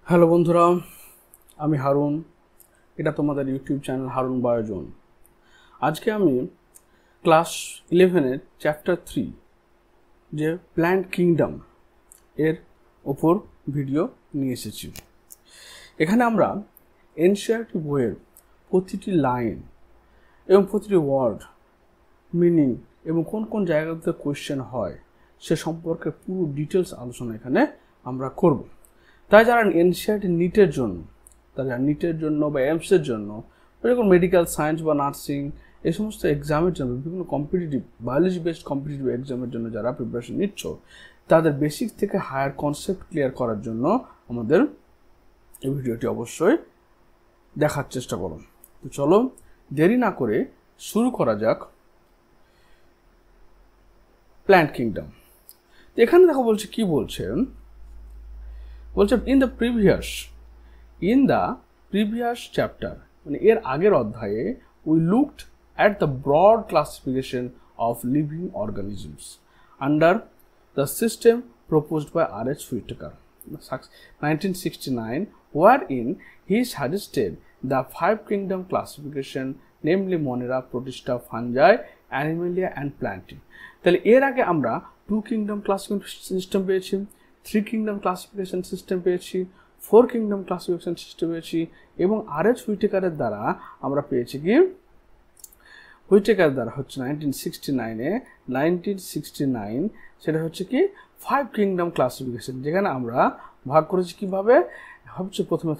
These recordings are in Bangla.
হ্যালো বন্ধুরা, আমি হারুন। এটা তোমাদের ইউটিউব চ্যানেল হারুন বায়োজন। আজকে আমি ক্লাস 11-এর চ্যাপ্টার 3 যে প্ল্যান্ট কিংডম এর ওপর ভিডিও নিয়ে এসেছি। এখানে আমরা এনসিইআরটি বইয়ের প্রতিটি লাইন এবং প্রতিটি ওয়ার্ড মিনিং এবং কোন কোন জায়গাতে কোয়েশ্চেন হয় সে সম্পর্কে পুরো ডিটেলস আলোচনা এখানে আমরা করব। তাই যারা এনসিইআরটি নিটের জন্য বা এমসের জন্য যেরকম মেডিকেল সায়েন্স বা নার্সিং এই সমস্ত এক্সামের জন্য বিভিন্ন কম্পিটিটিভ বায়োলজি বেসড কম্পিটিটিভ এক্সামের জন্য যারা প্রিপারেশন নিচ্ছ তাদের বেসিক থেকে হায়ার কনসেপ্ট ক্লিয়ার করার জন্য আমাদের এই ভিডিওটি অবশ্যই দেখার চেষ্টা করুন। তো চলো দেরি না করে শুরু করা যাক প্ল্যান্ট কিংডম। এখানে দেখো বলছে কি বলছে in the previous chapter মানে এর আগের অধ্যায়ে we looked at the broad classification of living organisms under the system proposed by R.H. Whittaker 1969, wherein he suggested the 5 kingdom classification, namely Monera, Protista, Fungi, Animalia and Plantae। তাহলে এর আগে আমরা 2 kingdom classification system পেয়েছি, 3 kingdom classification system পেয়েছি, 4 kingdom classification system পেয়েছি এবং R.H. হুইটেকারের দ্বারা আমরা পেয়েছি কি হুইটেকার দ্বারা হচ্ছে 1969 সেটা হচ্ছে কি 5 kingdom classification, যেখানে আমরা ভাগ করেছি কিভাবে। প্রথমে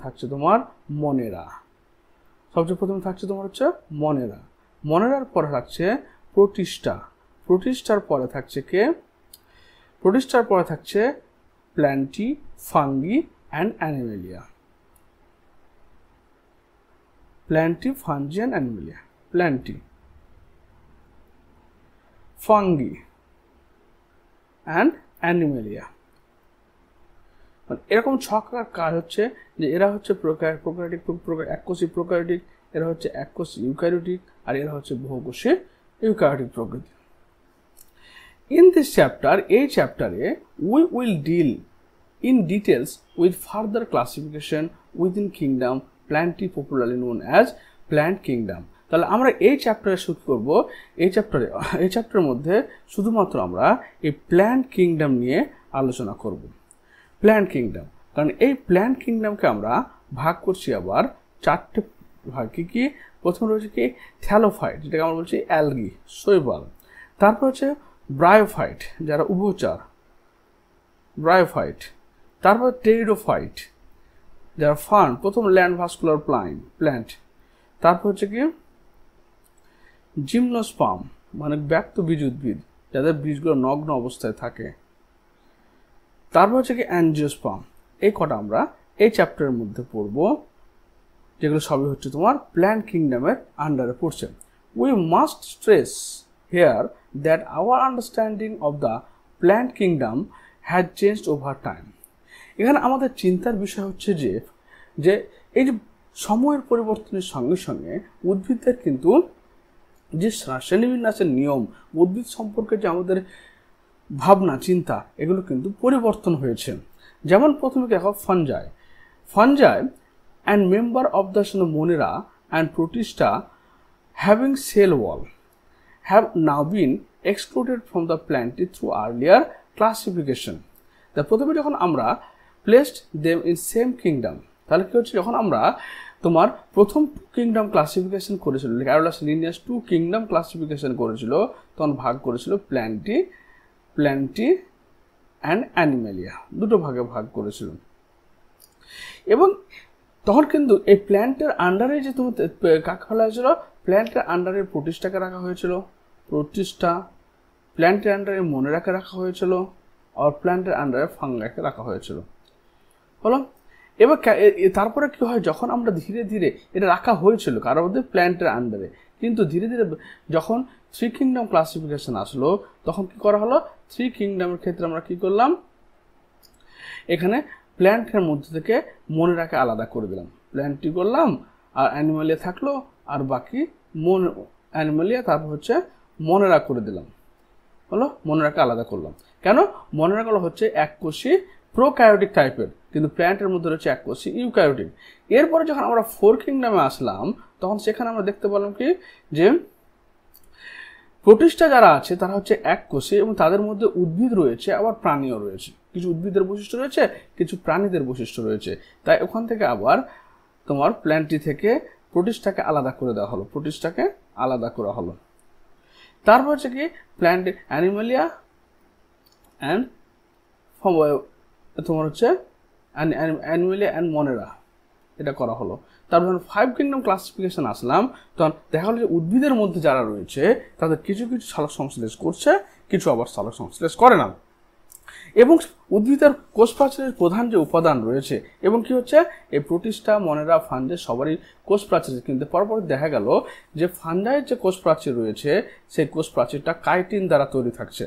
থাকছে তোমার মনেরা, প্রথমে থাকছে তোমার হচ্ছে মনেরার পরে থাকছে প্রোটিস্টার পরে থাকছে কে প্রোটিস্টার পরে থাকছে plenty, fungi and Animalia. Plenty, fungi and Animalia, plenty, fungi and Animalia. এরকম ছকার কাজ হচ্ছে যে এরা হচ্ছে প্রোক্যারিওটিক, এককোষী প্রোক্যারিওটিক, এরা হচ্ছে এককোষী ইউক্যারিওটিক, আর এরা হচ্ছে বহুকোষী ইউক্যারিওটিক প্রকৃতি। In this chapter, we will deal in details with further classification within kingdom Plantae, popularly known as plant kingdom। তাহলে আমরা এই চ্যাপ্টারে শুরু করব। এই চ্যাপ্টারের মধ্যে শুধুমাত্র আমরা এই প্ল্যান্ট কিংডম নিয়ে আলোচনা করব। প্ল্যান্ট কিংডম, কারণ এই প্ল্যান্ট কিংডমকে আমরা ভাগ করছি আবার 4টে ভাগ। কি প্রথমে রয়েছে কি থ্যালোফাইট, যেটাকে আমরা বলছি অ্যালগি, শৈবাল। তারপর হচ্ছে ব্রায়োফাইট, যারা উভচর, ব্রায়োফাইট। তারপর টেরিডোফাইট, যারা ফার্ন, প্রথম ল্যান্ড ভাস্কুলার প্ল্যান্ট। তারপর হচ্ছে কি জিমনোস্পার্ম, মানে ব্যক্ত বীজ উদ্ভিদ, যাদের বীজগুলো নগ্ন অবস্থায় থাকে। তারপর হচ্ছে কি অ্যাঞ্জিওস্পার্ম। এই কটা আমরা এই চ্যাপ্টারের মধ্যে পড়ব, যেগুলো সবই হচ্ছে তোমার প্ল্যান্ট কিংডমের আন্ডারে পড়ছে। We must stress here that our understanding of the plant kingdom had changed over time। এখানে আমাদের চিন্তার বিষয় হচ্ছে যে এই যে সময়ের পরিবর্তনের সঙ্গে সঙ্গে উদ্ভিদের কিন্তু যে শ্রেণীবিন্যাসের নিয়ম, উদ্ভিদ সম্পর্কে যে আমাদের ভাবনা চিন্তা, এগুলো কিন্তু পরিবর্তন হয়েছে। যেমন প্রথমে দেখো fungi and member of the Monera and Protista having cell wall have now been excluded from the Plantae through earlier classification। তা প্রথমে যখন আমরা placed them in same kingdom, তাহলে কি হচ্ছে, যখন আমরা তোমার প্রথম কিংডম ক্লাসিফিকেশন করেছিল, ক্যারোলাস লিনিয়াস 2 কিংডম ক্লাসিফিকেশন করেছিল, তখন ভাগ করেছিল প্ল্যান্টি অ্যান্ড অ্যানিমেলিয়া, দুটো ভাগে ভাগ করেছিল। এবং তখন কিন্তু এই প্ল্যান্টের আন্ডারে যে তুমি কাকে ফেলা হয়েছিল, প্ল্যান্টের আন্ডারে প্রোটিস্টাকে রাখা হয়েছিল, প্ল্যান্টের আন্ডারে মনেরাকে রাখা হয়েছিল, আর প্ল্যান্টের আন্ডারে ফাঙ্গাইকে রাখা হয়েছিল। হলো। এবার তারপরে কি হয়, যখন আমরা ধীরে ধীরে এটা রাখা হয়েছিল কারোর মধ্যে প্ল্যান্টের আন্ডারে, কিন্তু ধীরে ধীরে যখন 3 কিংডম ক্লাসিফিকেশন আসলো, তখন কি করা হলো, 3 কিংডমের ক্ষেত্রে আমরা কি করলাম, এখানে প্ল্যান্টের মধ্যে থেকে মনেরাকে আলাদা করে দিলাম, প্ল্যান্টটি করলাম, আর অ্যানিমালিয়া থাকলো, আর বাকি অ্যানিমালিয়া, তারপর হচ্ছে মনেরা করে দিলাম। হলো, মনেরাকে আলাদা করলাম। কেন? মনেরাগুলো হচ্ছে এককোষী প্রোক্যারিওটিক টাইপের, কিন্তু প্ল্যান্টের মধ্যে রয়েছে এককোষী ইউক্যারিওটিক। এরপরে যখন আমরা 4 কিংডমে আসলাম তখন সেখানে আমরা দেখতে পেলাম কি যে প্রোটিস্টা যারা আছে তারা হচ্ছে এককোষী এবং তাদের মধ্যে উদ্ভিদ রয়েছে আবার প্রাণীও রয়েছে, কিছু উদ্ভিদের বৈশিষ্ট্য রয়েছে, কিছু প্রাণীদের বৈশিষ্ট্য রয়েছে। তাই ওখান থেকে আবার তোমার প্ল্যান্টটি থেকে প্রোটিস্টাকে আলাদা করে দেওয়া হলো, প্রোটিস্টাকে আলাদা করা হলো। তারপর হচ্ছে কি প্ল্যান্ট অ্যানিমালিয়া অ্যান্ড তোমার হচ্ছে অ্যানিমালিয়া অ্যান্ড মনেরা, এটা করা হলো। তারপর যখন 5 কিংডম ক্লাসিফিকেশন আসলাম তখন দেখা হলো যে উদ্ভিদের মধ্যে যারা রয়েছে তাদের কিছু কিছু সালোক সংশ্লেষ করছে, কিছু আবার সালোক সংশ্লেষ করে না। এবং উদ্ভিদের কোষ প্রাচীরের প্রধান যে উপাদান রয়েছে এবং কি হচ্ছে এই প্রোটিস্টা, মনেরা, ফাঞ্জাই সবারই কোষ প্রাচীর, কিন্তু পরপর দেখা গেল যে ফাঞ্জাইয়ের যে কোষ প্রাচীর রয়েছে সেই কোষ প্রাচীরটা কাইটিন দ্বারা তৈরি থাকছে,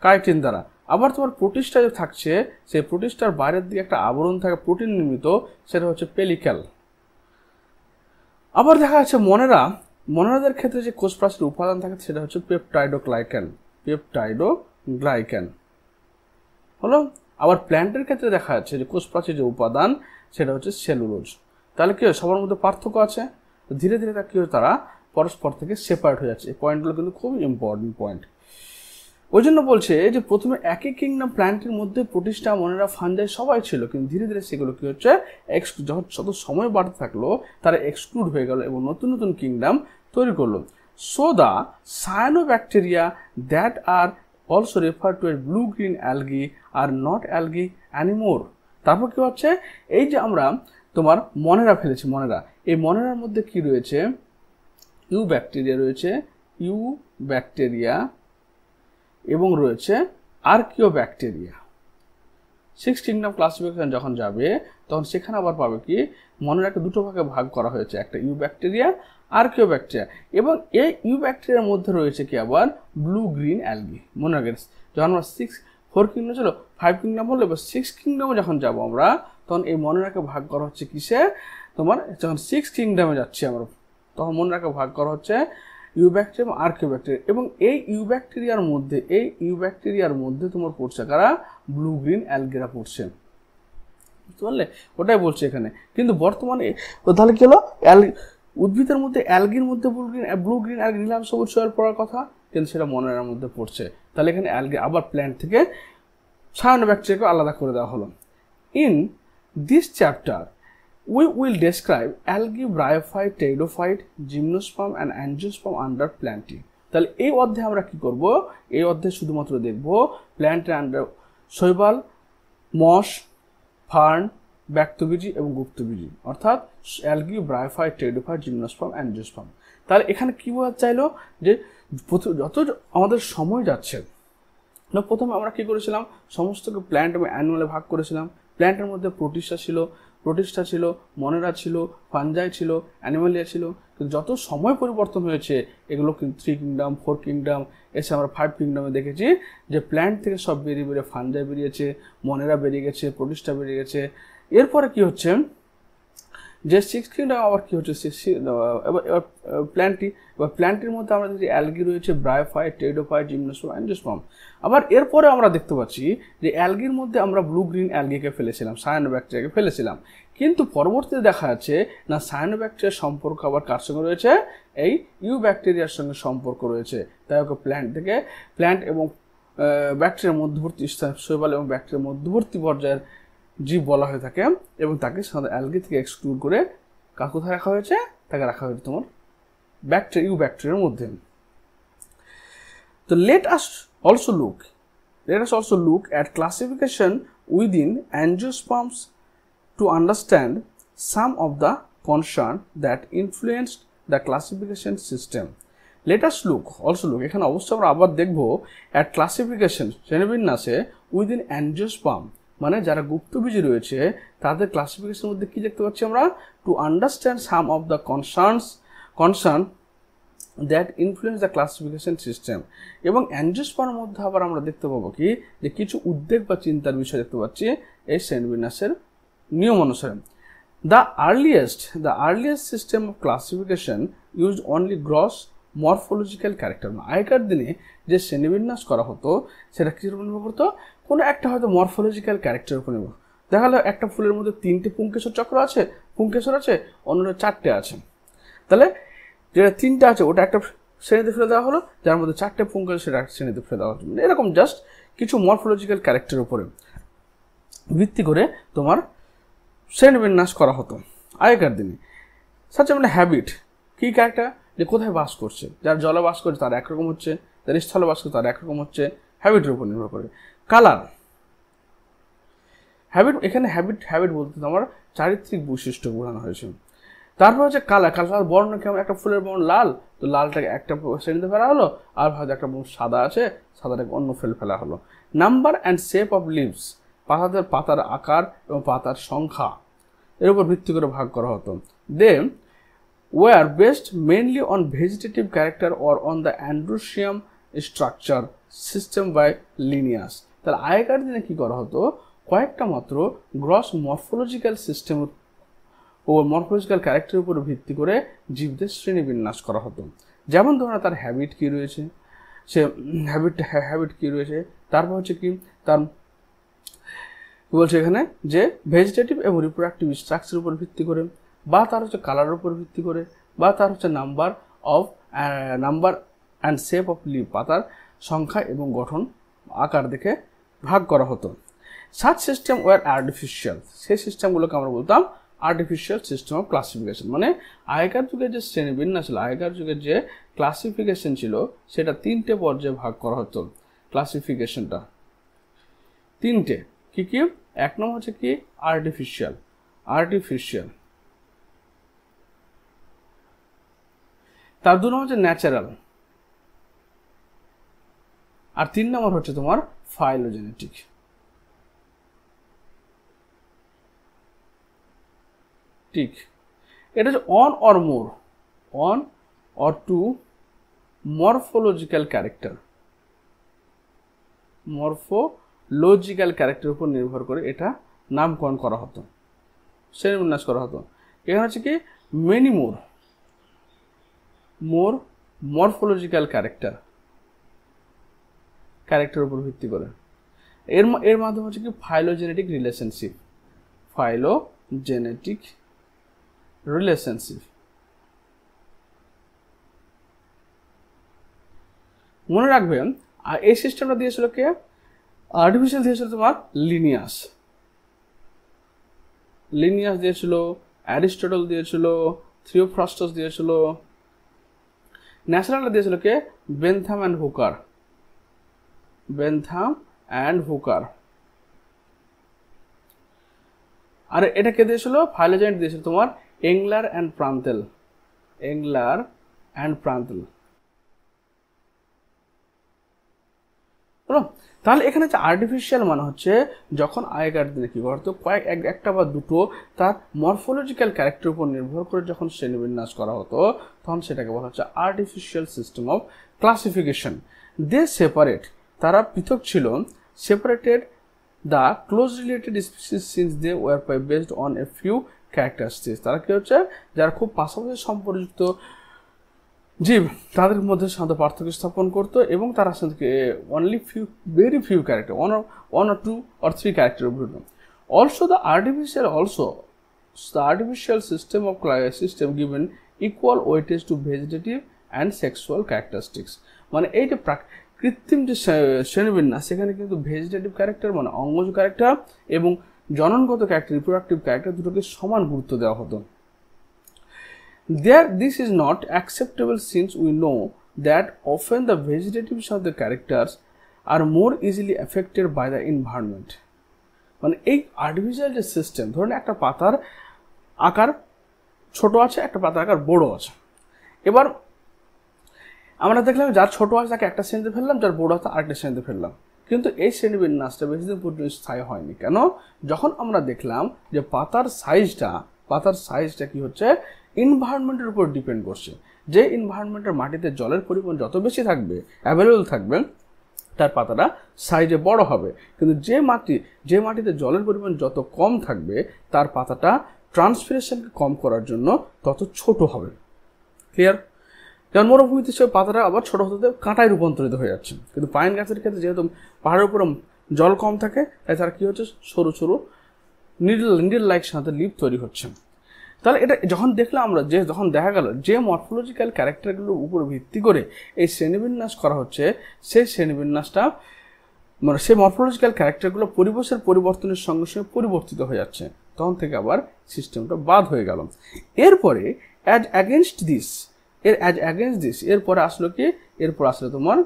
কাইটিন দ্বারা। আবার তোমার প্রোটিস্টা যে থাকছে সেই প্রোটিস্টার বাইরের দিকে একটা আবরণ থাকে প্রোটিন নির্মিত, সেটা হচ্ছে পেলিক্যাল। আবার দেখা যাচ্ছে মনেরাদের ক্ষেত্রে যে কোষ প্রাচীর উপাদান থাকে সেটা হচ্ছে পেপটাইডোগ্লাইক্যান, পেপটাইডোগ্লাইক্যান হলো। আবার প্ল্যান্টের ক্ষেত্রে দেখা যাচ্ছে যে কোষ প্রাচীর যে উপাদান সেটা হচ্ছে সেলুলোজ। তাহলে কি হয়, সবার মধ্যে পার্থক্য আছে, ধীরে ধীরে কি হয় তারা পরস্পর থেকে সেপারেট হয়ে যাচ্ছে। এই পয়েন্টগুলো কিন্তু খুব ইম্পর্টেন্ট পয়েন্ট। ওই জন্য বলছে যে প্রথমে একই কিংডম প্ল্যান্টের মধ্যে প্রোটিস্টা, মনেরা, ফাঞ্জাই সবাই ছিল, কিন্তু ধীরে ধীরে সেগুলো কি হচ্ছে যখন যত সময় বাড়তে থাকলো তারা এক্সক্লুড হয়ে গেল এবং নতুন নতুন কিংডম তৈরি করলো। So the cyanobacteria that are also refer to A blue green algae are not algae anymore. তারপর কি হচ্ছে এই যে আমরা তোমার মনেরা ফেলেছি, মনেরা, এই মনেরার মধ্যে কি রয়েছে, ইউ ব্যাকটেরিয়া রয়েছে, ইউ ব্যাকটেরিয়া এবং রয়েছে আর্কিওব্যাকটেরিয়া। 6 কিংডম ক্লাসিফিকেশন যখন যাবে তখন সেখানে আবার পাবে কি মনেরাকে দুটো ভাগে ভাগ করা হয়েছে, একটা ইউ ব্যাকটেরিয়া, আর্কিওব্যাকটেরিয়া। এবং এই ইউ ব্যাকটেরিয়ার মধ্যে রয়েছে কি আবার ব্লু গ্রিন অ্যালগি। মনে রাখবেন যখন আমরা 4 কিংডম ছিল, 5 কিংডম হলো, এবার 6 কিংডমে যখন যাবো আমরা তখন এই মনেরাকে ভাগ করা হচ্ছে কিসে, তোমার যখন 6 কিংডমে যাচ্ছি আমরা তখন মনেরাকে ভাগ করা হচ্ছে ইউব্যাকটেরিয়া এবং আর্কিওব্যাকটেরিয়া। এবং এই ইউব্যাকটেরিয়ার মধ্যে তোমার পড়ছে কারা, ব্লু গ্রিন অ্যালগেরা পড়ছে, বুঝতে পারলে? ওটাই বলছে এখানে। কিন্তু বর্তমানে তাহলে কি হলো, উদ্ভিদের মধ্যে অ্যালগির মধ্যে ব্লু গ্রিন অ্যালগি নীলাভ সবুজ সোয়ার পড়ার কথা, কিন্তু সেটা মনেরার মধ্যে পড়ছে। তাহলে এখানে অ্যালগি আবার প্ল্যান্ট থেকে সায়ানোব্যাকটেরিয়াকে আলাদা করে দেওয়া হলো। In this chapter we will describe algae, bryophyte, pteridophyte, gymnosperm and angiosperm under planting. তাহলে এই অধ্যায়ে আমরা কি করব, এই অধ্যায়ে শুধুমাত্র দেখব প্ল্যান্টের আন্ডার শৈবাল, মস, ফার্ন, ব্যক্তবীজি এবং গুপ্তবীজি, অর্থাৎ algae, bryophyte, pteridophyte, gymnosperm, angiosperm. তাহলে এখানে কি বোঝাতে চাইলো যে যত আমাদের সময় যাচ্ছে, প্রথমে আমরা কি করেছিলাম, সমস্তকে প্ল্যান্ট এবং অ্যানিমালে ভাগ করেছিলাম। প্ল্যান্টের মধ্যে প্রোটিস্টা ছিল, মনেরা ছিল, ফাঞ্জাই ছিল, অ্যানিমালিয়া ছিল। কিন্তু যত সময় পরিবর্তন হয়েছে এগুলো কিন্তু 3 কিংডম, 4 কিংডম এসে আমরা 5 কিংডমে দেখেছি যে প্ল্যান্ট থেকে সব বেরিয়ে ফাঞ্জাই বেরিয়েছে, মনেরা বেরিয়ে গেছে, প্রোটিস্টা বেরিয়ে গেছে। এরপরে কি হচ্ছে যে 6 কিংডম আবার কি হচ্ছে, এবার প্ল্যান্টের মধ্যে আমরা দেখি অ্যালগি রয়েছে, ব্রায়োফাইট, টেরিডোফাইট, জিমনোস্পার্ম, অ্যাঞ্জিওস্পার্ম। আবার এরপরে আমরা দেখতে পাচ্ছি যে অ্যালগির মধ্যে আমরা ব্লু গ্রিন অ্যালগিকে ফেলেছিলাম, সায়ানোব্যাকটেরিয়াকে ফেলেছিলাম। কিন্তু পরবর্তীতে দেখা যাচ্ছে না সায়ানোব্যাকটেরিয়ার সম্পর্ক আবার কার সঙ্গে রয়েছে, এই ইউ ব্যাকটেরিয়ার সঙ্গে সম্পর্ক রয়েছে। তাই ওকে প্ল্যান্ট এবং ব্যাকটেরিয়ার মধ্যবর্তী স্থান, শৈবাল এবং ব্যাকটেরিয়ার মধ্যবর্তী পর্যায়ের জীব বলা হয়ে থাকে এবং তাকে সাধারণত অ্যালগি থেকে এক্সক্লুড করে কোথায় রাখা হয়েছে, তাকে রাখা হয়েছে তোমার ইউ ব্যাকটেরিয়ার মধ্যে। তো let us also look at classification within angiosperms to understand some of the concern that influenced the classification system. Let us also look এখানে অবশ্যই আমরা আবার দেখব at classification শ্রেণীবিন্যাসে within angiosperm, মানে যারা গুপ্তবীজি রয়েছে তাদের ক্লাসিফিকেশনের মধ্যে কি দেখতে পাচ্ছি আমরা, to understand some of the concern that influence the classification system. এবং অ্যাঞ্জিওস্পার্মের মধ্যে আবার আমরা দেখতে পাবো কি যে কিছু উদ্বেগ বা চিন্তার বিষয় দেখতে পাচ্ছি এই শ্রেণীবিন্যাসের নিয়ম অনুসারে। The earliest system of classification used only gross morphological character. আগেকার দিনে যে শ্রেণীবিন্যাস করা হতো সেটা কিসের উপর নির্ভর করতো? কোনো একটা হয়তো মরফোলজিক্যাল ক্যারেক্টারের উপর নির্ভর। দেখা গেলো একটা ফুলের মধ্যে 3টে পুংকেশর চক্র আছে, পুংকেশর আছে, অন্যটা 4টে আছে। তাহলে যেটা 3টে আছে ওটা একটা শ্রেণীতে ফেলে দেওয়া হলো, যার মধ্যে 4টে পুংকেশর সেটা একটা শ্রেণীতে ফেলে দেওয়া হলো। এরকম জাস্ট কিছু মরফোলজিক্যাল ক্যারেক্টারের উপরে ভিত্তি করে তোমার শ্রেণীবিন্যাস করা হতো আগেকার দিনে। সাচ মানে হ্যাবিট, কী ক্যারেক্টার? যে কোথায় বাস করছে, যার জলে বাস করছে তার একরকম হচ্ছে, যার স্থলে বাস করছে তার একরকম হচ্ছে, হ্যাবিটের উপর নির্ভর করে। কালার, হ্যাবিট, এখানে হ্যাবিট বলতে আমার চারিত্রিক বৈশিষ্ট্য বোঝানো হয়েছে। তারপর হচ্ছে কালার, কালার বর্ণ কেমন? একটা ফুলের বর্ণ লাল, তো লালটাকে একটা শ্রেণীতে ফেলা হলো, আর হয়তো একটা সাদা আছে, সাদাটাকে অন্য ফেলা হলো। Number and shape of leaves, পাতার আকার এবং পাতার সংখ্যা এর উপর ভিত্তি করে ভাগ করা হতো। They were based mainly on vegetative character or on the androecium structure system by Linnaeus. তাহলে আগেকার দিনে কী করা হতো? কয়েকটা মাত্র গ্রস মরফোলজিক্যাল সিস্টেম ও মরফোলজিক্যাল ক্যারেক্টারের উপর ভিত্তি করে জীবদের শ্রেণীবিন্যাস করা হতো। যেমন ধরো তার হ্যাবিট কী রয়েছে, সে হ্যাবিট কী রয়েছে, তারপর হচ্ছে কি তার বলছে এখানে যে ভেজিটেটিভ এবং রিপ্রোডাক্টিভ স্ট্রাকচারের উপর ভিত্তি করে, বা তার হচ্ছে কালারের উপর ভিত্তি করে, বা তার হচ্ছে number and shape of leaf, পাতার সংখ্যা এবং গঠন আকার দেখে ভাগ করা হতো। সাচ সিস্টেম ওয়ার আর্টিফিশিয়াল, সেই সিস্টেমগুলোকে আমরা বলতাম আর্টিফিশিয়াল সিস্টেম অফ ক্লাসিফিকেশন। মানে আগেকার যুগে যে শ্রেণীবিন্যাস ছিল, আগেকার যুগে যে ক্লাসিফিকেশন ছিল সেটা 3টে পর্যায়ে ভাগ করা হতো। ক্লাসিফিকেশনটা 3টে, কি কি? এক নম্বর হচ্ছে কি আর্টিফিশিয়াল, তার 2 নম্বর হচ্ছে ন্যাচারাল, আর 3 নম্বর হচ্ছে তোমার ফাইলোজেনেটিক। ঠিক, এটা হচ্ছে on or two morphological character উপর নির্ভর করে এটা নামকরণ করা হতো, শ্রেণীবিন্যাস করা হতো। এখানে হচ্ছে কি মেনি মোর মরফোলজিক্যাল ক্যারেক্টার উপর ভিত্তি করে। এর মাধ্যমে হচ্ছে কি ফাইলোজেনেটিক রিলেশনশিপ। মনে রাখবেন এই সিস্টেমটা দিয়েছিল কে? আর্টিফিশিয়াল দিয়েছিল তোমার লিনিয়াস দিয়েছিল, অ্যারিস্টটল দিয়েছিল, থিওফ্রাস্টাস দিয়েছিল। ন্যাচারালটা দিয়েছিল কে? Bentham and হুকার। আর এটা কে দিয়েছিল? ফাইলোজেনেটিক দিয়েছিল তোমার এংলার অ্যান্ড প্রান্তেল। তাহলে এখানে হচ্ছে আর্টিফিশিয়াল মানে হচ্ছে যখন আগেকার দিনে কী করতো একটা বা দুটো তার মরফোলজিক্যাল ক্যারেক্টারের উপর নির্ভর করে যখন শ্রেণীবিন্যাস করা হতো তখন সেটাকে বলা হচ্ছে artificial system of classification. They separate, তারা পৃথক ছিল, separated the close related species since they were based on a few characteristics. তারা কী হচ্ছে যারা খুব পাশাপাশি সম্পর্কিত জীব তাদের মধ্যে সাধারণত পার্থক্য স্থাপন করতো এবং তারা only very few character, one or two or three character উপর। Also the artificial system given equal weightage to vegetative and sexual characteristics. মানে এই যে কৃত্রিম যে শ্রেণীবিন্যাস সেখানে কিন্তু ভেজিটেটিভ ক্যারেক্টার মানে অঙ্গজ ক্যারেক্টার এবং জননগত ক্যারেক্টার রিপ্রোডাক্টিভ ক্যারেক্টার দুটোকে সমান গুরুত্ব দেওয়া হতো। This is not acceptable since we know that often the vegetatives of the characters are more easily affected by the environment. মানে এই আর্টিফিশিয়াল যে সিস্টেম, ধরুন একটা পাতার আকার ছোট আছে, একটা পাতার আকার বড় আছে। এবার আমরা দেখলাম যার ছোট আছে তাকে একটা শ্রেণীতে ফেললাম, যার বড় আছে আরেকটা শ্রেণীতে ফেললাম, কিন্তু এই শ্রেণীবিন্যাসটা বেশি দিন পর্যন্ত স্থায়ী হয়নি। কেন? যখন আমরা দেখলাম যে পাতার সাইজটা কি হচ্ছে এনভায়রনমেন্টের উপর ডিপেন্ড করছে। যে এনভায়রনমেন্টের মাটিতে জলের পরিমাণ যত বেশি থাকবে, অ্যাভেলেবল থাকবে, তার পাতাটা সাইজে বড় হবে। কিন্তু যে মাটিতে জলের পরিমাণ যত কম থাকবে তার পাতাটা ট্রান্সপিরেশনকে কম করার জন্য তত ছোট হবে। ক্লিয়ার? যেমন মরুভূমিতে সে পাতাটা আবার ছোটো হতে কাঁটায় রূপান্তরিত হয়ে যাচ্ছে, কিন্তু পাইন গাছের ক্ষেত্রে যেহেতু পাহাড়ের উপরে জল কম থাকে তাই তার কী হচ্ছে, সরু সরু নিডল লাইক সাথে লিপ তৈরি হচ্ছে। তাহলে এটা যখন দেখলাম আমরা, যে যখন দেখা গেল যে মরফোলজিক্যাল ক্যারেক্টারগুলোর উপর ভিত্তি করে এই শ্রেণীবিন্যাস করা হচ্ছে, সেই শ্রেণীবিন্যাসটা মানে সেই মরফোলজিক্যাল ক্যারেক্টারগুলো পরিবেশের পরিবর্তনের সঙ্গে সঙ্গে পরিবর্তিত হয়ে যাচ্ছে, তখন থেকে আবার সিস্টেমটা বাদ হয়ে গেল। এরপরে অ্যাজ অ্যাগেনস্ট দিস এরপরে আসলো কি, এরপর আসলো তোমার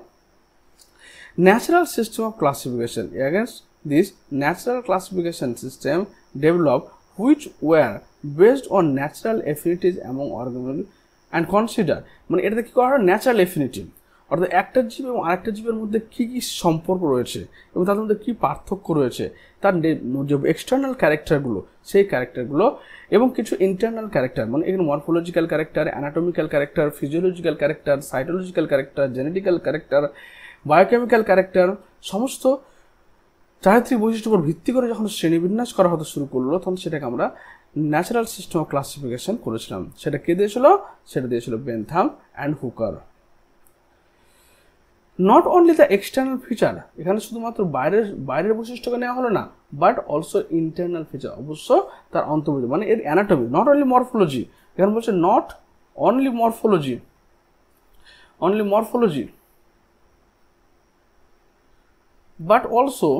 natural system of classification. Against this natural classification system develop which were based on natural affinities among organisms and consider, মানে এটাতে কী করা হয়, ন্যাচারাল এফিনিটি, অর্থাৎ একটা জীব এবং আরেকটা জীবের মধ্যে কী কী সম্পর্ক রয়েছে এবং তাদের মধ্যে কী পার্থক্য রয়েছে, তার যে এক্সটার্নাল ক্যারেক্টারগুলো, সেই ক্যারেক্টারগুলো এবং কিছু ইন্টারনাল ক্যারেক্টার, মানে এখানে morphological character, anatomical character, physiological character, cytological character, genetical character, biochemical character, সমস্ত চারিত্রিক বৈশিষ্ট্যের উপর ভিত্তি করে যখন শ্রেণীবিন্যাস করা হতে শুরু করলো, তখন সেটাকে আমরা ন্যাচারাল সিস্টেম অফ ক্লাসিফিকেশন করেছিলাম। সেটা কে দিয়েছিল? সেটা দিয়েছিল Bentham and হুকার। Not only the external feature, এখানে শুধুমাত্র বাইরের বৈশিষ্ট্যকে নেওয়া হলো না, বাট অলসো ইন্টারনাল ফিচার, অবশ্য তার অন্তর্ভুক্ত, মানে এর অ্যানাটমি, নট অনলি মরফোলজি, এখানে বলছে not only morphology but also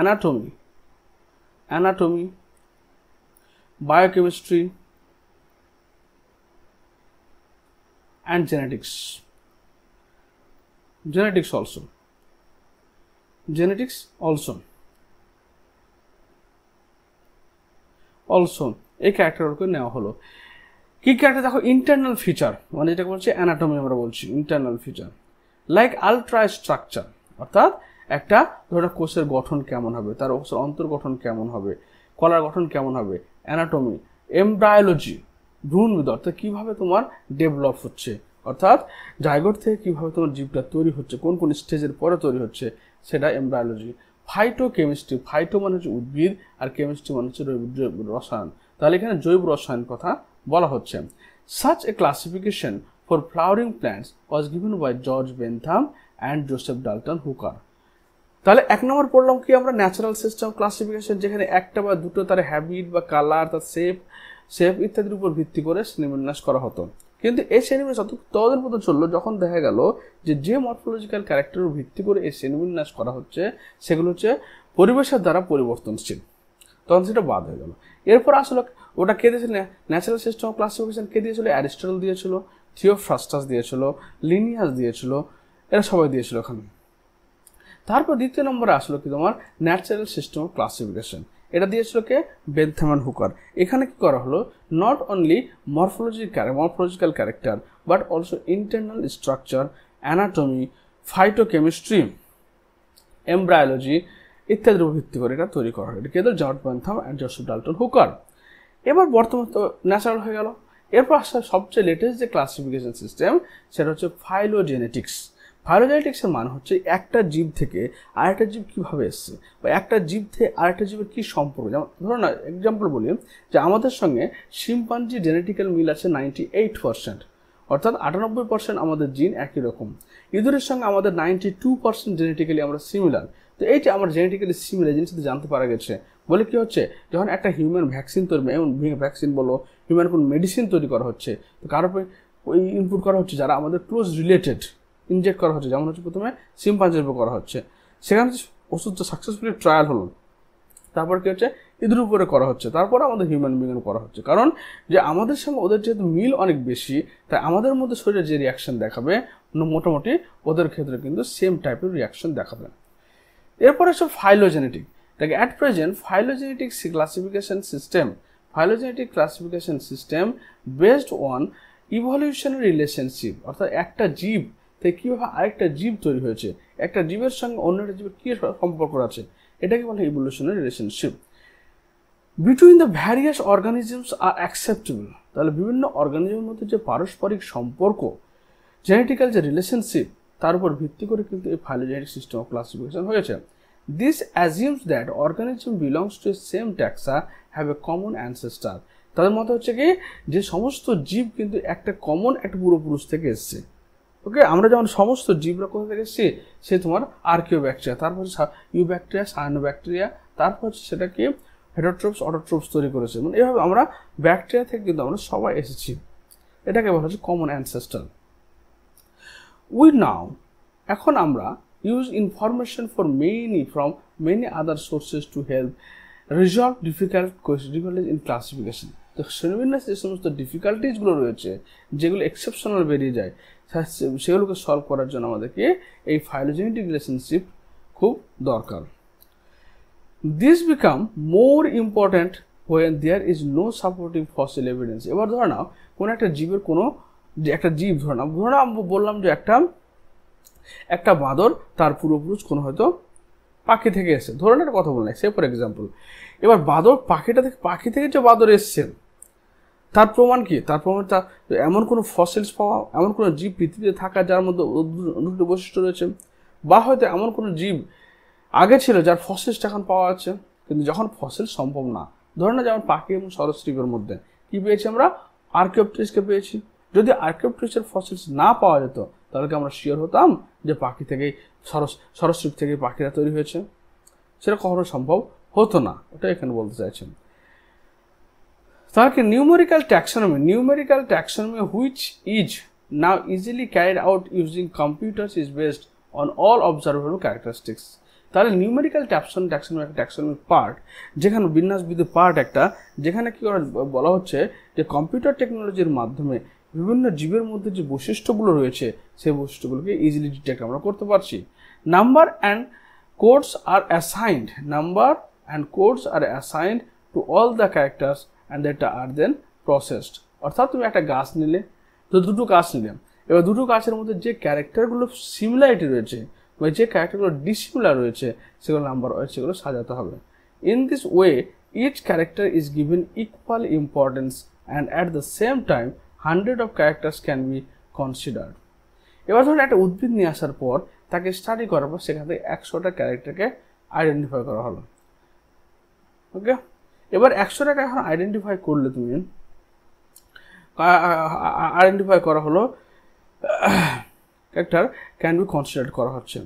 anatomy, biochemistry and genetics also এই ক্যারেক্টারগুলোকে নেওয়া হলো। কি ক্যারেক্টার দেখো, ইন্টারনাল ফিচার, মানে যেটা বলছে অ্যানাটমি আমরা বলছি internal feature, like ultra structure, অর্থাৎ একটা ধরো কোষের গঠন কেমন হবে, তার অন্তর্গঠন কেমন হবে, কলার গঠন কেমন হবে, অ্যানাটমি, এমব্রায়োলজি, ভ্রূণবিদ্যা, অর্থাৎ কীভাবে তোমার ডেভেলপ হচ্ছে, অর্থাৎ জাইগোট থেকে কীভাবে তোমার জীবটা তৈরি হচ্ছে, কোন কোন স্টেজের পরে তৈরি হচ্ছে, সেটা এমব্রায়োলজি। ফাইটোকেমিস্ট্রি, ফাইটো মানে হচ্ছে উদ্ভিদ আর কেমিস্ট্রি মানে হচ্ছে রসায়ন, তাহলে এখানে জৈব রসায়ন কথা বলা হচ্ছে। Such a classification for flowering plants was given by George Bentham and Joseph Dalton Hooker. তাহলে এক নম্বর পড়লাম কি আমরা, ন্যাচারাল সিস্টেম ক্লাসিফিকেশন, যেখানে একটা বা দুটো তার হ্যাবিট বা কালার, তার শেপ ইত্যাদির উপর ভিত্তি করে শ্রেণীবিন্যাস করা হতো। কিন্তু এই শ্রেণীবিন্যাস ততদিন পর্যন্ত চললো যখন দেখা গেল যে মরফোলজিক্যাল ক্যারেক্টারের ভিত্তি করে এই শ্রেণীবিন্যাস করা হচ্ছে সেগুলো হচ্ছে পরিবেশের দ্বারা পরিবর্তনশীল, তখন সেটা বাদ হয়ে গেল। এরপর আসলে ওটা কে দিয়েছিল, ন্যাচারাল সিস্টেম অফ ক্লাসিফিকেশন কে দিয়েছিল, অ্যারিস্টটল দিয়েছিল, থিওফ্রাস্টাস দিয়েছিল, লিনিয়াস দিয়েছিল, এরা সবাই দিয়েছিল ওখানে। তারপর দ্বিতীয় নম্বরে আসলো কি তোমার ন্যাচারাল সিস্টেম অফ ক্লাসিফিকেশন, এটা দিয়েছিল কে, বেনথাম অ্যান্ড হুকার। এখানে কি করা হলো, not only morphological character but also internal structure, anatomy, phytochemistry, embryology ইত্যাদির উপর ভিত্তি করে এটা তৈরি করা হয়। এটা কে, George Bentham and Joseph Dalton Hooker. এবার বর্তমান তো ন্যাচারাল হয়ে গেল। এরপর আসলে সবচেয়ে লেটেস্ট যে ক্লাসিফিকেশন সিস্টেম সেটা হচ্ছে ফাইলোজেনেটিক্সের মানে হচ্ছে একটা জীব থেকে আরেকটা জীব কীভাবে এসছে, বা একটা জীব থেকে আরেকটা জীবের কী সম্পর্ক। যেমন ধরো না, এক্সাম্পল বলি যে আমাদের সঙ্গে শিম্পাঞ্জি জেনেটিক্যাল মিল আছে 98%, অর্থাৎ 98% আমাদের জিন একই রকম। ইঁদুরের সঙ্গে আমাদের 92% জেনেটিক্যালি আমরা সিমিলার। তো এইটা আমার জেনেটিক্যালি সিমিলার জিনিসটা জানতে পারা গেছে বলে কি হচ্ছে, যখন একটা হিউম্যান ভ্যাকসিন তৈরি, এমন ভ্যাকসিন বলো, হিউম্যান কোন মেডিসিন তৈরি করা হচ্ছে, তো কারোর ওই ইনপুট করা হচ্ছে যারা আমাদের ক্লোজ রিলেটেড, ইনজেক্ট করা হচ্ছে, যেমন হচ্ছে প্রথমে শিম্পাঞ্জির উপর করা হচ্ছে, সেখানে ওষুধটা সাকসেসফুলি ট্রায়াল হলো, তারপর কি হচ্ছে ইঁদুরের উপরে করা হচ্ছে, তারপর আমাদের হিউম্যান বিংয়ে করা হচ্ছে। কারণ যে আমাদের সঙ্গে ওদের যেহেতু মিল অনেক বেশি, তাই আমাদের মধ্যে শরীরে যে রিয়াকশন দেখাবে মোটামুটি ওদের ক্ষেত্রে কিন্তু সেম টাইপের রিয়াকশন দেখাবে। এরপরে সব ফাইলোজেনেটিক, দেখে at present phylogenetic classification system based on evolutionary relationship, অর্থাৎ একটা জীব থেকে কীভাবে আরেকটা জীব তৈরি হয়েছে, একটা জীবের সঙ্গে অন্য একটা জীবের কী সম্পর্ক আছে, এটাকে বলে evolutionary relationship. Between the various organisms are acceptable, তাহলে বিভিন্ন অর্গানিজমের মধ্যে যে পারস্পরিক সম্পর্ক, জেনেটিক্যাল যে রিলেশনশিপ, তার উপর ভিত্তি করে কিন্তু এই ফাইলোজেনেটিক সিস্টেম অফ ক্লাসিফিকেশন হয়েছে। This assumes that organism belongs to A same ট্যাক্সা have a common ancestor, তাদের মতে হচ্ছে কি যে সমস্ত জীব কিন্তু একটা কমন একটা পূর্বপুরুষ থেকে এসছে। ওকে, আমরা যেমন সমস্ত জীবরা কোথা থেকে এসছি, সে তোমার আর্কিওব্যাকটেরিয়া, তারপর হচ্ছে ইউব্যাকটেরিয়া, সায়ানোব্যাকটেরিয়া, তারপর হচ্ছে সেটা কি হেটারোট্রপস অটোট্রপস তৈরি করেছে। মানে এভাবে আমরা ব্যাকটেরিয়া থেকে কিন্তু আমরা সবাই এসেছি। এটাকে বলা হচ্ছে কমন অ্যানসেস্টর। উই নাও, এখন আমরা use information from many other sources to help resolve difficulties in classification. তো শ্রেণীবিন্যাসে যে সমস্ত ডিফিকাল্টিসগুলো রয়েছে, যেগুলো এক্সেপশনাল বেরিয়ে যায়, সেগুলোকে সলভ করার জন্য আমাদেরকে এই ফাইলোজেনেটিক রিলেশনশিপ খুব দরকার। This become more important when there is no supporting fossil evidence। এবার ধরে নাও কোনো একটা জীবের একটা জীব ধরে নাও বললাম যে একটা বাঁদর তার পূর্বপুরুষ কোনো হয়তো পাখি থেকে এসে, ধরে একটা কথা বললাম সে ফর এক্সাম্পল। এবার পাখি থেকে যে বাঁদর এসছে তার প্রমাণ কি? তার প্রমাণ এমন কোনো ফসিলস পাওয়া, এমন কোনো জীব পৃথিবীতে থাকা যার মধ্যে দুটো বৈশিষ্ট্য রয়েছে, বা হয়তো এমন কোনো জীব আগে ছিল যার ফসিলসটা এখন পাওয়া যাচ্ছে। কিন্তু যখন ফসিল সম্ভব না, ধরে না যেমন পাখি এবং সরীসৃপের মধ্যে কি পেয়েছি আমরা? আর্কিওপ্টেরিক্সকে পেয়েছি। যদি আর্কিওপ্টেরিক্সের ফসিলস না পাওয়া যেত তাহলে কি আমরা শিওর হতাম যে পাখি থেকেই সরীসৃপ থেকেই পাখিরা তৈরি হয়েছে? সেটা কখনো সম্ভব হতো না, ওটা এখানে বলতে চাইছেন। তাহলে numerical taxonomy which is now easily carried out using computers is based on all observable characteristics. তাহলে নিউমেরিক্যাল ট্যাক্সোনমি একটা ট্যাক্সোনমির পার্ট, যেখানে বিন্যাসবিদের পার্ট একটা, যেখানে কি বলা হচ্ছে যে কম্পিউটার টেকনোলজির মাধ্যমে বিভিন্ন জীবের মধ্যে যে বৈশিষ্ট্যগুলো রয়েছে সেই বৈশিষ্ট্যগুলোকে ইজিলি ডিটেক্ট আমরা করতে পারছি। Number and codes are assigned to all the characters and that are then processed. অর্থাৎ তুমি একটা গাছ নিলে, তো দুটো গাছ নিলে, এবার দুটো গাছের মধ্যে যে ক্যারেক্টারগুলো সিমিলারিটি রয়েছে বা যে ক্যারেক্টারগুলো ডিসিমিলার রয়েছে সেগুলো নাম্বার ওয়াইজ সেগুলো সাজাতে হবে। In this way each character is given equal importance and at the same time 100 of characters can be considered। এবার ধরুন একটা উদ্ভিদ নিয়ে আসার পর তাকে স্টাডি করার পর সেখান থেকে 100টা ক্যারেক্টারকে আইডেন্টিফাই করা হলো। ওকে, এবার 100টাকে এখন আইডেন্টিফাই করলে তুমি আইডেন্টিফাই করা হলো ক্যারেক্টার ক্যান বি কনসিডার করা হচ্ছে।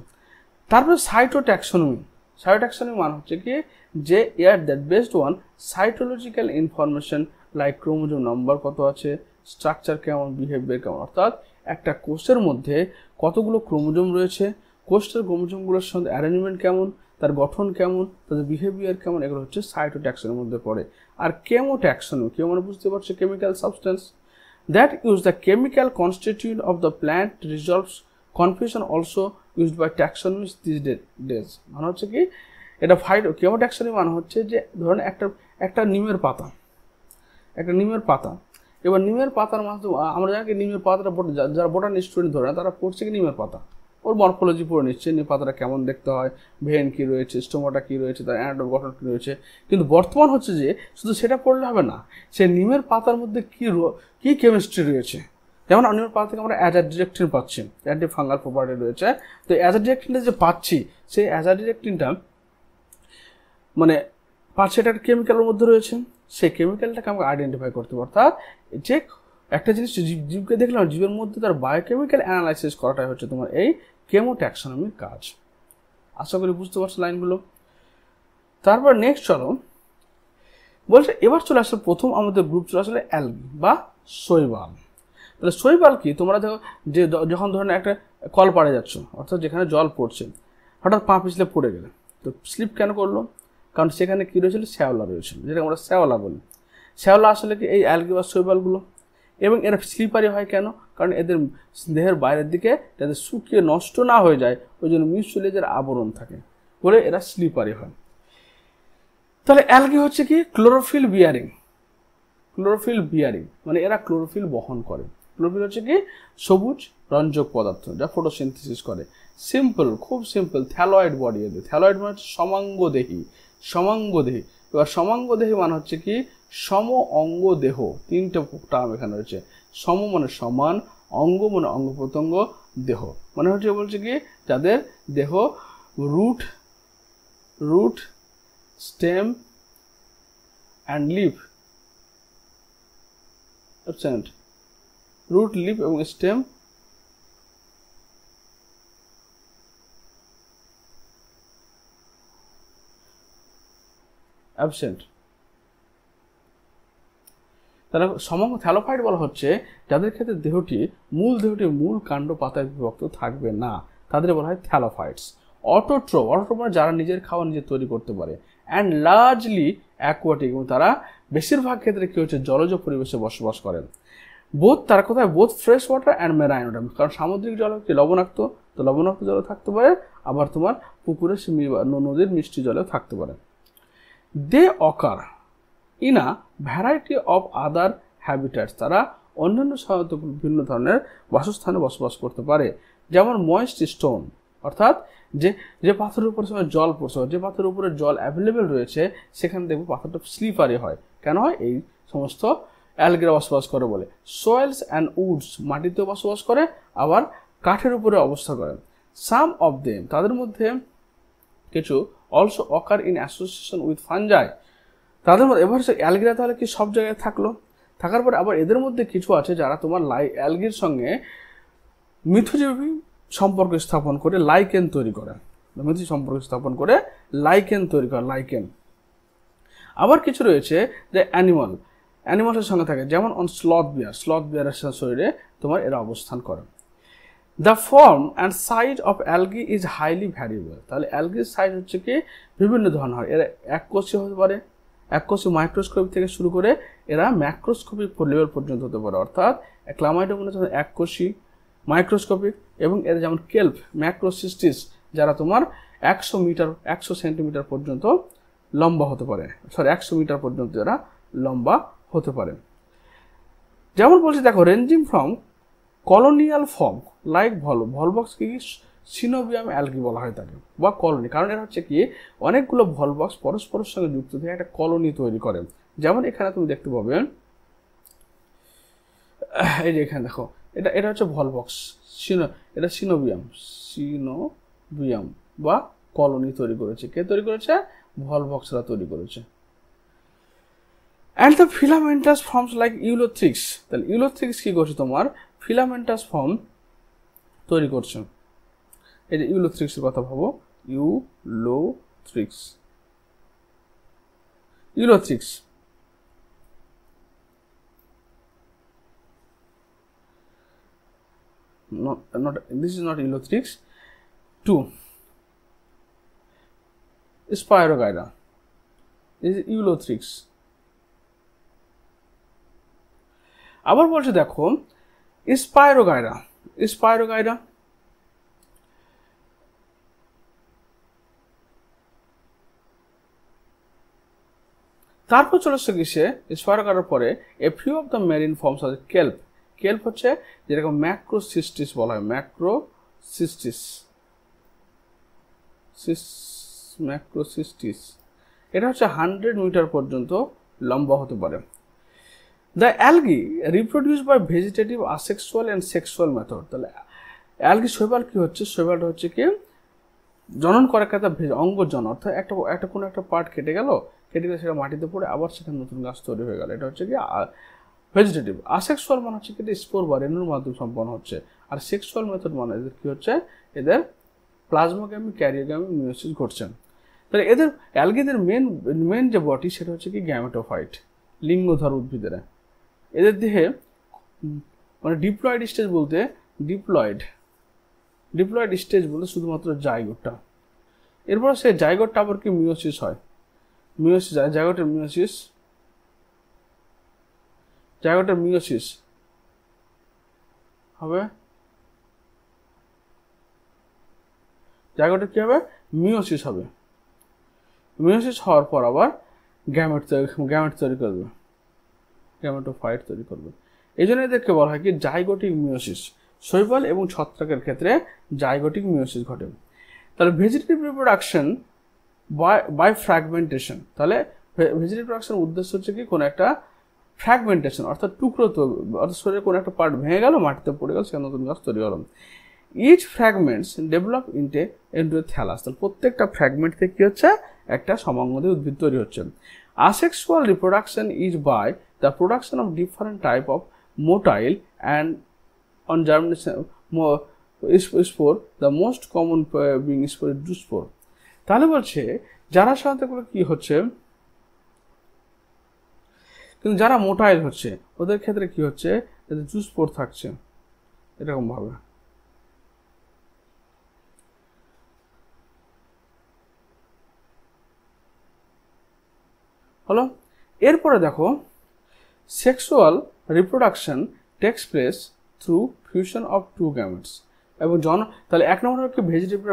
তারপরে সাইটোট্যাক্সোনমি মানে হচ্ছে কি যে that based one cytological information like chromosome number কত আছে, স্ট্রাকচার কেমন, বিহেভিয়ার কেমন, অর্থাৎ একটা কোষের মধ্যে কতগুলো ক্রোমোজোম রয়েছে, কোষের ক্রোমোজোমগুলোর সঙ্গে অ্যারেঞ্জমেন্ট কেমন, তার গঠন কেমন, তাদের বিহেভিয়ার কেমন, এগুলো হচ্ছে সাইটোট্যাক্সনের মধ্যে পড়ে। আর কেমোট্যাক্সোনমি মানে বুঝতে পারছো chemical substance that use the chemical constituent of the plant resolves confusion also used by taxonomists these days। মানে হচ্ছে কি এটা কেমোট্যাক্সোনমি মানে হচ্ছে যে ধরুন একটা নিমের পাতা, এবার নিমের পাতার মাধ্যমে আমরা জানি নিমের পাতাটা যারা বোটানি স্টুডেন্ট ধরে তারা পড়ছে কি নিমের পাতা, ওর মরফোলজি পড়ে নিচ্ছে, নিমের পাতাটা কেমন দেখতে হয়, ভেন কী রয়েছে, স্টোমাটা কী রয়েছে, তার অ্যানাটমি গঠন কী রয়েছে। কিন্তু বর্তমান হচ্ছে যে শুধু সেটা পড়লে হবে না, সে নিমের পাতার মধ্যে কী কেমিস্ট্রি রয়েছে। যেমন নিমের পাতা থেকে আমরা অ্যাজাডিরেকটিন পাচ্ছি, অ্যান্টি ফাঙ্গাল প্রপার্টি রয়েছে। তো অ্যাজাডিরেকটিনটা যে পাচ্ছি সেই অ্যাজাডিরেকটিনটা মানে পাচ্ছি এটা একটা কেমিক্যালের মধ্যে রয়েছে, সেই কেমিক্যালটাকে আমাকে আইডেন্টিফাই করতে হবে। অর্থাৎ যে একটা জিনিস জীবকে দেখলাম, জীবের মধ্যে তার বায়োকেমিক্যাল অ্যানালাইসিস করাটাই হচ্ছে তোমার এই কেমোট্যাক্সোনমির কাজ। আশা করি বুঝতে পারছো লাইনগুলো। তারপর নেক্সট চলো বলছে, এবার চলে আসলে প্রথম আমাদের গ্রুপ চলে আসলে অ্যালগি বা শৈবাল। তাহলে শৈবাল কি, তোমরা দেখো যে যখন ধরনের একটা কল পাড়ে যাচ্ছ, অর্থাৎ যেখানে জল পড়ছে, হঠাৎ পা পিছলে পড়ে গেলে, তো স্লিপ কেন করলো? কারণ সেখানে কী রয়েছিল, শ্যাওলা রয়েছিল, যেটা আমরা শ্যাওলা বলি। শ্যাওলা আসলে কি এই অ্যালগি বা শৈবালগুলো। এবং এরা স্লিপারি হয় কেন? কারণ এদের দেহের বাইরের দিকে যাতে শুকিয়ে নষ্ট না হয়ে যায় ওই জন্য মিউসিলেজের আবরণ থাকে বলে এরা স্লিপারি হয়। তাহলে অ্যালগি হচ্ছে কি ক্লোরোফিল বিয়ারিং মানে এরা ক্লোরোফিল বহন করে। ক্লোরোফিল হচ্ছে কি সবুজ রঞ্জক পদার্থ যা ফটোসিনথেসিস করে। খুব সিম্পল থ্যালয়েড বডি এদের। থ্যালয়েড মানে হচ্ছে সমাঙ্গদেহী। এবার সমাঙ্গদেহী মানে হচ্ছে কি সম অঙ্গ দেহ। তিনটে টার্ম এখানে রয়েছে। সম মানে সমান, অঙ্গ মানে অঙ্গ প্রত্যঙ্গ, দেহ মানে হচ্ছে বলছে কি যাদের দেহ root stem and leave absent. Root, leaf এবং স্টেম অ্যাবসেন্ট। তারা সমগ্র থ্যালোফাইট বলা হচ্ছে যাদের ক্ষেত্রে দেহটি মূল কাণ্ড পাতায় বিভক্ত থাকবে না, তাদের বলা হয় থ্যালোফাইটস। অটোট্রোফ মানে যারা নিজের খাওয়া নিজে তৈরি করতে পারে। অ্যান্ড লার্জলি অ্যাকোয়াটিক, এবং তারা বেশিরভাগ ক্ষেত্রে কি হচ্ছে জলজ পরিবেশে বসবাস করেন। তার কোথায় both fresh water and marine water, কারণ সামুদ্রিক জল হচ্ছে লবণাক্ত, তো লবণাক্ত জলে থাকতে পারে, আবার তোমার পুকুরের নদীর মিষ্টি জলেও থাকতে পারে। They occur in a variety of other habitats, তারা অন্যান্য সাধারণত বিভিন্ন ধরনের বাসস্থানে বসবাস করতে পারে। যেমন ময়েস্ট স্টোন, অর্থাৎ যে পাথরের উপরে সময় জল পড়ছে, যে পাথরের উপরে জল অ্যাভেলেবেল রয়েছে সেখানে দেখবো পাথরটা স্লিপারি হয়। কেন হয়? এই সমস্ত অ্যালগেরা বসবাস করে বলে। সোয়েলস অ্যান্ড উডস, মাটিতেও বসবাস করে, আবার কাঠের উপরে অবস্থা করে। সাম অফ দেম, তাদের মধ্যে কিছু also occur in association with fungi, তাদের মধ্যে এবার অ্যালগেরা তাহলে কি সব জায়গায় থাকার পরে আবার এদের মধ্যে কিছু আছে যারা তোমার অ্যালগির সঙ্গে মিথজীবী সম্পর্ক স্থাপন করে লাইকেন তৈরি করে, লাইকেন। আবার কিছু রয়েছে যে অ্যানিমালসের সঙ্গে থাকে, যেমন অন স্লথ বিয়ারের শরীরে তোমার এরা অবস্থান করে। The form and size of algae is highly variable, তাহলে অ্যালগির সাইজ হচ্ছে কি বিভিন্ন ধরনের হয়। এরা এককোষী হতে পারে, এককোষী মাইক্রোস্কোপ থেকে শুরু করে এরা ম্যাক্রোস্কোপিক লেভেল পর্যন্ত হতে পারে, অর্থাৎ ক্লামাইডোমোনাস এককোষী, মাইক্রোস্কোপিক, এবং এরা যেমন কেল্প, ম্যাক্রোসিস্টিস, যারা তোমার 100 সেন্টিমিটার পর্যন্ত লম্বা হতে পারে, 100 মিটার পর্যন্ত এরা লম্বা হতে পারে। যেমন বলছি দেখো, ranging from colonial form like Volvox কি সিনোবিয়াম অ্যালগি বলা হয় তাকে, বা কলোনি, কারণ এরা হচ্ছে কি অনেকগুলো ভলবক্স পরস্পরের সঙ্গে যুক্ত থেকে একটা কলোনি তৈরি করে। যেমন এখানে তুমি দেখতে পাবে, এই যে এখানে দেখো, এটা হচ্ছে ভলবক্স, এটা সিনোবিয়াম বা কলোনি তৈরি করেছে। কে তৈরি করেছে? ভলবক্সরা তৈরি করেছে। And the filamentous forms like Ulothrix, তাহলে ইউলোথ্রিক্স কি করছে? তোমার ফিলামেন্টাস ফর্ম তৈরি করছে। এই যে ইউলোথ্রিক্সের কথা ভাবো, Ulothrix this is not Ulothrix. 2 Spirogyra, this is Ulothrix. আবার বলছে দেখো স্পাইরোগাইরা, তারপর চলে আসছে কিসে? স্পাইরোগাইরার পরে a few of the marine forms আছে কেল্প হচ্ছে যেরকম ম্যাক্রোসিস্টিস বলা হয়, ম্যাক্রোসিস্টিস, এটা হচ্ছে 100 মিটার পর্যন্ত লম্বা হতে পারে। The algae reproduce by vegetative asexual and sexual method, তাহলে অ্যালগি শৈবাল কি হচ্ছে? শৈবালটা হচ্ছে কি জনন করে একটা অঙ্গজন, অর্থাৎ একটা কোনো একটা পার্ট কেটে গেলে সেটা মাটিতে পড়ে আবার সেখানে নতুন গাছ তৈরি হয়ে গেল, এটা হচ্ছে কি ভেজিটেটিভ। আসেক্সুয়াল মানে হচ্ছে কি স্পোর বা রেণুর মাধ্যমে সম্পন্ন হচ্ছে, আর সেক্সুয়াল মেথড মানে এদের কি হচ্ছে? এদের প্লাজমোগ্যামি, ক্যারিওগ্যামি, মিয়োসিস ঘটছে। তাহলে এদের অ্যালগিদের মেন যে বডি সেটা হচ্ছে কি গ্যামেটোফাইট, লিঙ্গধর উদ্ভিদের। এদের দেহে মানে ডিপ্লয়েড স্টেজ বলতে শুধুমাত্র জাইগোটটা, এরপর সেই জাইগোটটা আবার কি মিয়োসিস হয়, জাইগোটের মিয়োসিস হবে, জাইগোটের কি হবে? মিয়োসিস হবে। মিয়োসিস হওয়ার পর আবার গ্যামেট তৈরি করবে, গ্যামেটোফাইট তৈরি করবে। এই জন্য এদেরকে বলা হয় কি জাইগোটিক মিয়োসিস। শৈবাল এবং ছত্রাকের ক্ষেত্রে জাইগোটিক মিয়োসিস ঘটে। তাহলে ভেজিটেটিভ রিপ্রোডাকশন বাই ফ্র্যাগমেন্টেশন, তাহলে ভেজিটেটিভ প্রোডাকশন উদ্দেশ্য হচ্ছে কি কোনো একটা ফ্র্যাগমেন্টেশন, অর্থাৎ টুকরো, অর্থাৎ শরীরে কোনো একটা পার্ট ভেঙে গেল, মাটিতে পড়ে গেল, সেখানে নতুন গাছ তৈরি হলো। ইচ ফ্র্যাগমেন্টস ডেভেলপ ইন্টু এ থ্যালাস, তাহলে প্রত্যেকটা ফ্র্যাগমেন্ট থেকে কি হচ্ছে? একটা সমাঙ্গদী উদ্ভিদ তৈরি হচ্ছে। Asexual reproduction is by the production of different type of motile and on germination spore, the most common being spore zoospore. তাহলে বলছে যারা সাধারণত এগুলো কি হচ্ছে, কিন্তু যারা মোটাইল হচ্ছে ওদের ক্ষেত্রে কি হচ্ছে, এদের জুস্পোর থাকছে এরকম ভাবে। হলো, এরপরে দেখো sexual reproduction takes place through fusion of two gametes. এবং তাহলে এক নম্বর হচ্ছে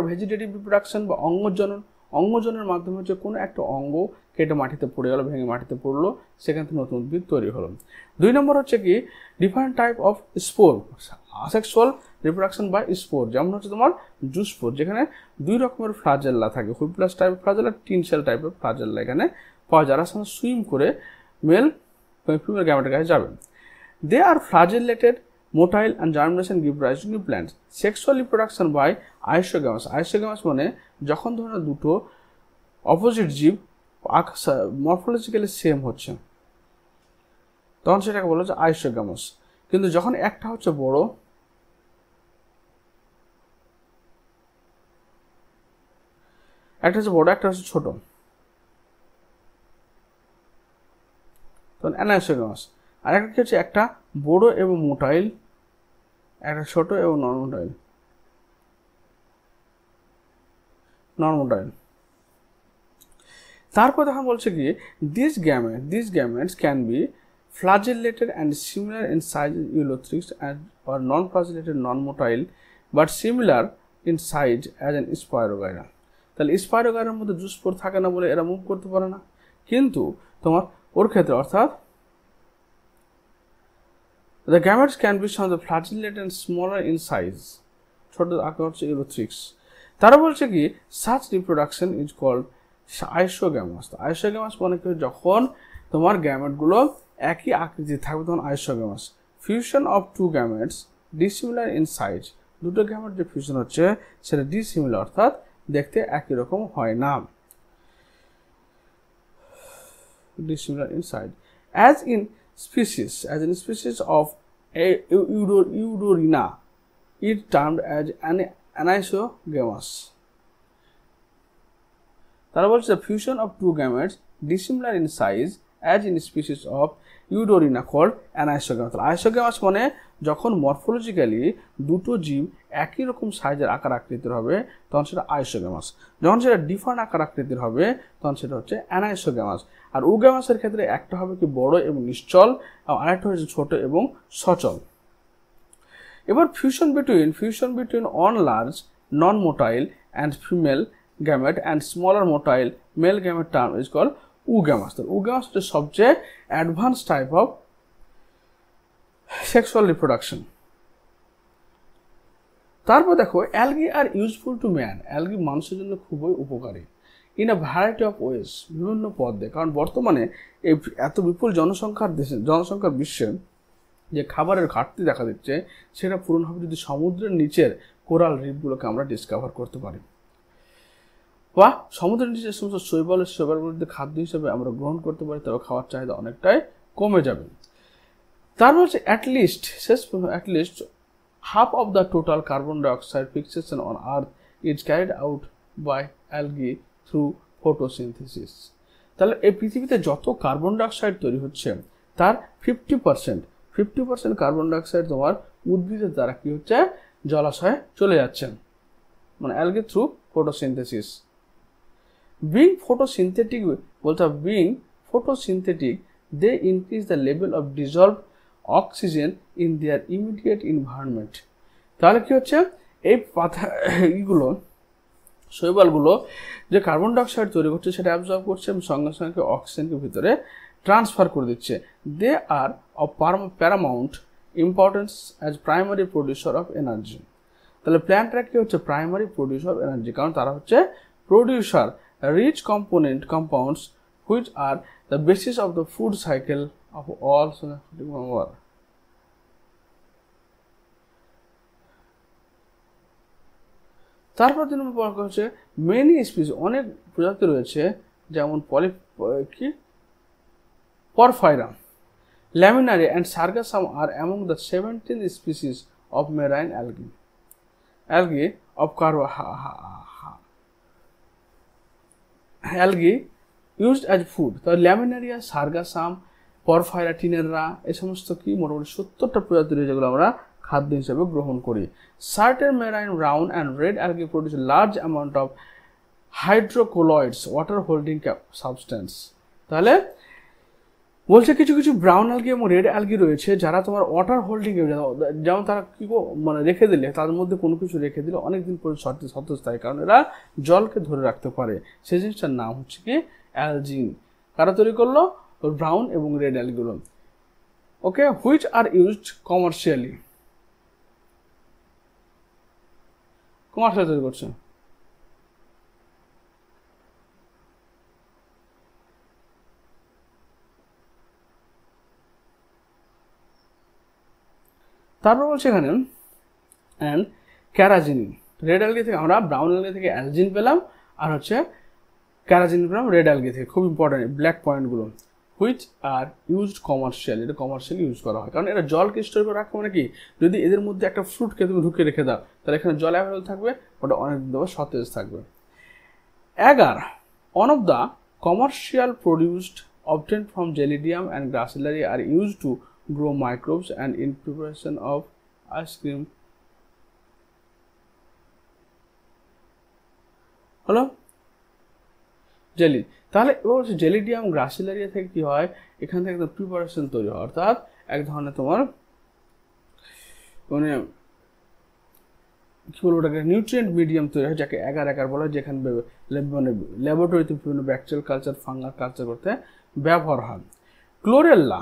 ভেজিটেটিভ রিপ্রোডাকশন বা অঙ্গজনন। অঙ্গজনের মাধ্যমে হচ্ছে কোনো একটা অঙ্গ কেটে মাটিতে পড়ে গেল, ভেঙে মাটিতে পড়লো, সেখান থেকে নতুন উদ্ভিদ তৈরি হলো। 2 নম্বর হচ্ছে কি different type of spore, sexual reproduction by spore, যেমন হচ্ছে তোমার জুস্পোর, যেখানে 2 রকমের ফ্লাজেল্লা থাকে, হুইপ্লাস টাইপের ফ্লাজেল্লা, টিনশেল টাইপের ফ্লাজেল্লা এখানে পাওয়া যায়, যারা সাথে সুইম করে মেল ফিমেল গ্যামেটের কাছে যাবে। দে আর ফ্লাজেলেটেড motile and germination give rise to new plants. Sexual reproduction by আইসোগ্যামাস। আইসোগ্যামাস মানে যখন ধরনের দুটো অপোজিট জীব মরফোলজিক্যালি সেম হচ্ছে তখন সেটাকে বলা হচ্ছে আইসোগ্যামাস। কিন্তু যখন একটা হচ্ছে বড়, একটা হচ্ছে বড়, একটা হচ্ছে ছোট, তখন অ্যানাইসোগ্যামাস। আর একটা হচ্ছে একটা বড় এবং মোটাইল, একটা ছোট এবং নন মোটাইল। তারপর তখন বলছে কি this gametes can be flagellated and similar in size Ulothrix and or non-flagellated non-motile but similar in size as an Spirogyra. তাহলে স্পাইরোগাইরার মধ্যে জুস্পোর থাকে না বলে এরা মুভ করতে পারে না, কিন্তু তোমার ওর ক্ষেত্রে অর্থাৎ the gametes can be some of the flagellated and smaller in size, ছোট আকার হচ্ছে ইউলোথ্রিক্স। তারা বলছে কি such reproduction is called আইসোগ্যামাস। আইসোগ্যামাস মানে কি যখন তোমার গ্যামেটগুলো একই আকৃতি থাকবে তখন isogamous. Fusion of two gametes dissimilar in size, দুটো গ্যামেট যে ফিউশন হচ্ছে সেটা ডিসিমিলার অর্থাৎ দেখতে একই রকম হয় না, dissimilar in size. as in species of Eudorina, it termed as anisogamous. তারা বলছে fusion of two gametes dissimilar in size as in species of Eudorina called anisogamous. আইসোগ্যামাস মানে যখন মরফোলজিক্যালি দুটো জীব একই রকম সাইজের আকার আকৃতির হবে তখন সেটা আইসোগ্যামাস, যখন সেটা ডিফারেন্ট আকার আকৃতির হবে তখন সেটা হচ্ছে অ্যানাইসোগ্যামাস। আর উগ্যামাসের ক্ষেত্রে একটা হবে কি বড় এবং নিশ্চল, আর আরেকটা হচ্ছে ছোট এবং সচল। এবার fusion between on large non motile and female gamete and smaller motile male gamete term is called oogamous. Oogamous হচ্ছে সবচেয়ে advance type of sexual reproduction. তারপর দেখো algae are useful to man, algae মানুষের জন্য খুবই উপকারী in a variety of ways, বিভিন্ন পথে। কারণ বর্তমানে এই এত বিপুল জনসংখ্যার বিশ্বে যে খাবারের ঘাটতি দেখা দিচ্ছে সেটা পূরণ হবে যদি সমুদ্রের নিচের কোরাল রিফগুলোকে আমরা ডিসকভার করতে পারি, বা সমুদ্রের নিচে সমস্ত শৈবালগুলো যদি খাদ্য হিসেবে আমরা গ্রহণ করতে পারি তবে খাওয়ার চাহিদা অনেকটাই কমে যাবে। তারপর হচ্ছে at least half of the total carbon dioxide fixation on Earth is carried out by algae through photosynthesis. তাহলে এই পৃথিবীতে যত কার্বন ডাইঅক্সাইড তৈরি হচ্ছে তার 50% কার্বন ডাইঅক্সাইড তোমার উদ্ভিদের দ্বারা কি হচ্ছে জলাশয়ে চলে যাচ্ছে, মানে algae through photosynthesis. Being photosynthetic, they increase the level of dissolved oxygen in their immediate environment. তাহলে কি হচ্ছে এই এইগুলো শৈবালগুলো যে কার্বন ডাইঅক্সাইড তৈরি করছে সেটা অ্যাবজর্ব করছে এবং সঙ্গে সঙ্গে অক্সিজেনকে ভিতরে ট্রান্সফার করে দিচ্ছে। They are of paramount importance as primary producer of energy. তাহলে প্ল্যান্টরা কি হচ্ছে প্রাইমারি প্রডিউসার অফ এনার্জি, কারণ তারা হচ্ছে producer rich compounds which are the basis of the food cycle of all member. তারপর দিন হচ্ছে মেনি স্পিসিস, অনেক প্রজাতি রয়েছে যেমন পরফাইরা। Laminaria and Sargassum are among the 17 species of marine algae. Algae of algae used as food. তো ল্যামিনারিয়া, সার্গাসাম, পরফাইরা, টিনেররা এই সমস্ত কি মোটামুটি 70টা প্রজাতি রয়েছে যেগুলো আমরা খাদ্য হিসেবে গ্রহণ করি। Certain marine brown and red algae produce a large amount of hydrocolloids, water holding substance. তাহলে বলছে কিছু কিছু ব্রাউন অ্যালগি এবং রেড অ্যালগি রয়েছে যারা তোমার ওয়াটার হোল্ডিং, যেমন তারা কি মানে রেখে দিলে, তাদের মধ্যে কোনো কিছু রেখে দিলে অনেকদিন পর্যন্ত সতেজ থাকে, কারণ এরা জলকে ধরে রাখতে পারে। সেই জিনিসটার নাম হচ্ছে কি অ্যালজিন। কারা তৈরি করলো? ব্রাউন এবং রেড অ্যালগিগুলো। Okay, which are used commercially, commercial তৈরি করছে। তারপর বলছে এখানে অ্যান্ড ক্যারাজিনিন। রেড অ্যালগি থেকে আমরা ব্রাউন অ্যালগি থেকে অ্যালজিন পেলাম, আর হচ্ছে ক্যারাজিন পেলাম রেড অ্যালগি থেকে। খুব ইম্পর্টেন্ট ব্ল্যাক পয়েন্টগুলো। হুইচ আর ইউজড কমার্শিয়াল, এটা কমার্শিয়ালি ইউজ করা হয়, কারণ এরা জলকে স্টোর করে রাখবে। মানে কি, যদি এদের মধ্যে একটা ফ্রুটকে তুমি ঢুকে রেখে দাও তাহলে এখানে জল অ্যাভেলেবল থাকবে, ওটা অনেকদিন ধরে সতেজ থাকবে। Agar, one of the commercial produced obtained from Gelidium and Gracilaria are used to grow microbes and in preparation of ice cream. হলো জেলি। তাহলে এবার হচ্ছে জেলিডিয়াম গ্রাসিলারিয়া থেকে কি হয়, এখান থেকে একটা প্রিপারেশন তৈরি হয়, অর্থাৎ এক ধরনের তোমার মানে কি বলবো ওটাকে নিউট্রিয়েন্ট মিডিয়াম তৈরি হয়, যাকে অ্যাগার বলা হয়, যেখানে মানে ল্যাবরেটরিতে বিভিন্ন ব্যাকটেরিয়াল কালচার, ফাঙ্গাল কালচার করতে ব্যবহার হয়। Chlorella,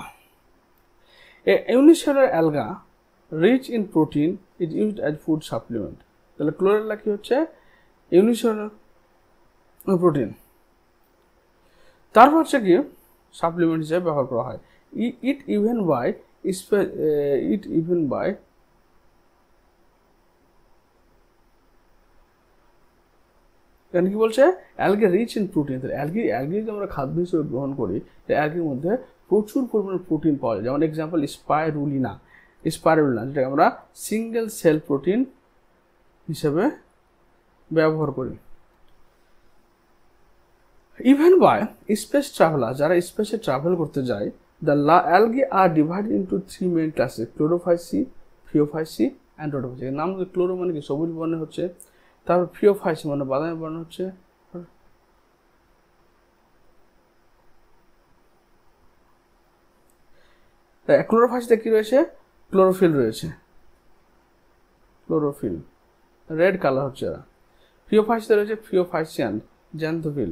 a unicellular alga rich in protein is used as food supplement. তাহলে ক্লোরেল্লা কি হচ্ছে? ইউনিসেলুলার প্রোটিন, তারপর হচ্ছে কি সাপ্লিমেন্ট হিসেবে ব্যবহার করা হয়। ইট ইভেন বাই এখানে কি বলছে? অ্যালগে রিচ ইন প্রোটিন। অ্যালগি যদি আমরা খাদ্য হিসেবে গ্রহণ করি, অ্যালগির মধ্যে প্রচুর পরিমাণে প্রোটিন পাওয়া যায়। যেমন এক্সাম্পল স্পাইরুলিনা, যেটাকে আমরা সিঙ্গেল সেল প্রোটিন হিসেবে ব্যবহার করি। ইভেন বাই স্পেস ট্রাভেলার, যারা স্পেসে ট্রাভেল করতে যায়, the algae are divided into 3 main classes, chlorophyceae, phaeophyceae and rhodophyceae. এর নাম ক্লোরো মানে কি সবুজ বর্ণে হচ্ছে, তারপর ফিওফাইসি মানে বাদামি বর্ণ হচ্ছে, ক্লোরোফাইসিতে কি রয়েছে? ক্লোরোফিল রয়েছে, ক্লোরোফিল রেড কালার হচ্ছে এরা। ফিওফাইসিতে রয়েছে ফিওফাইসিয়ান, জ্যান্থোফিল।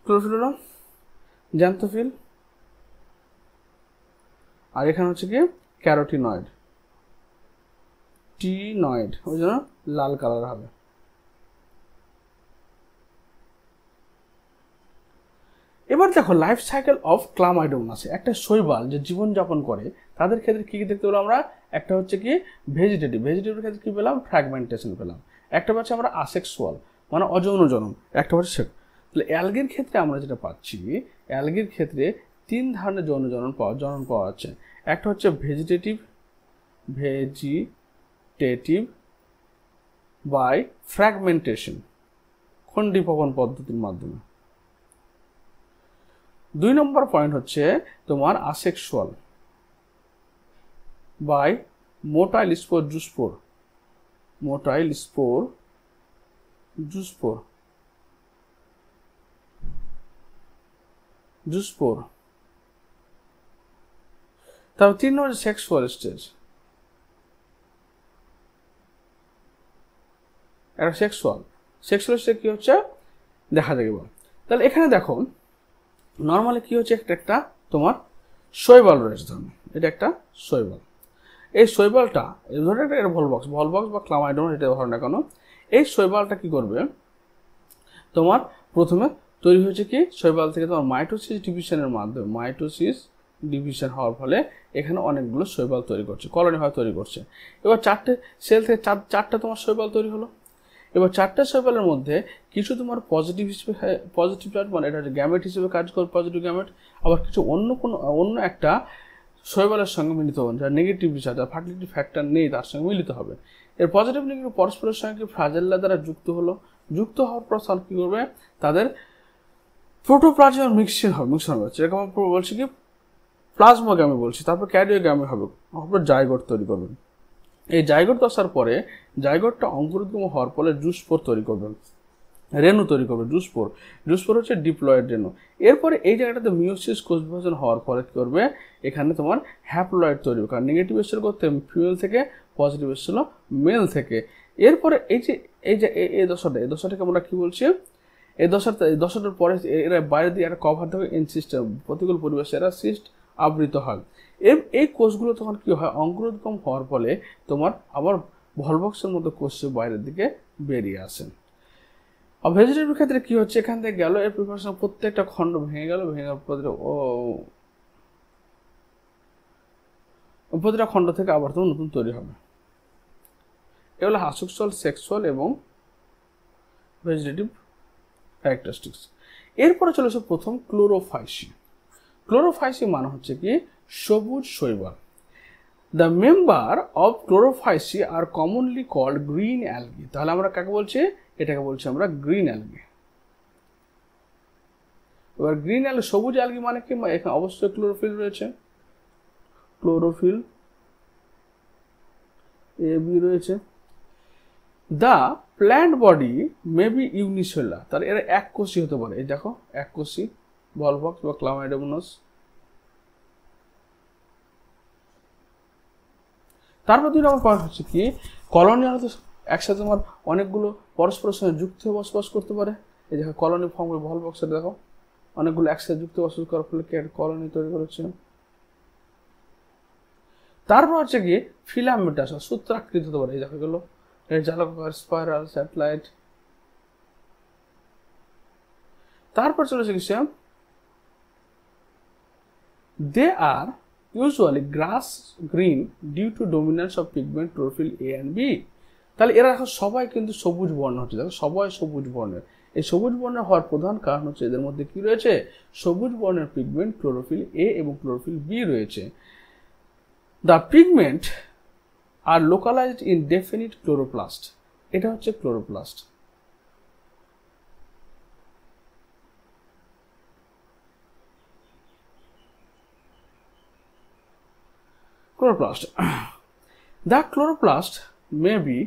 ক্লোরোফিল হলো জ্যান্থোফিল, আর এখানে হচ্ছে কি ক্যারোটিনয়েড, টিনয়েড, ওই জন্য লাল কালার হবে। এবার দেখো লাইফ সাইকেল অফ ক্লামাইডোমোনাসে, একটা শৈবাল যে জীবনযাপন করে তাদের ক্ষেত্রে কি কি দেখতে পেলাম আমরা? একটা হচ্ছে কি ভেজিটেটিভের ক্ষেত্রে কি পেলাম? ফ্র্যাগমেন্টেশন পেলাম। একটা পাচ্ছি আমরা আসেক্সুয়াল মানে অযৌন জনন, একটা হচ্ছে। তাহলে অ্যালগির ক্ষেত্রে আমরা যেটা পাচ্ছি, অ্যালগির ক্ষেত্রে 3 ধরনের যৌন জনন পাওয়া যাচ্ছে। একটা হচ্ছে ভেজিটেটিভ বাই ফ্র্যাগমেন্টেশন, খণ্ডীভবন পদ্ধতির মাধ্যমে। 2 নম্বর পয়েন্ট হচ্ছে তোমার asexual by motile spore zoospore. তারপর 3 নম্বর সেক্সুয়াল স্টেজ, একটা সেক্সুয়াল স্টেজ কি হচ্ছে দেখা যাবে। তাহলে এখানে দেখো নর্মালি কি হচ্ছে, একটা তোমার শৈবাল রয়েছে, ধরুন এটা একটা শৈবাল। এই শৈবালটা ধরো একটা ভলবক্স বা ক্লামাইডোমোনাস, এটা ধরো না কেন, এই শৈবালটা কি করবে, তোমার প্রথমে তৈরি হয়েছে কি শৈবাল থেকে তোমার মাইটোসিস ডিভিশনের মাধ্যমে, মাইটোসিস ডিভিশন হওয়ার ফলে এখানে অনেকগুলো শৈবাল তৈরি করছে, কলোনি হয় তৈরি করছে। এবার 4টে সেল থেকে 4টা তোমার শৈবাল তৈরি হলো। এবার 4টে শৈবালের মধ্যে কিছু তোমার পজিটিভ হিসেবে, পজিটিভ মানে এটা গ্যামেট হিসেবে কাজ করে, পজিটিভ গ্যামেট, আবার কিছু অন্য একটা শৈবালের সঙ্গে মিলিত হবেন, যার নেগেটিভ চার্জ, যার ফার্টিলিটি ফ্যাক্টর নেই, তার সঙ্গে মিলিত হবে। এর পজিটিভ নেগেটিভ পরস্পরের সঙ্গে ফ্লাজেল্লা দ্বারা যুক্ত হলো। যুক্ত হওয়ার পর কী করবে, তাদের প্রোটোপ্লাজম মিক্সচার হবে, যেরকম বলছি কি প্লাজমোগ্যামি বলছি, তারপর ক্যারিওগ্যামি হবে, তারপর জাইগোট তৈরি করবেন। এই জাইগোট আসার পরে জাইগোটটা অঙ্কুরোদ্গম হওয়ার ফলে জুস্পোর তৈরি করবেন, রেণু তৈরি করবে। জুস্পোর হচ্ছে ডিপ্লয়েড রেণু। এরপরে এই জায়গাটাতে মিওসিস কোষ বিভাজন হওয়ার পরে কী করবে, এখানে তোমার হ্যাপ্লয়েড তৈরি হবে, কারণ নেগেটিভ এসেছিল করতে ফিমেল থেকে, পজিটিভ এসেছিল মেল থেকে। এরপরে এই দশাটাকে আমরা কী বলছি, এই দশাটার পরে এরা বাইরে দিয়ে একটা কভার থাকে ইনসিস্টেম, প্রতিকূল পরিবেশে এরা সিস্ট আবৃত হয়। এই কোষগুলো তখন কী হয়, অঙ্কুরোদ্গম হওয়ার ফলে তোমার আবার ভলবক্সের মতো কোষ বাইরের দিকে বেরিয়ে আসে। আর ভেজিটেটিভ ক্ষেত্রে কী হচ্ছে, এখান থেকে গেল, এর প্রিপারেশন প্রত্যেকটা খণ্ড ভেঙে গেল, প্রতিটা খণ্ড থেকে আবার তোমার নতুন তৈরি হবে। এগুলো আসেক্সুয়াল, সেক্সুয়াল এবং ভেজিটেটিভ ক্যারেক্টারিস্টিক্স। এরপরে চলে আসে প্রথম ক্লোরোফাইসি। ক্লোরোফাইসি মানে হচ্ছে কি সবুজ শৈবাল। The member of chlorophyceae are commonly called green algae. তাহলে আমরা কাকে বলছি, এটাকে বলছি আমরা গ্রিন অ্যালগি। এবার গ্রিন অ্যালগি, সবুজ অ্যালগি মানে কি, এখানে অবশ্যই ক্লোরোফিল রয়েছে, ক্লোরোফিল এ বি রয়েছে। The plant body may be unicellular, তাহলে এরা এককোষী হতে পারে। এই দেখো এককোষী, ভলভক্স বা ক্লামাইডোমোনাস। তারপর 2 নম্বর পয়েন্ট হচ্ছে কি, কলোনি হয়তো একসাথে তোমার অনেকগুলো পরস্পরের সঙ্গে যুক্ত হয়ে বসবাস করতে পারে। এই দেখো কলোনি ফর্ম করে ভলভক্সে দেখো অনেকগুলো একসাথে যুক্ত বসবাস করার ফলে কলোনি তৈরি করেছে। তারপর হচ্ছে কি ফিলামেন্টাস, সূত্রাকৃত হতে পারে। এই দেখো গেলো জালকাকার, স্পাইরাল, স্যাটেলাইট। তারপর চলেছে কি, দে আর usually grass green due to dominance of pigment chlorophyll A and B. তাহলে এরা এখন সবাই কিন্তু সবুজ বর্ণ হচ্ছে, দেখো সবাই সবুজ বর্ণের। এই সবুজ বর্ণের হওয়ার প্রধান কারণ হচ্ছে এদের মধ্যে কি রয়েছে, সবুজ বর্ণের পিগমেন্ট ক্লোরোফিল A এবং ক্লোরোফিল B রয়েছে। The pigment are localized in definite chloroplast. এটা হচ্ছে chloroplast. Chloroplast. The chloroplast may be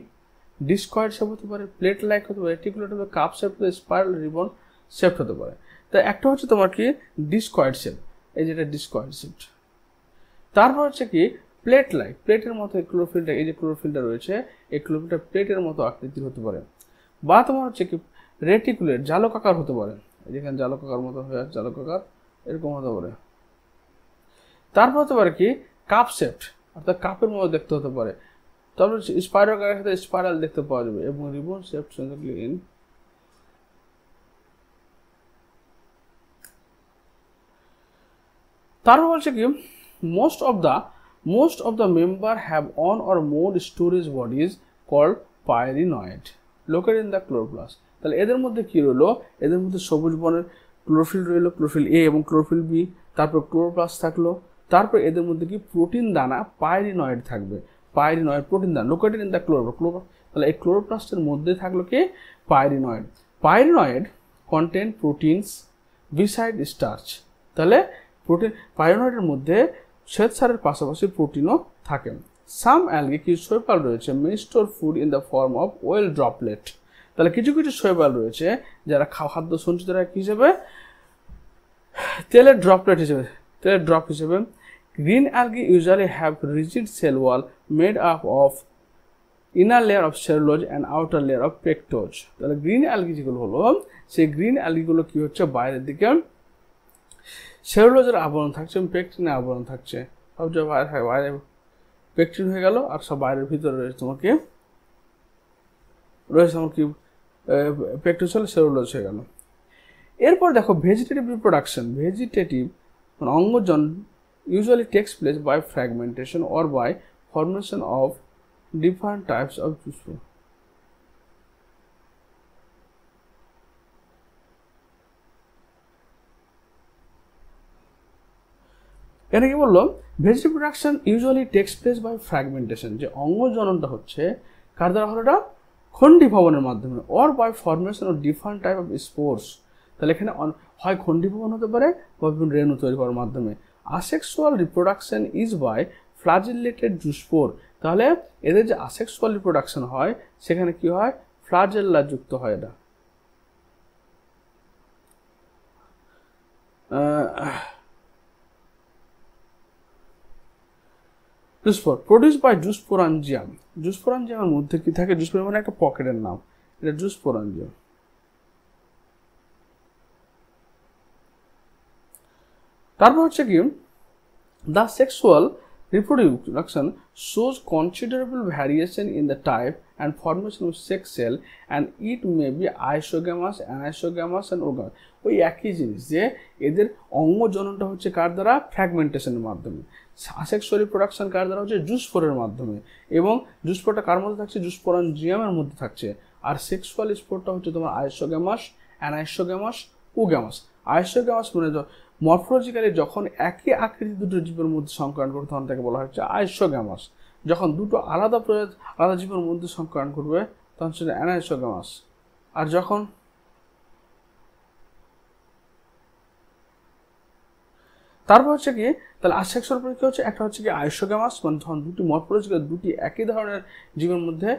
discoid shape হতে পারে, প্লেট লাইক হতে পারে, রেটিকুলেট হতে পারে, কাপ শেপ হতে পারে, স্পাইরাল রিবন শেপ হতে পারে। তাই একটা হচ্ছে তোমার কি ডিসকয়েড শেপ, এই যেটা ডিসকয়েড শেপ। তারপর হচ্ছে কি প্লেট লাইক, প্লেটের মতো ক্লোরোফিলটা, এই যে ক্লোরোফিলটা রয়েছে, এই ক্লোরোফিলটা প্লেটের মতো আকৃতির হতে পারে। বা তোমার হচ্ছে কি রেটিকুলেট, জালকাকার হতে পারে, যেখানে জালকাকার মতো হয়ে আছে, জালকাকার এরকম হতে পারে। তারপর হতে পারে কি কাপ শেপড, অর্থাৎ কাপের মতো দেখতে হতে পারে। তারপর স্পাইরালের সাথে স্পাইরাল দেখতে পাওয়া যাবে এবং রিবন শেপড ইন। তারপর বলছে কি most of the member have one or more storage bodies called pyrenoid located in the chloroplast. তাহলে এদের মধ্যে কি রইলো, এদের মধ্যে সবুজ বর্ণের ক্লোরোফিল রইলো, ক্লোরোফিল এ এবং ক্লোরোফিল বি, তারপর ক্লোরোপ্লাস্ট থাকলো। তারপর এদের মধ্যে কি প্রোটিন দানা পাইরিনয়েড থাকবে, পাইরিনয়েড প্রোটিন দানা লোকেটেড ইন দ্য ক্লোরোপ্লাস্ট। তাহলে এই ক্লোরোপ্লাস্টের মধ্যে থাকলো কি পাইরিনয়েড। পাইরিনয়েড কন্টেন্ট প্রোটিনস বিসাইড স্টার্চ। তাহলে প্রোটিন, পাইরিনয়েডের মধ্যে শ্বেতসারের পাশাপাশি প্রোটিনও থাকে। সাম অ্যালগি, কিছু শৈবাল রয়েছে, may store food in the form of oil droplet. তাহলে কিছু কিছু শৈবাল রয়েছে যারা খাদ্য সঞ্চিত রাখে হিসেবে তেলের ড্রপলেট হিসেবে, তেলের ড্রপ হিসেবে। Green algae usually have rigid cell wall made up of inner layer of cellulose and outer layer of pectose. তাহলে গ্রিন অ্যালগি যেগুলো হলো, সেই গ্রিন অ্যালগিগুলো কি হচ্ছে, বাইরের দিকে সেলুলোজের আবরণ থাকছে, পেকটিনের আবরণ থাকছে। সব যে বাইরে পেকটিন হয়ে গেল, আর সব বাইরের ভিতরে রয়েছে তোমাকে আমার কি পেকটোজ হলে সেলুলোজ হয়ে গেল। এরপর দেখো ভেজিটেটিভ রিপ্রোডাকশন, ভেজিটেটিভ মানে অঙ্গজন usually takes place by fragmentation or by formation of different types of juice spore. এখানে কি বললো, vegetative production usually takes place by fragmentation, যে অঙ্গ জননটা হচ্ছে কার দ্বারা হলো, এটা খণ্ডীভবনের মাধ্যমে, or by formation of different type of spores. তাহলে এখানে হয় খণ্ডীভবন হতে পারে বা বিভিন্ন রেণু তৈরি করার মাধ্যমে। Asexual reproduction is by flagellated zoospore. তাহলে এদের যে আসেক্সুয়াল রিপ্রোডাকশন হয় সেখানে কি হয়, ফ্লাজেল্লা যুক্ত হয় এটা। Zoospore produce by zoosporangium. জুস্পোরাঞ্জিয়ামের মধ্যে কি থাকে, জুস্পোরাঞ্জিয়াম মানে একটা পকেটের নাম, এটা জুস্পোরাঞ্জিয়াম। তারপর হচ্ছে কি, the sexual reproduction shows considerable variation in the type and formation of sex cell, and it may be isogamous, anisogamous and ogamous. ওই একই জিনিস, যে এদের অঙ্গ জননটা হচ্ছে কার দ্বারা, ফ্র্যাগমেন্টেশনের মাধ্যমে। আসেক্সুয়াল রিপ্রোডাকশন কার দ্বারা হচ্ছে, জুস্পোরের মাধ্যমে, এবং জুস্পোরটা কার মধ্যে থাকছে, জুস্পোরাঞ্জিয়ামের মধ্যে থাকছে। আর সেক্সুয়াল স্পোরটা হচ্ছে তোমার আইসোগ্যামাস, অ্যানাইসোগ্যামাস, ওগ্যামাস। আইসোগ্যামাস মানে মরফোলজিক্যালি যখন একই আকৃতি দুটো জীবের মধ্যে সংকরণ করবে তখন তাকে বলা হচ্ছে আইসোগ্যামাস। যখন দুটো আলাদা আলাদা জীবের মধ্যে সংকরণ করবে তখন সেটা অ্যানাইসোগ্যামাস। আর যখন তারপর হচ্ছে কি, তাহলে আসেক্সুয়াল পরীক্ষা হচ্ছে, একটা হচ্ছে কি আইসোগ্যামাস, মানে যখন দুটি মরফোলজিক্যাল দুটি একই ধরনের জীবের মধ্যে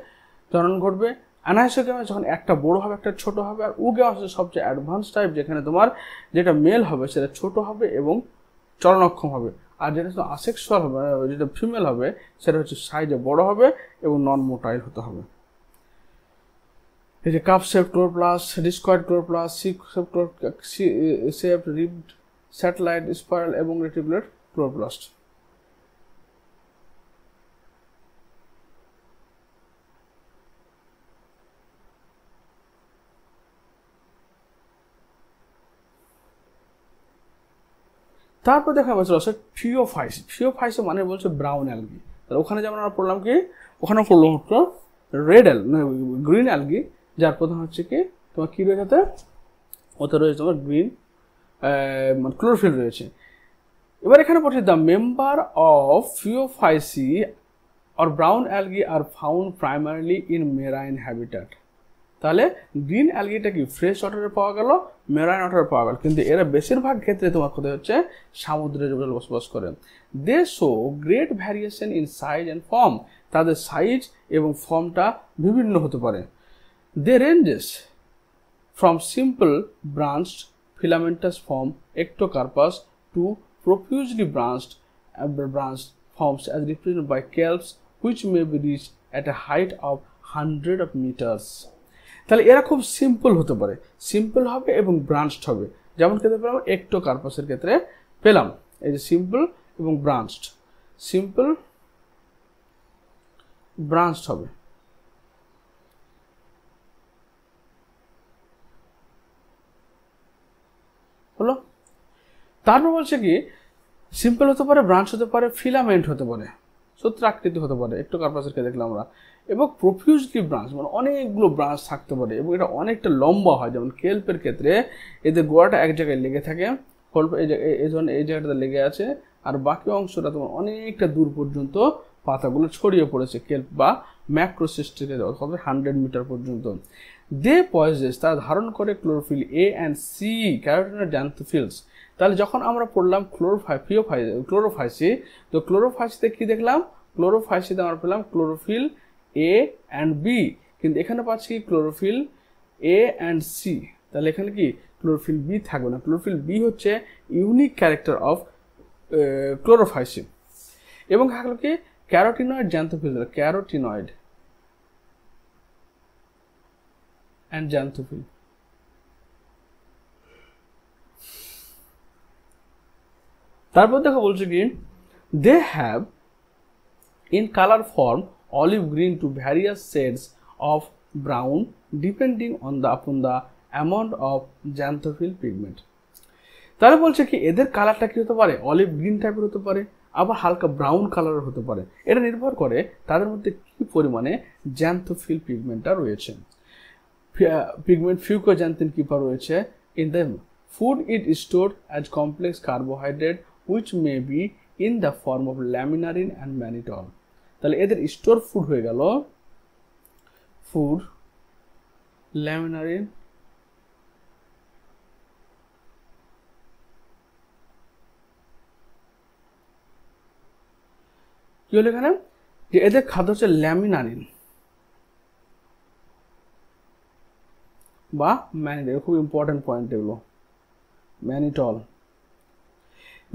জনন ঘটবে। অ্যানাইসোগ্যামাস যখন একটা বড় হবে একটা ছোট হবে। আর ওগ্যামাস হচ্ছে সবচেয়ে অ্যাডভান্স টাইপ, যেখানে তোমার যেটা মেল হবে সেটা ছোট হবে এবং চলনক্ষম হবে, আর যেটা আসেক্সুয়াল হবে, যেটা ফিমেল হবে সেটা হচ্ছে সাইজে বড় হবে এবং নন মোটাইল হতে হবে। এই যে cup shape chloroplast, discoid chloroplast, shape ribbed, satellite, spiral এবং রেটিকুলেট ক্লোরোপ্লাস্ট। তারপর দেখা যাচ্ছে হচ্ছে ফিওফাইসি। ফিওফাইসি মানে বলছে ব্রাউন অ্যালগি। তাহলে ওখানে যেমন আমরা পড়লাম কি, ওখানে পড়লাম হচ্ছে রেড গ্রিন অ্যালগি, যার প্রধান হচ্ছে কি তোমার কী রয়েছে, ওতে রয়েছে তোমার গ্রিন মানে ক্লোরোফিল রয়েছে। এবার এখানে পড়ছে the member of phaeophyceae or brown algae are found primarily in marine habitat. তাহলে গ্রিন অ্যালগিটা কি ফ্রেশ ওয়াটারে পাওয়া গেল, মেরাইন ওয়াটারে পাওয়া গেল, কিন্তু এরা বেশিরভাগ ক্ষেত্রে তোমার কোথায় হচ্ছে, সমুদ্রের উপরে বসবাস করে। They show great variation in size and form. তাদের সাইজ এবং ফর্মটা বিভিন্ন হতে পারে। They ranges from simple branched filamentous form ectocarpus to profusely branched forms as represented by kelps which may be reached at a height of 100 of meters. তাহলে এরা খুব সিম্পল হতে পারে, সিম্পল হবে এবং ব্রাঞ্চড হবে। যেমন ক্ষেত্রে পেলাম একটোকার্পাসের ক্ষেত্রে পেলাম এই যে সিম্পল এবং ব্রাঞ্চড, সিম্পল ব্রাঞ্চড হবে। হলো, তারপর বলছে কি সিম্পল হতে পারে, ব্রাঞ্চ হতে পারে, ফিলামেন্ট হতে পারে, সূত্রাকৃতি হতে পারে একটোকার্পাসের ক্ষেত্রে দেখলাম আমরা, এবং প্রফিউজলি ব্রাঞ্চ মানে অনেকগুলো ব্রাঞ্চ থাকতে পারে এবং এটা অনেকটা লম্বা হয়। যেমন কেল্পের ক্ষেত্রে এদের গোড়াটা এক জায়গায় লেগে থাকে, এই জন্য এই জায়গাটাতে লেগে আছে, আর বাকি অংশটা তোমার অনেকটা দূর পর্যন্ত পাতাগুলো ছড়িয়ে পড়েছে কেল্প বা ম্যাক্রোসিস্টিকে 100 মিটার পর্যন্ত। দে পয়েজেস তারা ধারণ করে chlorophyll a and c carotenoid xanthophylls. তাহলে যখন আমরা পড়লাম ক্লোরোফাইসি, তো ক্লোরোফাইসিতে কি দেখলাম, ক্লোরোফাইসিতে আমরা পেলাম ক্লোরোফিল এ অ্যান্ড বি, কিন্তু এখানে পাচ্ছি ক্লোরোফিল এ অ্যান্ড সি। তাহলে এখানে কি ক্লোরোফিল বি থাকবে না, ক্লোরোফিল বি হচ্ছে ইউনিক ক্যারেক্টার অফ ক্লোরোফাইসি। এবং থাকলো কি carotenoid xanthophyll, carotenoid and xanthophyll. তারপর দেখো বলছে কি they have in color form olive green to various shades of brown depending on upon the amount of xanthophyll pigment. তাহলে বলছে কি এদের কালারটা কি হতে পারে, অলিভ গ্রিন টাইপের হতে পারে, আবার হালকা ব্রাউন কালারের হতে পারে। এটা নির্ভর করে তাদের মধ্যে কি পরিমাণে জ্যান্থোফিল পিগমেন্টটা রয়েছে। পিগমেন্ট ফিউকোজ্যান্থিন কি রয়েছে in the food it stored as complex carbohydrate which may be in the form of laminarin and mannitol. তাহলে এদের স্টোর ফুড হয়ে গেল ফুড ল্যামিনারিন কি হলো এখানে, যে এদের খাদ্য হচ্ছে ল্যামিনারিন বা ম্যানিটল, খুব ইম্পর্টেন্ট পয়েন্ট এগুলো, mannitol.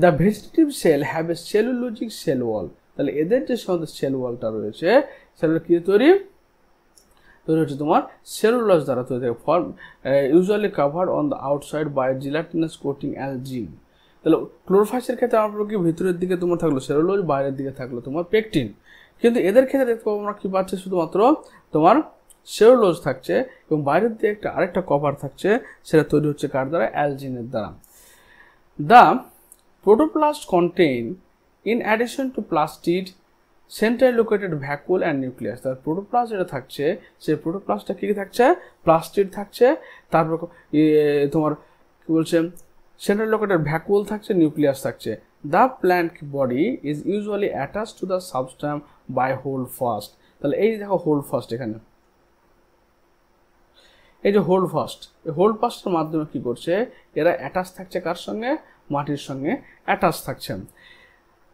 The vegetative cell have a cellulosic cell wall. তাহলে এদের যে সমস্ত সেল ওয়ালটা রয়েছে সেগুলো কি তৈরি হচ্ছে তোমার সেলুলোজ দ্বারা তৈরি থাকে। Form usually covered on the outside by gelatinous coating algin. তাহলে ক্লোরোফাইসের ক্ষেত্রে আমরা কি ভিতরের দিকে তোমার থাকলো সেলুলোজ, বাইরের দিকে থাকলো তোমার পেকটিন। কিন্তু এদের ক্ষেত্রে দেখতে পাবো আমরা কি পাচ্ছি, শুধুমাত্র তোমার সেলুলোজ থাকছে এবং বাইরের দিকে আরেকটা কভার থাকছে, সেটা তৈরি হচ্ছে কার দ্বারা, অ্যালজিনের দ্বারা। The protoplast contain in addition to plastid centrally located vacuole and nucleus. তার প্রোটোপ্লাস্ট যেটা থাকছে সেই প্রোটোপ্লাস্টটা কী থাকছে, প্লাস্টিড থাকছে, তারপর তোমার কি বলছে সেন্ট্রালি লোকেটেড ভ্যাকুল থাকছে, নিউক্লিয়াস থাকছে। The plant body is usually attach to the substance by holdfast. তাহলে এই দেখো হোল ফাস্ট, এখানে এই যে হোল ফাস্ট, এই হোল ফাস্টের মাধ্যমে কি করছে এরা অ্যাটাচ থাকছে কার সঙ্গে, মাটির সঙ্গে অ্যাটাচ থাকছে।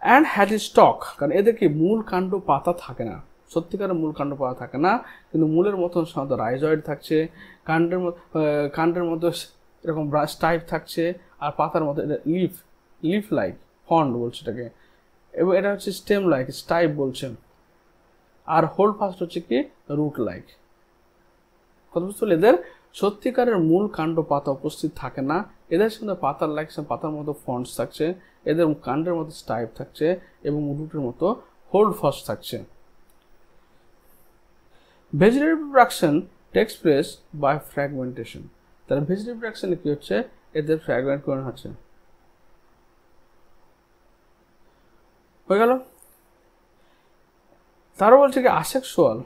অ্যান্ড হ্যাজ এ স্টক, কারণ এদের কি মূল কাণ্ড পাতা থাকে না, সত্যিকারের মূল কাণ্ড পাতা থাকে না, কিন্তু মূলের মতন সাধারণত রাইজয়েড থাকছে, কাণ্ডের মতো এরকম ব্রাশ টাইপ থাকছে, আর পাতার মতো এটা লিফ লাইক ফন্ড বলছে এটাকে, এবং এটা হচ্ছে স্টেম লাইক স্টাইপ বলছে, আর হোল ফাস্ট হচ্ছে কি রুট লাইক। কত বুঝতে পারলে, এদের সত্যিকারের মূল কাণ্ড পাতা উপস্থিত থাকে না, এদের সঙ্গে পাতার লাগছে, পাতার মতো ফন্টস থাকছে, এদের কাণ্ডের মতো স্টাইপ থাকছে এবং রুটের মতো হোল্ড ফাস্ট থাকছে। Vegetative reproduction takes place by fragmentation. তাহলে ভেজিটেটিভ রিপ্রোডাকশনে কি হচ্ছে, এদের ফ্র্যাগমেন্ট করে হচ্ছে, হয়ে গেল। তারও বলছে কি asexual,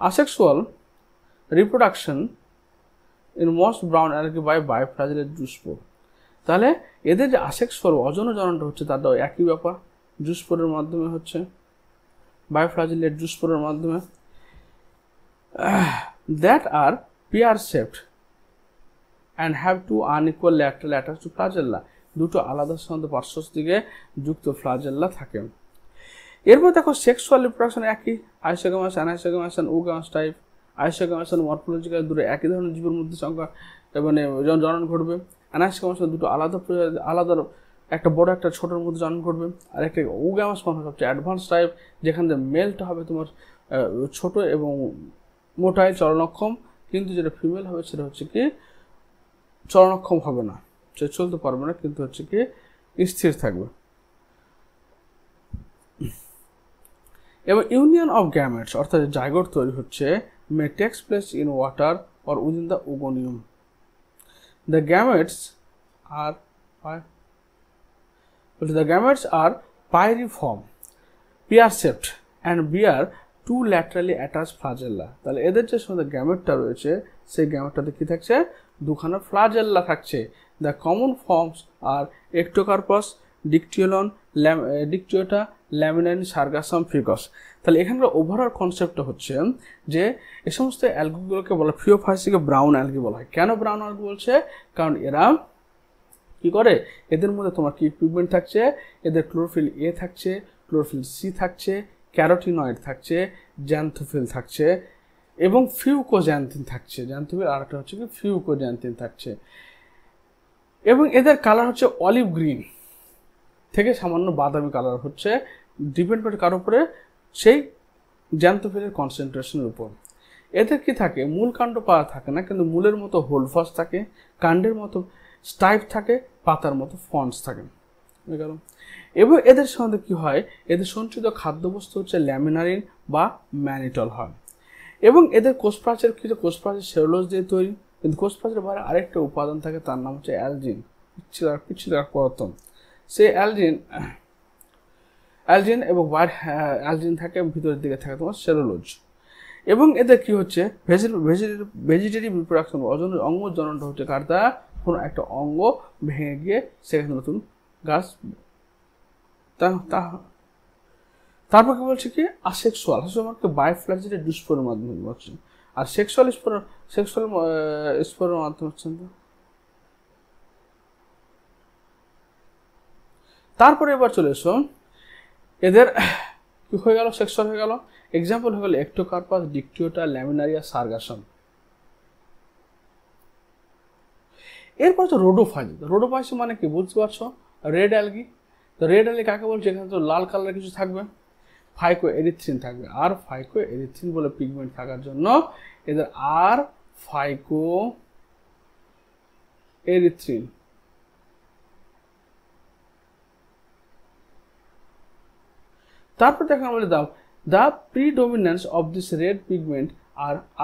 asexual reproduction in most brown algae by bifragilate zoospore। তাহলে এদের যে আসেক্সুয়াল অযৌন জননটা হচ্ছে তারটাও একই ব্যাপার, জুস্পোরের মাধ্যমে হচ্ছে, বায়োফ্রাজিলেট জুস্পোরের মাধ্যমে। That are pear shaped and have two unequal lateral attach to flagella. দুটো আলাদা সাধারণত পার্শ্বস্থ দিকে যুক্ত ফ্লাজেল্লা থাকে। এরপর দেখো সেক্সুয়াল রিপ্রোডাকশন একই, আইসোগামাস অ্যানাইসোগামাস ওগামাস টাইপ। আইসোগামাস মরফোলজিক্যাল দুটো একই ধরনের জীবের মধ্যে সংখ্যা মানে জনন ঘটবে। অ্যানাইসোগামাস দুটো আলাদা একটা বড় একটা ছোটোর মধ্যে জন্ম ঘটবে। আর একটা ওগামাস মানে সবচেয়ে অ্যাডভান্স টাইপ, যেখানে মেলটা হবে তোমার ছোট এবং মোটাই চলনক্ষম, কিন্তু যেটা ফিমেল হবে সেটা হচ্ছে কি চলনক্ষম হবে না, সে চলতে পারবে না, কিন্তু হচ্ছে কি স্থির থাকবে। এবং ইউনিয়ন অফ গ্যামেটস অর্থাৎ জাইগোট তৈরি হচ্ছে may takes place in water or within the oogonium. The gametes are pyriform, pear shaped and bear two laterally attach flagella. তাহলে এদের যে সময় গ্যামেটটা রয়েছে সেই গ্যামেটটাতে কী থাকছে, দুখানা ফ্লাজেল্লা থাকছে। The common forms are ectocarpus, dictyota, laminaria, sargassum, fucus. তাহলে এখানকার ওভারঅল কনসেপ্টটা হচ্ছে যে এই সমস্ত অ্যালগিগুলোকে বলা, ফিওফাইসিকে ব্রাউন অ্যালগি বলা হয়। কেন ব্রাউন অ্যালগি বলছে, কারণ এরা কি করে, এদের মধ্যে তোমার কি পিগমেন্ট থাকছে, এদের ক্লোরোফিল এ থাকছে, ক্লোরোফিল সি থাকছে, ক্যারোটিনয়েড থাকছে, জ্যান্থোফিল থাকছে এবং ফিউকোজ্যান্থিন থাকছে। জ্যান্থোফিল আর একটা হচ্ছে কি ফিউকোজ্যান্থিন থাকছে। এবং এদের কালার হচ্ছে অলিভ গ্রিন থেকে সামান্য বাদামি কালার হচ্ছে, ডিপেন্ড করে কার উপরে, সেই জ্যান্থোফিলের কনসেন্ট্রেশনের উপর। এদের কি থাকে, মূল কাণ্ড পাতা থাকে না, কিন্তু মূলের মতো হোলফাস থাকে, কাণ্ডের মতো স্টাইপ থাকে, পাতার মতো ফন্টস থাকে। এবং এদের সঙ্গে কি হয়, এদের সঞ্চিত খাদ্যবস্তু হচ্ছে ল্যামিনারিন বা ম্যানিটল হয়। এবং এদের কোষ প্রাচীর কিছু কোষ প্রাচীর সেলুলোজ দিয়ে তৈরি, কিন্তু কোষ প্রাচীরের বাইরে আরেকটা উপাদান থাকে, তার নাম হচ্ছে অ্যালজিন, পিচ্ছিদার পদার্থ। সেই অ্যালজিন এবং অ্যালজিন থাকে, ভিতরের দিকে থাকে তোমার সেলুলোজ। এবং এদের কি হচ্ছে, ভেজিটেটিভ রিপ্রোডাকশন, অঙ্গ জননটা হচ্ছে কার দ্বারা, কোনো একটা অঙ্গ ভেঙে গিয়ে সেখানে নতুন গাছ। তারপর কি বলছে কি, আসেক্সুয়াল মানে বায়োফ্ল্যাজেলের দুষ্পরের মাধ্যমে হচ্ছে, আর সেক্সুয়াল স্পোরের মাধ্যমে হচ্ছে। তারপরে এবার চলে এসো, এদের কি হয়ে গেল, সেক্সুয়াল হয়ে গেল। এক্সাম্পল হয়ে গেল একটোকার্পাস, ডিকটিওটা, ল্যামিনারিয়া, সার্গাসন। এরপর তো রোডোফাইসি মানে কি বুঝতে পারছো, রেড অ্যালগি। তো রেড অ্যালগি কাকে বলছে, এখানে তো লাল কালারের কিছু থাকবে, ফাইকো এরিথ্রিন থাকবে, আর ফাইকো এরিথ্রিন বলে পিগমেন্ট থাকার জন্য এদের আর ফাইকো এরিথ্রিন। তারপর দেখা বলে দাও, the predominance of this red pigment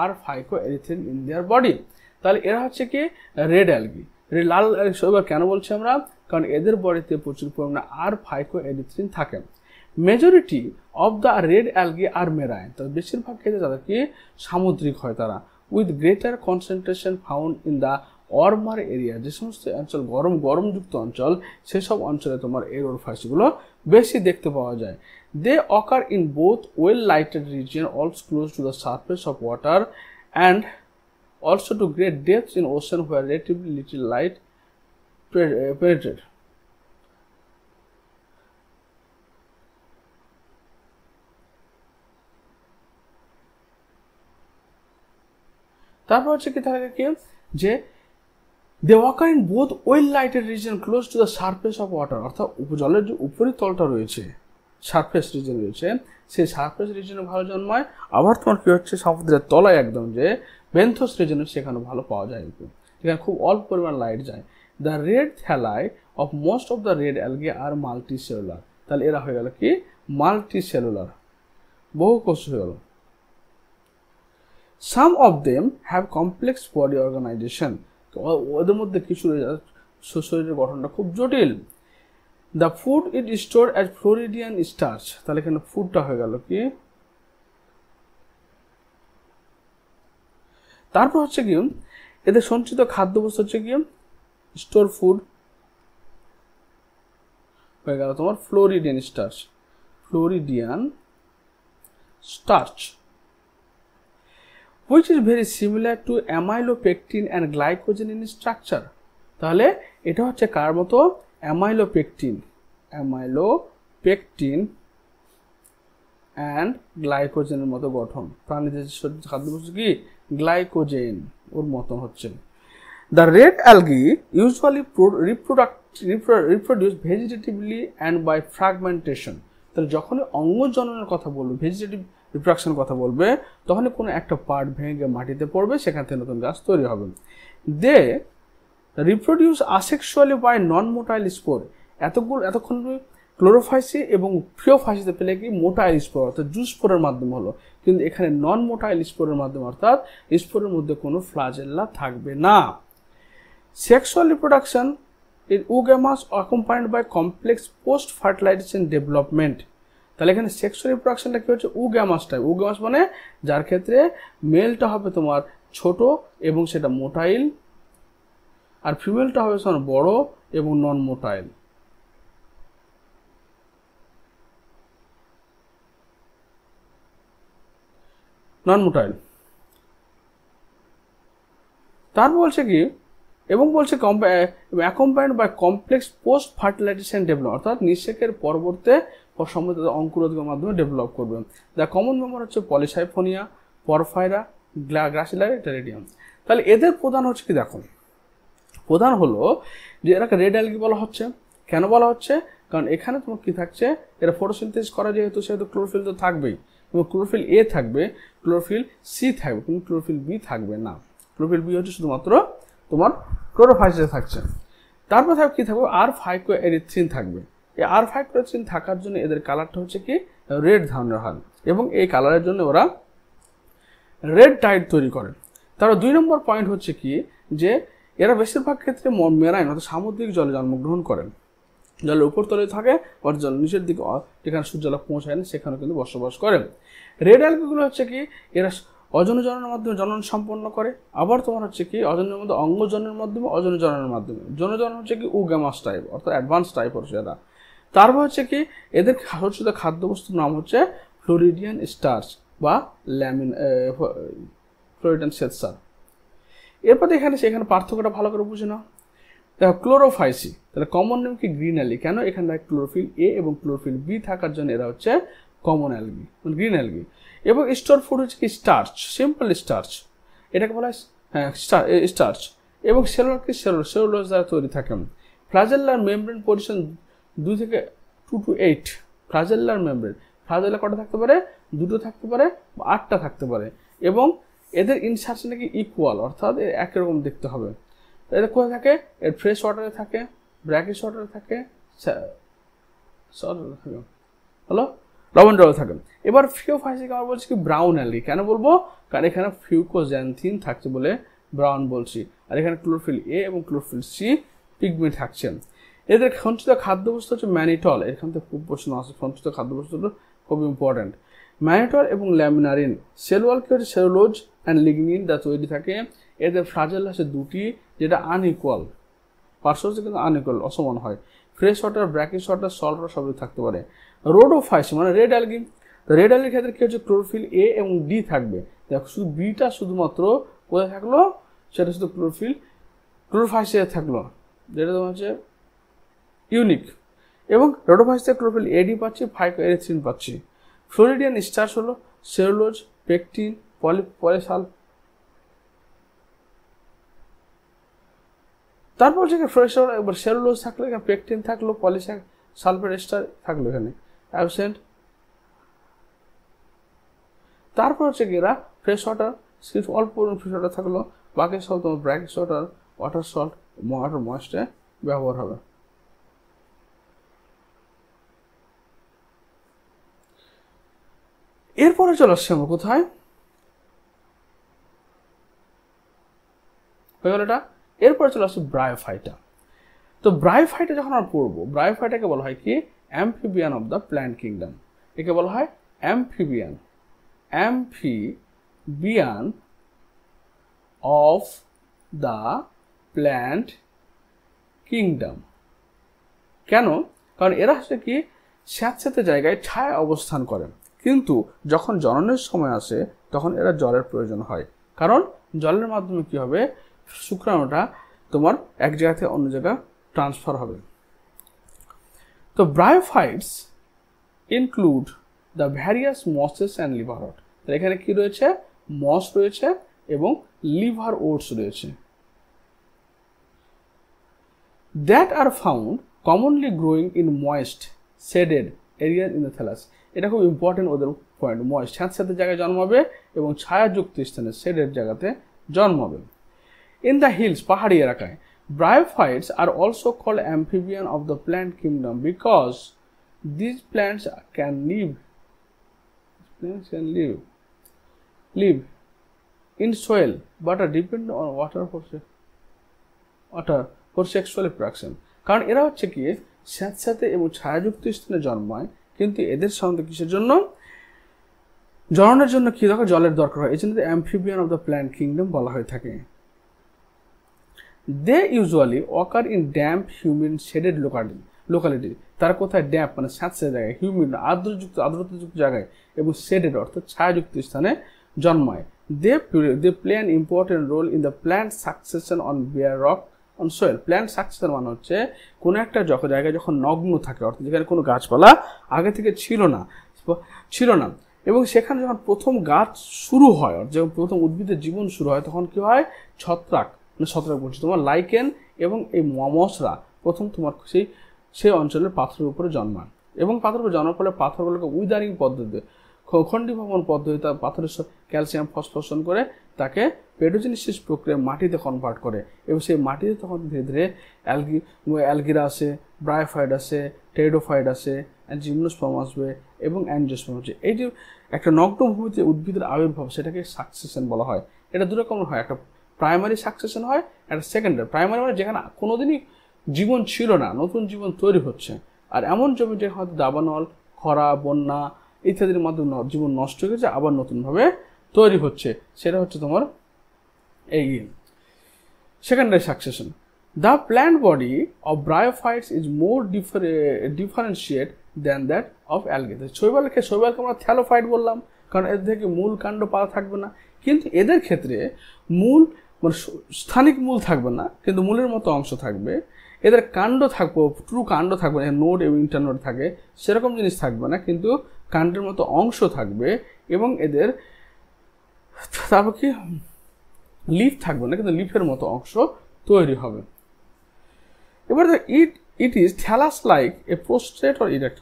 are phycoerythrin in their body. তাহলে এরা হচ্ছে কি রেড অ্যালগি। লাল এবার কেন বলছি আমরা, কারণ এদের বডিতে প্রচুর পরিমাণে আর ফাইকো এরিথ্রিন থাকে। Majority of the red algae are marine, তো বেশিরভাগ ক্ষেত্রে তাদের কি সামুদ্রিক হয় তারা, with greater concentration found in the warmer area. যে সমস্ত অঞ্চল গরমযুক্ত অঞ্চল, সেসব অঞ্চলে তোমার এই রোডোফাইসিগুলো বেশি দেখতে পাওয়া যায়। They occur in both well-lighted region, also close to the surface of water, and also to great depths in ocean where relatively little light penetrates. তারপর হচ্ছে কি থাকে কি, যে they occur in both well-lighted region close to the surface of water, অর্থাৎ জলের যে উপরিতলটা রয়েছে, সারফেস রিজন রয়েছে, সেই সারফেস রিজনে ভালো জন্মায়। আবার তোমার কি হচ্ছে, সমুদ্রের তলায় একদম যে বেন্থোস রিজনে, সেখানে ভালো পাওয়া যায়, এখানে খুব অল্প পরিমাণ লাইট যায়। The red thalli of most of the red algae are multi cellular. তাহলে এরা হয়ে গেল কি মাল্টি সেলুলার, বহু কোষ হয়ে গেল। Some of them have complex body organization, ওদের মধ্যে কিছু শরীরের গঠনটা খুব জটিল। The food it store as floridean starch, তাহলে এখানে ফুডটা হয়ে গেল কি। তারপর হচ্ছে কি, এদের সঞ্চিত খাদ্যবস্তু হচ্ছে কি স্টোর ফুড, হয়ে গেল তোমার Floridian starch, which is very similar to amylopectin and glycogen in structure। তাহলে এটা হচ্ছে কার মতো, অ্যামাইলোপেকটিন অ্যান্ড গ্লাইকোজেনের মতো গঠন। প্রাণীদের খাদ্যবস্তু কি গ্লাইকোজেন, ওর মতন হচ্ছে। The red algae usually reproduce vegetatively and by fragmentation. তাহলে যখনই অঙ্গ জননের কথা বলবে, ভেজিটেটিভ রিপ্রোডাকশনের কথা বলবে, তখনই কোনো একটা পার্ট ভেঙে মাটিতে পড়বে, সেখান থেকে নতুন গাছ তৈরি হবে। They reproduce asexually by non motile spore. এতক্ষণ ক্লোরোফাইসি এবং ফ্রিওফাইসিতে পেলে কি মোটাইল স্পোর, অর্থাৎ জুস স্পোরের মাধ্যমে হলো, কিন্তু এখানে নন মোটাইল স্পোরের মাধ্যমে, অর্থাৎ স্পোরের মধ্যে কোনো ফ্লাজেল্লা থাকবে না। Sexual reproduction in oogamous accompanied by complex post fertilization development. তাহলে এখানে সেক্সুয়াল রিপ্রোডাকশনটা কি হচ্ছে, উগ্যামাস টাইপ। উগ্যামাস মানে যার ক্ষেত্রে মেলটা হবে তোমার ছোট এবং সেটা মোটাইল, আর ফিমেলটা হবে তোমার বড় এবং নন মোটাইল। তার বলছে কি, এবং বলছে accompanied by complex post fertilization develop, অর্থাৎ নিষেকের পরবর্তী সম্মত অঙ্কুরোদ্গমের মাধ্যমে ডেভেলপ করবে। দ্য কমন মেম্বার হচ্ছে পলিসাইফোনিয়া, পরফাইরা, গ্রাসিলারি, টেরিডিয়াম। তাহলে এদের প্রধান হচ্ছে কি, দেখো প্রধান হলো যে এরাকে রেড অ্যালগি বলা হচ্ছে। কেন বলা হচ্ছে, কারণ এখানে তোমার কি থাকছে, এরা ফটোসিনথেসিস করা যেহেতু, সেহেতু ক্লোরোফিল তো থাকবেই, এবং ক্লোরোফিল এ থাকবে, ক্লোরোফিল সি থাকবে, কিন্তু ক্লোরোফিল বি থাকবে না। ক্লোরোফিল বি হচ্ছে শুধুমাত্র তোমার ক্লোরোফাইসে থাকছে। তারপর থাকবে কি থাকবে, আর ফাইকো এরিথ্রিন থাকবে। এই আর ফাইকো এরিথ্রিন থাকার জন্য এদের কালারটা হচ্ছে কি রেড ধরনের হয়, এবং এই কালারের জন্য ওরা রেড টাইড তৈরি করে। তারপর 2 নম্বর পয়েন্ট হচ্ছে কি যে এরা বেশিরভাগ ক্ষেত্রে মেরাইন অর্থাৎ সামুদ্রিক জলে জন্মগ্রহণ করেন, জলের উপর তলে থাকে বা জল নিচের দিকে যেখানে সূর্যালোক পৌঁছায় না সেখানে কিন্তু বসবাস করে। রেড অ্যালগিগুলো হচ্ছে কি এরা অজন জননের মাধ্যমে জনন সম্পন্ন করে, আবার তোমার হচ্ছে কি অজনের মধ্যে অঙ্গ জননের মাধ্যমে অজন জননের মাধ্যমে। জন হচ্ছে কি উগ্যামাস টাইপ অর্থাৎ অ্যাডভান্স টাইপ হচ্ছে এরা। তারপর হচ্ছে কি এদের সজ্জিত খাদ্যবস্তুর নাম হচ্ছে ফ্লোরিডিয়ান স্টার্চ বা ফ্লোরিডিয়ান শ্বেতসার। এরপর এখানে সেখানে পার্থক্যটা ভালো করে বুঝে নাও। দেখো ক্লোরোফাইসি, তাহলে কমন নেম কি গ্রিন অ্যালগি, কেন এখানে ক্লোরোফিল এ এবং ক্লোরোফিল বি থাকার জন্য এরা হচ্ছে কমন অ্যালগি মানে গ্রিন অ্যালগি। এবং স্টোর ফুড হচ্ছে কি স্টার্চ, সিম্পল স্টার্চ, এটাকে বলা হয় স্টার্চ। এবং সেলুলার কি সেলুলোজ দ্বারা তৈরি থাকে। ফ্লাজেল্লার মেমব্রেন পজিশন 2 থেকে 2 to 8। ফ্লাজেল্লার মেমব্রেন, ফ্লাজেল্লা কটা থাকতে পারে, 2টো থাকতে পারে বা 8টা থাকতে পারে। এবং এদের ইনসার্শন নাকি ইকুয়াল অর্থাৎ একই রকম দেখতে হবে। এদের কোথায় থাকে, এর ফ্রেশ ওয়াটারে থাকে, ব্র্যাকিশ ওয়াটারে থাকে, হ্যালো লবণ জলে থাকে। এবার ফিওফাইসিক আমরা বলছি কি ব্রাউন অ্যালগি, কেন বলবো, কারণ এখানে ফিউকোজ্যান্থিন থাকছে বলে ব্রাউন বলছি, আর এখানে ক্লোরোফিল এ এবং ক্লোরোফিল সি পিগমেন্ট থাকছে। এদের সঞ্চিত খাদ্যবস্তু হচ্ছে ম্যানিটল, এখান থেকে খুব প্রশ্ন আসে, সঞ্চিত খাদ্যবস্তুগুলো খুব ইম্পর্টেন্ট। ম্যানিটল এবং ল্যামিনারিন। সেলুয়াল কি হচ্ছে সেলুলোজ অ্যান্ড লিগনিন যা তৈরি থাকে। এদের ফ্লাজেল আছে 2টি যেটা আনইকুয়াল, পার্শ্ব কিন্তু আনইকুয়াল অসমান হয়। Fresh water, brackish water, salt water সবই থাকতে পারে। রোডোফাইসি মানে রেড অ্যালগি, তো রেড অ্যালগির ক্ষেত্রে কি হচ্ছে ক্লোরোফিল এ এবং ডি থাকবে। দেখো শুধু বিটা শুধুমাত্র কোথায় থাকলো, সেটা শুধু ক্লোরোফাইসে থাকলো, যেটা তোমার হচ্ছে ইউনিক। এবং রোডোফাইসে ক্লোরোফিল এডি পাচ্ছি, ফাইকোএরিথ্রিন পাচ্ছি। ফ্লোরিডিয়ান স্টার্চ হলো সেলুলোজ, পেকটিন, পলিসাল। তারপর হচ্ছে ফ্রেশ এবার সেলুলোজ থাকলো, এখানে পেকটিন থাকলো, পলিসালফেট এস্টার থাকলো এখানে অ্যাবসেন্ট। তারপর হচ্ছে কি এরা ফ্রেশ ওয়াটার, অল্প ফ্রেশ ওয়াটার থাকলো, বাকি সব তোমার brackish water, water salt, water ময়েস্টে ব্যবহার হবে। এরপরে চলে আসছে আমরা কোথায়, হয়ে গেল এটা। এরপরে চলে আসছে ব্রায়োফাইটা। তো ব্রায়োফাইটা যখন আমরা পড়বো, ব্রায়োফাইটাকে বলা হয় কি amphibian of the plant kingdom. একে বলা হয় amphibian of the plant kingdom. কেন, কারণ এরা হচ্ছে কি স্যাঁতস্যাঁতে জায়গায় ছায়া অবস্থান করে, কিন্তু যখন জননের সময় আসে তখন এরা জলের প্রয়োজন হয়, কারণ জলের মাধ্যমে কি হবে, শুক্রাণুটা তোমার এক জায়গা থেকে অন্য জায়গায় ট্রান্সফার হবে। তো bryophytes include the various mosses and liverwort. এখানে কি রয়েছে, মস রয়েছে এবং লিভার ওটস রয়েছে। That are found commonly growing in moist shaded area in the thallus. এটা খুব ইম্পর্টেন্ট ওদের পয়েন্ট, ময়েস্ট স্যাঁতস্যাঁতে জায়গায় জন্মাবে এবং ছায়াযুক্ত স্থানে শেডের জায়গাতে জন্মাবে। ইন দ্য হিলস পাহাড়ি এলাকায়। Bryophytes are also called amphibian of the plant kingdom because these plants can live in soil but are dependent on water for sexual reproduction. কারণ এরা হচ্ছে কি স্যাঁতস্যাঁতে এবং ছায়াযুক্ত স্থানে জন্মায়, কিন্তু এদের সাধারণত কিসের জন্য, জননের জন্য কি দরকার, জলের দরকার হয়, এই জন্য amphibian of the plant kingdom বলা হয়ে থাকে। They usually occur in damp humid shaded locality. তারা কোথায়, ড্যাম্প মানে স্যাঁতস্যাঁতে জায়গায়, হিউমিড আর্দ্রতাযুক্ত জায়গায় এবং শেডেড অর্থাৎ ছায়াযুক্ত স্থানে জন্মায়। They play an important role in the plant succession on bare rock on soil. Plant succession মানে হচ্ছে কোনো একটা জায়গায় যখন নগ্ন থাকে, অর্থাৎ যেখানে কোনো গাছপালা আগে থেকে ছিল না এবং সেখানে যখন প্রথম গাছ শুরু হয়, যখন প্রথম উদ্ভিদের জীবন শুরু হয়, তখন কি হয়, ছত্রাক বলছি তোমার লাইকেন এবং এই মমসরা প্রথম তোমার সেই অঞ্চলের পাথরের উপরে জন্মায় এবং পাথরের উপরে জন্মার ফলে পাথরগুলোকে উইদারিং পদ্ধতিতে, খণ্ডীভবন পদ্ধতিতে পাথরের ক্যালসিয়াম ফসফোরেশন করে তাকে পেডোজেনেসিস প্রক্রিয়ায় মাটিতে কনভার্ট করে এবং সেই মাটিতে তখন ধীরে ধীরে অ্যালগিরা আসে, ব্রায়োফাইট আসে, টেরিডোফাইট আসে, জিমনোস্পার্ম আসবে এবং অ্যাঞ্জিওস্পার্ম আসবে। এই যে একটা নগ্ন ভূমিতে উদ্ভিদের আবির্ভাব সেটাকে সাকসেশন বলা হয়। এটা দু রকম হয়, একটা প্রাইমারি সাকসেশন হয়, একটা সেকেন্ডারি। প্রাইমারি মানে যেখানে কোনোদিনই জীবন ছিল না, নতুন জীবন তৈরি হচ্ছে। আর এমন জমি যেখানে হয়তো দাবানল, খরা, বন্যা ইত্যাদির মাধ্যমে জীবন নষ্ট হয়ে গেছে, আবার নতুনভাবে তৈরি হচ্ছে, সেটা হচ্ছে তোমার এই secondary succession. The plant body of bryophytes is more differentiate than that of algae. শৈবালকে আমরা থ্যালোফাইট বললাম, কারণ এদের থেকে মূল কাণ্ড পাতা থাকবে না। কিন্তু এদের ক্ষেত্রে মূল মানে স্থানিক মূল থাকবে না, কিন্তু মূলের মতো অংশ থাকবে। এদের কাণ্ড থাকবে, ট্রু কাণ্ড থাকবে না, নোড এবং ইন্টারনোড থাকে সেরকম জিনিস থাকবে না, কিন্তু কাণ্ডের মতো অংশ থাকবে। এবং এদের তারপর কি লিফ থাকবে না, কিন্তু লিফের মতো অংশ তৈরি হবে। এবার it is thallus like a prostrate or erect.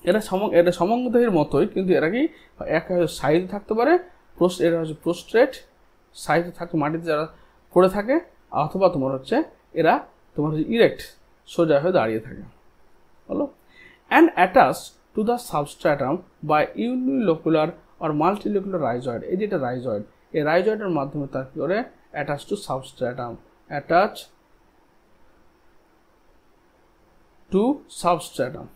এটা সমঙ্গদেহের মতোই, কিন্তু এরা কি এক সাইজে থাকতে পারে। এটা হচ্ছে প্রোস্ট্রেট, সাইজে থাকতে মাটিতে যারা পড়ে থাকে, অথবা তোমার হচ্ছে এরা তোমার হচ্ছে ইরেক্ট, সোজা হয়ে দাঁড়িয়ে থাকে। বলো and attach to the substratum by unilocular or multilocular rhizoid. এই যেটা রাইজয়েড, এই রাইজয়েডের মাধ্যমে তার কি করে attach to substratum, attach to substratum.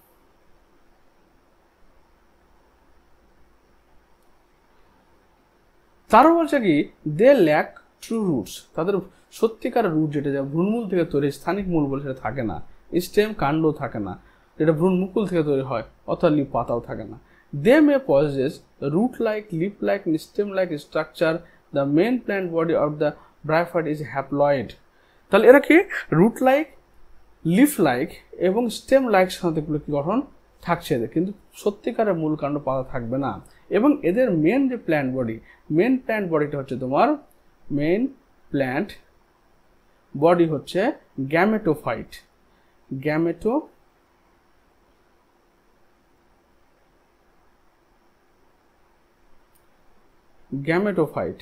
তারও বলছে কি দে ল্যাক ট্রু রুটস, তাদের সত্যিকার রুট যেটা যা ভ্রূণমূল থেকে তৈরি, স্থানিক মূল বলে সেটা থাকে না, স্টেম কাণ্ড থাকে না, যেটা ভ্রূণমুকুল থেকে তৈরি হয়, অর্থাৎ লিপ পাতাও থাকে না। They may possess root like, leaf like, stem like structure. The main plant body of the bryophyte is haploid. তাহলে এরা কি রুট লাইক, লিফ লাইক এবং স্টেম লাইক সাথে কি গঠন থাকছে এদের, কিন্তু সত্যিকারের মূল কাণ্ড পাতা থাকবে না। এবং এদের মেন যে প্ল্যান্ট বডিটা হচ্ছে তোমার মেন প্ল্যান্ট বডি হচ্ছে গ্যামেটোফাইট। গ্যামেটোফাইট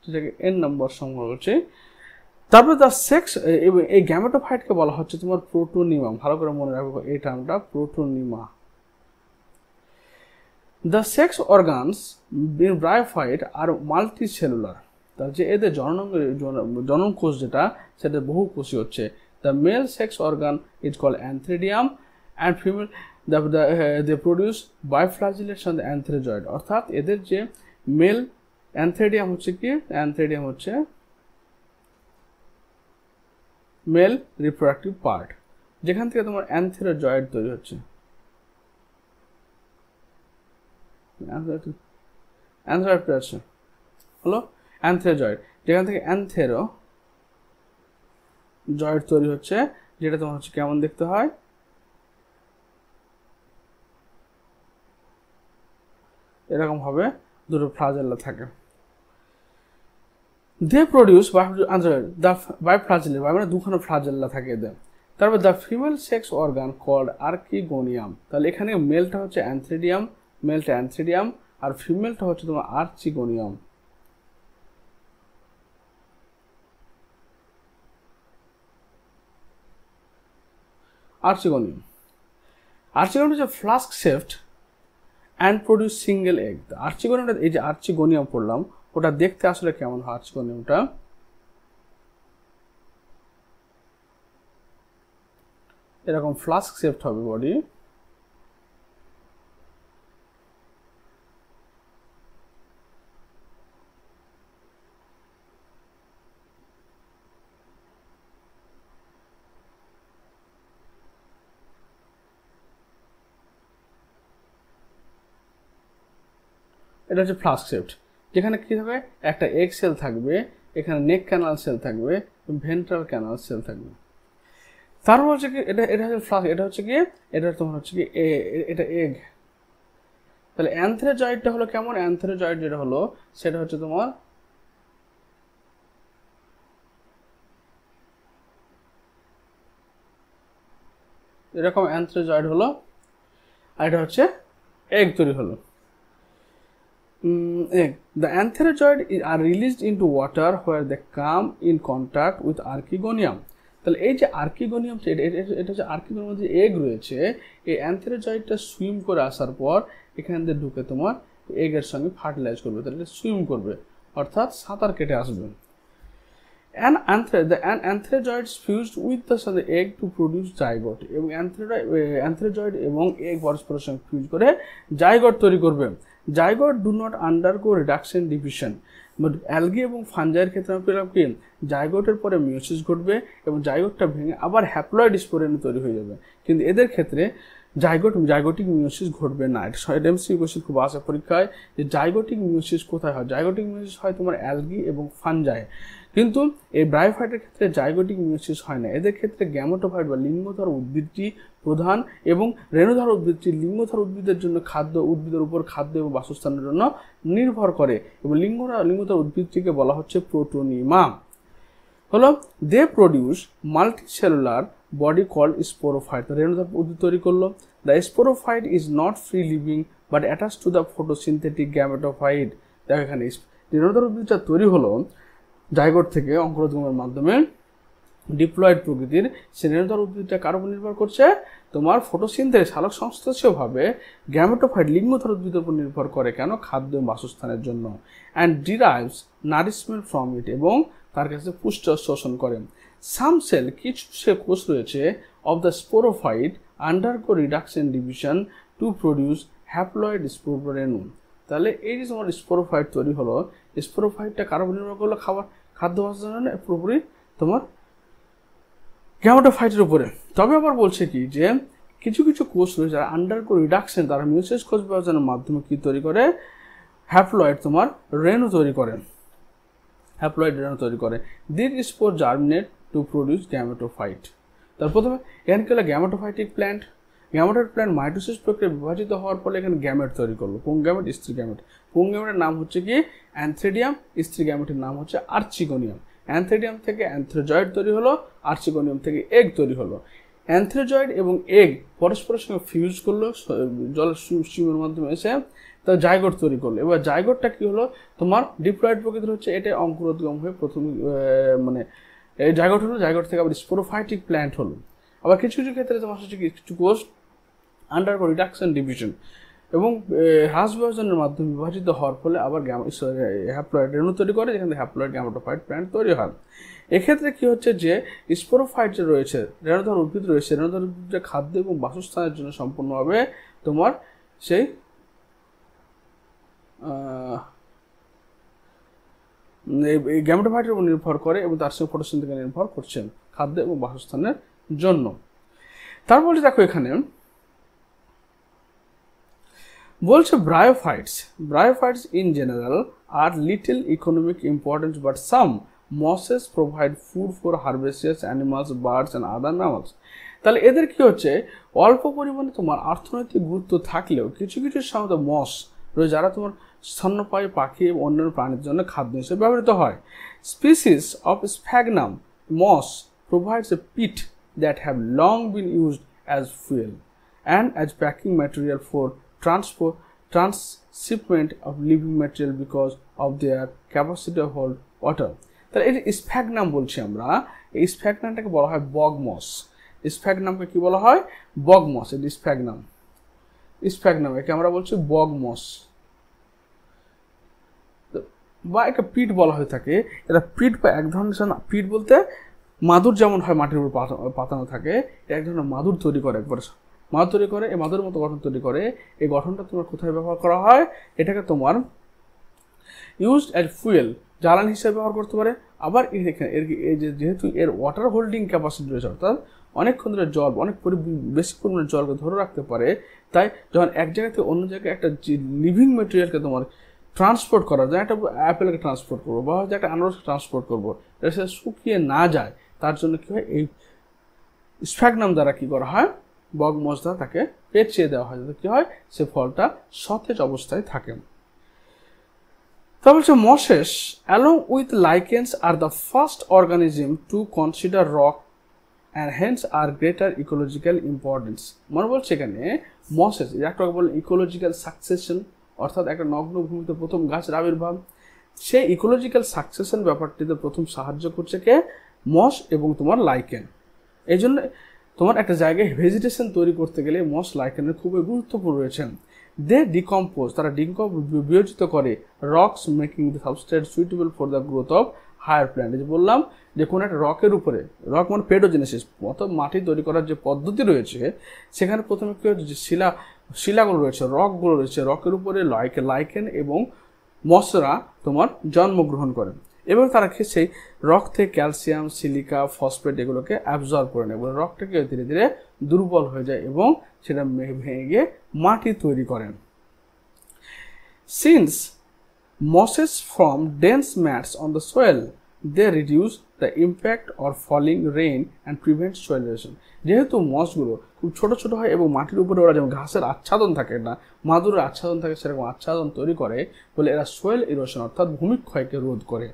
যেটাকে এন নম্বর সংগ্রহ হচ্ছে। তারপরে দ্য সেক্স, এই গ্যামেটোফাইটকে বলা হচ্ছে তোমার প্রোটোনিমা। ভালো করে মনে রাখবো এই টার্মটা, protonema. The sex organs in bryophyte are multi সেলুলার। তার যে এদের জনন কোষ যেটা, সেটা বহু কোষী হচ্ছে। The male sex organ is call antheridium and female they produce biflagellates on the antherozoid. অর্থাৎ এদের যে মেল অ্যান্থ্রেডিয়াম হচ্ছে কি, অ্যান্থ্রেডিয়াম হচ্ছে মেল রিপ্রোডাক্টিভ পার্ট, যেখান থেকে তোমার অ্যান্থেরোজয়েড তৈরি হচ্ছে। অ্যান্থেরয়েড আছে হলো অ্যান্থেরোজয়েড, যেখান থেকে অ্যান্থেরোজয়েড তৈরি হচ্ছে, যেটা তোমার হচ্ছে কেমন দেখতে হয়, এরকম ভাবে দুটো ফ্লাজেল্লা থাকে। দে প্রডিউস দ্য বাইফ্লাজেল্লা, মানে দুখানো ফ্লাজেল্লা থাকে এদের। তারপর the female sex organ called archegonium. তাহলে এখানে মেলটা হচ্ছে অ্যান্থ্রেডিয়াম, আর ফিমেলটা হচ্ছে তোমার আর্চিগোনিয়াম। আর্চিগোনিয়াম হচ্ছে flask shaped and produce single egg. আর্চিগোনিয়ামটা, এই যে আর্চিগোনিয়াম পড়লাম, ওটা দেখতে আসলে কেমন হয়? আর্চিগোনিয়ামটা এরকম ফ্লাস্ক শেপড হবে বডি। এটা হচ্ছে ফ্লাস্ক শেপড, যেখানে কি হবে, একটা এগ সেল থাকবে, এখানে নেক ক্যানাল সেল থাকবে, ভেন্ট্রাল ক্যানাল সেল থাকবে। তারপর হচ্ছে কি এটা হচ্ছে ফ্লাস্ক, এটা হচ্ছে কি, এটা তোমার হচ্ছে কি এটা এগ। তাহলে অ্যান্থেরোজয়েডটা হলো কেমন? অ্যান্থেরোজয়েড যেটা হলো সেটা হচ্ছে তোমার এরকম অ্যান্থেরোজয়েড হলো, আর এটা হচ্ছে এগ তৈরি হলো। The antherozoid are released into water where they come in contact with archegonium. তাহলে এই যে আর্কিগোনিয়াম, এটা হচ্ছে আর্কিগোনিয়াম মধ্যে এগ রয়েছে, এই অ্যান্থেরোজয়েডটা সুইম করে আসার পর এখান দিয়ে ঢুকে তোমার এগের সঙ্গে ফার্টিলাইজ করবে, তাহলে এটা সুইম করবে অর্থাৎ সাঁতার কেটে আসবে। An antherozoids fused with the egg to produce zygote, এবং antherozoid এবং egg পরস্পরের সঙ্গে ফিউজ করে জাইগোট তৈরি করবে। Zygote do not undergo reduction division, but algae এবং ফাঞ্জাইয়ের ক্ষেত্রে আমরা পেলাম কি জাইগোটের পরে মিওসিস ঘটবে এবং জাইগোটটা ভেঙে আবার হ্যাপ্লয়েড স্পোরেন তৈরি হয়ে যাবে, কিন্তু এদের ক্ষেত্রে জাইগোটিক মিওসিস ঘটবে না। এটা এমসিকিউ কোশ্চেন খুব আসে পরীক্ষায় যে জাইগোটিক মিওসিস কোথায় হয়। জাইগোটিক মিওসিস হয় তোমার অ্যালগি এবং ফানজাই, কিন্তু এই ব্রায়োফাইটের ক্ষেত্রে জাইগোটিক মিওসিস হয় না। এদের ক্ষেত্রে গ্যামেটোফাইট বা লিঙ্গধর উদ্ভিদটি প্রধান এবং রেণুধর উদ্ভিদটি লিঙ্গধর উদ্ভিদের জন্য উদ্ভিদের উপর খাদ্য এবং বাসস্থানের জন্য নির্ভর করে, এবং লিঙ্গধর উদ্ভিদটিকে বলা হচ্ছে প্রোটোনিমা। হলো they produce multicellular body called sporophyte, রেণুধর উদ্ভিদ তৈরি করলো। The sporophyte is not free living but attach to the photosynthetic gametophyte. দেখো এখানে রেণুধর উদ্ভিদটা তৈরি হলো জাইগোট থেকে অঙ্কুরোদ্গমের মাধ্যমে, ডিপ্লয়েড প্রকৃতির। সে রেণুধর উদ্ভিদটা কার উপর নির্ভর করছে, তোমার ফটোসিনথেসিস সালোক সংশ্লেষীয়ভাবে গ্যামেটোফাইট লিঙ্গধর উদ্ভিদের উপর নির্ভর করে, কেন খাদ্য বাসস্থানের জন্য। And derives nourishment from it, এবং তার কাছে পুষ্টি শোষণ করে। সাম সেল, কিছু কোষ রয়েছে of the sporophyte undergo reduction division to produce haploid স্পোরোরেনু। তাহলে এই যে তোমার স্পোরোফাইট তৈরি হলো, স্পোরোফাইটটা কার উপর নির্ভর করলো, খাদ্য বাসস্থানের পুরোপুরি তোমার গ্যামেটোফাইটের উপরে। তবে আবার বলছে কি যে কিছু কিছু কোষ রয়েছে যারা আন্ডারগো রিডাকশন, তারা মিওসিস কোষ বিভাজনের মাধ্যমে কি তৈরি করে, হ্যাপ্লয়েড তোমার রেণু তৈরি করে, হ্যাপ্লয়েড রেণু তৈরি করে। This spore germinate to produce gametophyte. তার প্রথমে এখানে কি হলো গ্যামেটোফাইটিক প্ল্যান্ট। গ্যামেটেড প্ল্যান্ট মাইটোসিস প্রক্রিয়ায় বিভাজিত হওয়ার ফলে এখানে গ্যামেট তৈরি করলো, পুং গ্যামেট, স্ত্রী গ্যামেট। পুং গ্যামেটের নাম হচ্ছে কি অ্যান্থ্রেডিয়াম, স্ত্রী গ্যামেটের নাম হচ্ছে আর্চিগোনিয়াম। অ্যান্থ্রেডিয়াম থেকে অ্যান্থ্রোজয়েড তৈরি হলো, আর্চিগোনিয়াম থেকে এগ তৈরি হলো। অ্যান্থ্রোজয়েড এবং এগ পরস্পরের সঙ্গে ফিউজ করলো জলের স্ট্রিমের মাধ্যমে এসে, তা জাইগোট তৈরি করলো। এবার জাইগোটটা কি হলো, তোমার ডিপ্লয়েড প্রকৃতির হচ্ছে, এটা অঙ্কুরোদ্গম হয়ে প্রথম মানে এই জাইগোট হলো, জাইগোট থেকে আবার স্পোরোফাইটিক প্ল্যান্ট হলো। আবার কিছু কিছু ক্ষেত্রে তোমার হচ্ছে কিছু কোষ আন্ডারগো রিডাকশন ডিভিশন এবং হ্রাস বিভাজনের মাধ্যমে বিভাজিত হওয়ার ফলে আবার হ্যাপ্লয়েড রেণু তৈরি করে, যেখানে হ্যাপ্লয়েড গ্যামেটোফাইট প্ল্যান্ট তৈরি হয়। এক্ষেত্রে কি হচ্ছে যে স্পোরোফাইট যে রয়েছে, রেণুধর উদ্ভিদ রয়েছে, রেণুধর উদ্ভিদের খাদ্য এবং বাসস্থানের জন্য সম্পূর্ণভাবে তোমার সেই গ্যামেটোফাইটের উপর নির্ভর করে এবং তার সঙ্গে ফটোসিনথেসিসে নির্ভর করছেন খাদ্য এবং বাসস্থানের জন্য। তারপরে দেখো এখানে বলছে bryophytes in general are little economic importance, but some mosses provide food for herbaceous animals, birds and other mammals. তাহলে এদের কি হচ্ছে, অল্প পরিমাণে তোমার অর্থনৈতিক গুরুত্ব থাকলেও কিছু কিছু সাধারণত মস রয়েছে যারা তোমার স্তন্যপায়ী পাখি এবং অন্যান্য প্রাণীর জন্য খাদ্য হিসেবে ব্যবহৃত হয়। Species of sphagnum moss provides a pit that have long been used as fuel and as packing material for transshipment of living material because of their capacity to hold water. তাহলে এই যে স্প্যাগনাম বলছি আমরা, এই স্প্যাগনামটাকে বলা হয় বগমস। স্প্যাগনামকে কি বলা হয়, বগমস। এই স্প্যাগনাম একে আমরা বলছি বগমস বা একে পিট বলা হয়ে থাকে। এটা পিট বা এক ধরনের পিট বলতে মাদুর যেমন হয় মাটির উপর পাতানো থাকে, এক ধরনের মাদুর তৈরি করে, একবারে মাদুর তৈরি করে, এই মাদুরের মতো গঠন তৈরি করে। এই গঠনটা তোমার কোথায় ব্যবহার করা হয়, এটাকে তোমার ইউজড অ্যাজ ফুয়েল, জ্বালানি হিসেবে ব্যবহার করতে পারে। আবার যেহেতু এর ওয়াটার হোল্ডিং ক্যাপাসিটি রয়েছে, অর্থাৎ অনেকক্ষণ ধরে জল বেশি পরিমাণে জলকে ধরে রাখতে পারে, তাই যখন এক জায়গা থেকে অন্য জায়গায় একটা লিভিং মেটেরিয়ালকে তোমার ট্রান্সপোর্ট করা যায়, একটা অ্যাপেলকে ট্রান্সপোর্ট করবো বা একটা আনারসকে ট্রান্সপোর্ট করবো, এটা সে শুকিয়ে না যায়, তার জন্য কী হয়, এই স্প্যাগনাম দ্বারা কী করা হয়, বগমস দ্বারা তাকে পেঁচিয়ে দেওয়া হয়, যাতে কী হয়, সে ফলটা সতেজ অবস্থায় থাকে। তারপর হচ্ছে mosses along with lichens are the first organism to consider rock and hence are greater ecological importance. মনে বলছে এখানে মসেস একটা বলে ইকোলজিক্যাল সাকসেশন, অর্থাৎ একটা নগ্ন ভূমিতে প্রথম গাছের আবির্ভাব। সেই ইকোলজিক্যাল সাকসেশন ব্যাপারটিতে প্রথম সাহায্য করছে কে, মস এবং তোমার লাইকেন। এই জন্য তোমার একটা জায়গায় ভেজিটেশন তৈরি করতে গেলে মস লাইকেনের খুবই গুরুত্বপূর্ণ রয়েছে। দে ডিকম্পোজ, তারা বিয়োজিত করে rocks, making the substrate suitable for the growth of higher plant. যে বললাম যে কোনো একটা রকের উপরে, রক মানে পেডোজেনেসিস, অর্থাৎ মাটি তৈরি করার যে পদ্ধতি রয়েছে সেখানে প্রথমে কী হচ্ছে, যে শিলাগুলো রয়েছে, রকগুলো রয়েছে, রকের উপরে লাইকেন এবং মসরা তোমার জন্মগ্রহণ করে এবং তারা সেই রক থেকে ক্যালসিয়াম, সিলিকা, ফসফেট এগুলোকে অ্যাবজর্ব করে নেয় এবং রকটাকে ধীরে ধীরে দুর্বল হয়ে যায় এবং সেটা ভেঙে গিয়ে মাটি তৈরি করেন। Since mosses form dense mats on the soil, they reduce the impact of falling rain and prevent soil erosion. যেহেতু মসগুলো খুব ছোট ছোট হয় এবং মাটির উপরে ওরা যেমন ঘাসের আচ্ছাদন থাকে না, মাদুরের আচ্ছাদন থাকে, সেরকম আচ্ছাদন তৈরি করে বলে এরা সোয়েল ইরোশন অর্থাৎ ভূমিক্ষয়কে রোধ করে।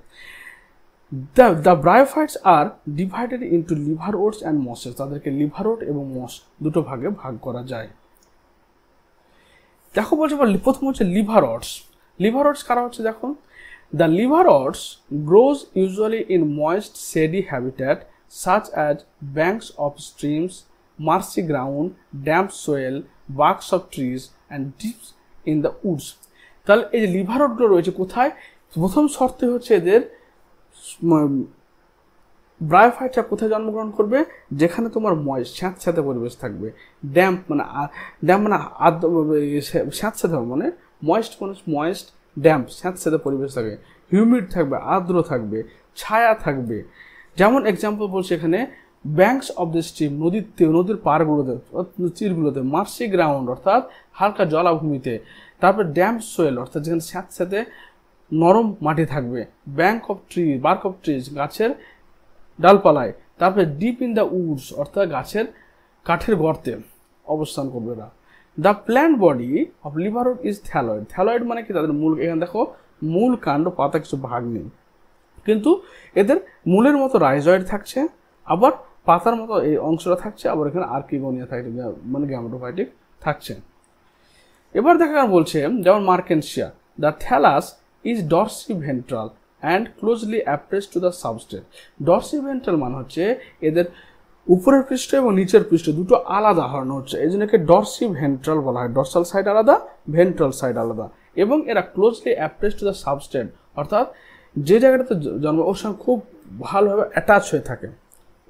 The bryophytes are divided into liverworts and mosses. তাদেরকে লিভারওট এবং মস দুটো ভাগে ভাগ করা যায়। দেখো বলছে প্রথম হচ্ছে লিভারওটস। লিভারওটস কারা হচ্ছে দেখো, the liverworts grows usually in moist shady habitat such as banks of streams, marshy ground, damp soil, barks of trees and deep in the woods. তাহলে এই যে লিভারওটগুলো রয়েছে কোথায়, প্রথম শর্তে হচ্ছে এদের ব্রায়োফাইটটা কোথায় জন্মগ্রহণ করবে, যেখানে তোমার ময়েস্ট স্যাঁতস্যাঁতে পরিবেশ থাকবে, ড্যাম্প মানে স্যাঁতস্যাঁতে মানে ময়েস্ট ড্যাম্প স্যাঁতস্যাঁতে পরিবেশ থাকবে, হিউমিড থাকবে, আর্দ্র থাকবে, ছায়া থাকবে। যেমন এক্সাম্পল বলছে এখানে ব্যাঙ্কস অফ দ্য স্ট্রিম, নদীর পাড়গুলোতে, তীরগুলোতে, মার্সি গ্রাউন্ড অর্থাৎ হালকা জলাভূমিতে, তারপর ড্যাম্প সোয়েল অর্থাৎ যেখানে স্যাঁতস্যাঁতে নরম মাটি থাকবে, বার্ক অফ ট্রিজ গাছের ডালপালায়, তারপরে ডিপ ইন দ্য উডস অর্থাৎ গাছের কাঠের গর্তে অবস্থান করবে না। The plant body of liverwort is thalloid. Thalloid মানে কি, তাদের মূল, এখানে দেখো মূল, কাণ্ড, পাতা কিছু ভাগ নেই, কিন্তু এদের মূলের মতো রাইজয়েড থাকছে, আবার পাতার মতো এই অংশটা থাকছে, আবার এখানে আর্কিগোনিয়া থাকছে মানে গ্যামেটোফাইটিক থাকছে। এবার দেখা বলছে যেমন marchantia, the thallus is dorsiventral and closely appressed to the substrate. Dorsiventral মানে হচ্ছে এদের উপরের পৃষ্ঠ এবং নিচের পৃষ্ঠ দুটো আলাদা হরণ হচ্ছে, এই জন্য একে ডরসিভেন্ট্রাল বলা হয়। ডরসাল সাইড আলাদা, ভেন্ট্রাল সাইড আলাদা, এবং এরা closely appressed to the substrate অর্থাৎ যে জায়গাটাতে জন্ম ওর সঙ্গে খুব ভালোভাবে অ্যাটাচ হয়ে থাকে,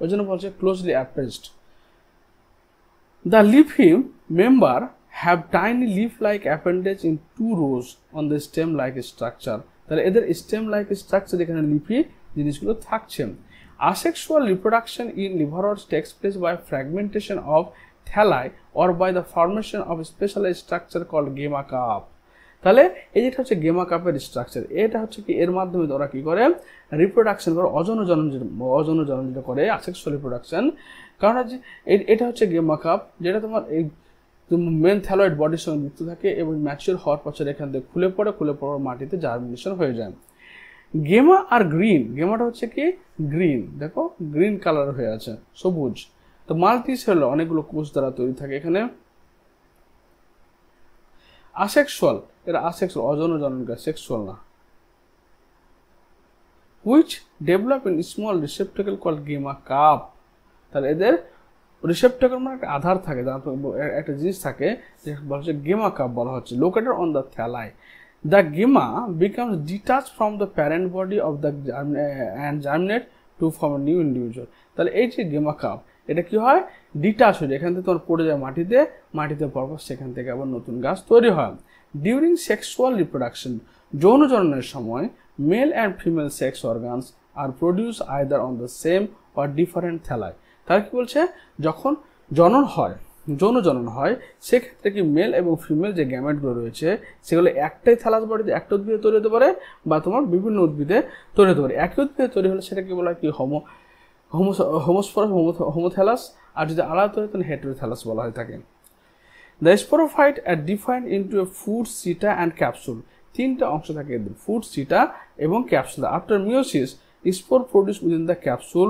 ওই জন্য বলছে closely appressed. The leafy member have tiny leaf-like appendage in 2 rows on the stem-like structure. তাহলে এদের stem-like structure এখানে লিফি জিনিসগুলো থাকছে। Asexual reproduction in liverworts takes place by fragmentation of thalli or by the formation of a specialized structure called gamma cup. তাহলে এই যেটা হচ্ছে গেমা কাপের স্ট্রাকচার, এটা হচ্ছে কি এর মাধ্যমে ওরা কি করে রিপ্রোডাকশন করে, অযৌন জনন যেটা করে আসেক্সুয়াল রিপ্রোডাকশন। কারণ হচ্ছে এটা হচ্ছে গেমা কাপ, যেটা তোমার এই মেন থ্যালয়েড বডির সঙ্গে যুক্ত থাকে এবং ম্যাচিওর হওয়ার পর এখান থেকে খুলে পড়ে মাটিতে জার্মিনেশন হয়ে যায়। গেমা আর গ্রিন, গেমাটা হচ্ছে কি গ্রিন, দেখো গ্রিন কালার হয়ে আছে, সবুজ। তো মাল্টি সেলুলার অনেকগুলো কোষ দ্বারা তৈরি থাকে এখানে। আসেক্সুয়াল, এরা আসেক্সুয়াল, অযৌন জননকারী, সেক্সুয়াল না। Which develop in small receptacle called gemma cup. তাহলে এদের রিসেপ্টাকল মানে একটা আধার থাকে, একটা জিনিস থাকে যে বলা হচ্ছে গেমা কাপ বলা হচ্ছে, located on the thalli. The gemma becomes detach from the parent body of the and germinate to form new individual. তাহলে এই যে গেমা কাপ, এটা কি হয়, ডিটাচ হয়ে যায়, এখান থেকে তোমার পড়ে যায় মাটিতে পরপর সেখান থেকে আবার নতুন গাছ তৈরি হয়। ডিউরিং সেক্সুয়াল রিপ্রোডাকশন, যৌন জননের সময় male and female sex organs are produce either on the same or different thalli. তার কি বলছে, যখন যৌন জনন হয় সেক্ষেত্রে কি মেল এবং ফিমেল যে গ্যামেটগুলো রয়েছে সেগুলো একটাই থ্যালাস বডিতে একটা উদ্ভিদে তৈরি হতে পারে বা তোমার বিভিন্ন উদ্ভিদে তৈরি হতে পারে। একই উদ্ভিদে তৈরি হলে সেটাকে বলা হয় কি হোমোথ্যালাস, আর যদি আলাদা তৈরি তাহলে হেটেরোথ্যালাস বলা হয়ে থাকে। The sporophyte are defined into a foot seta and capsule. তিনটা অংশ থাকে এদের, ফুড সিটা এবং capsule. After meiosis spore produce within the capsule.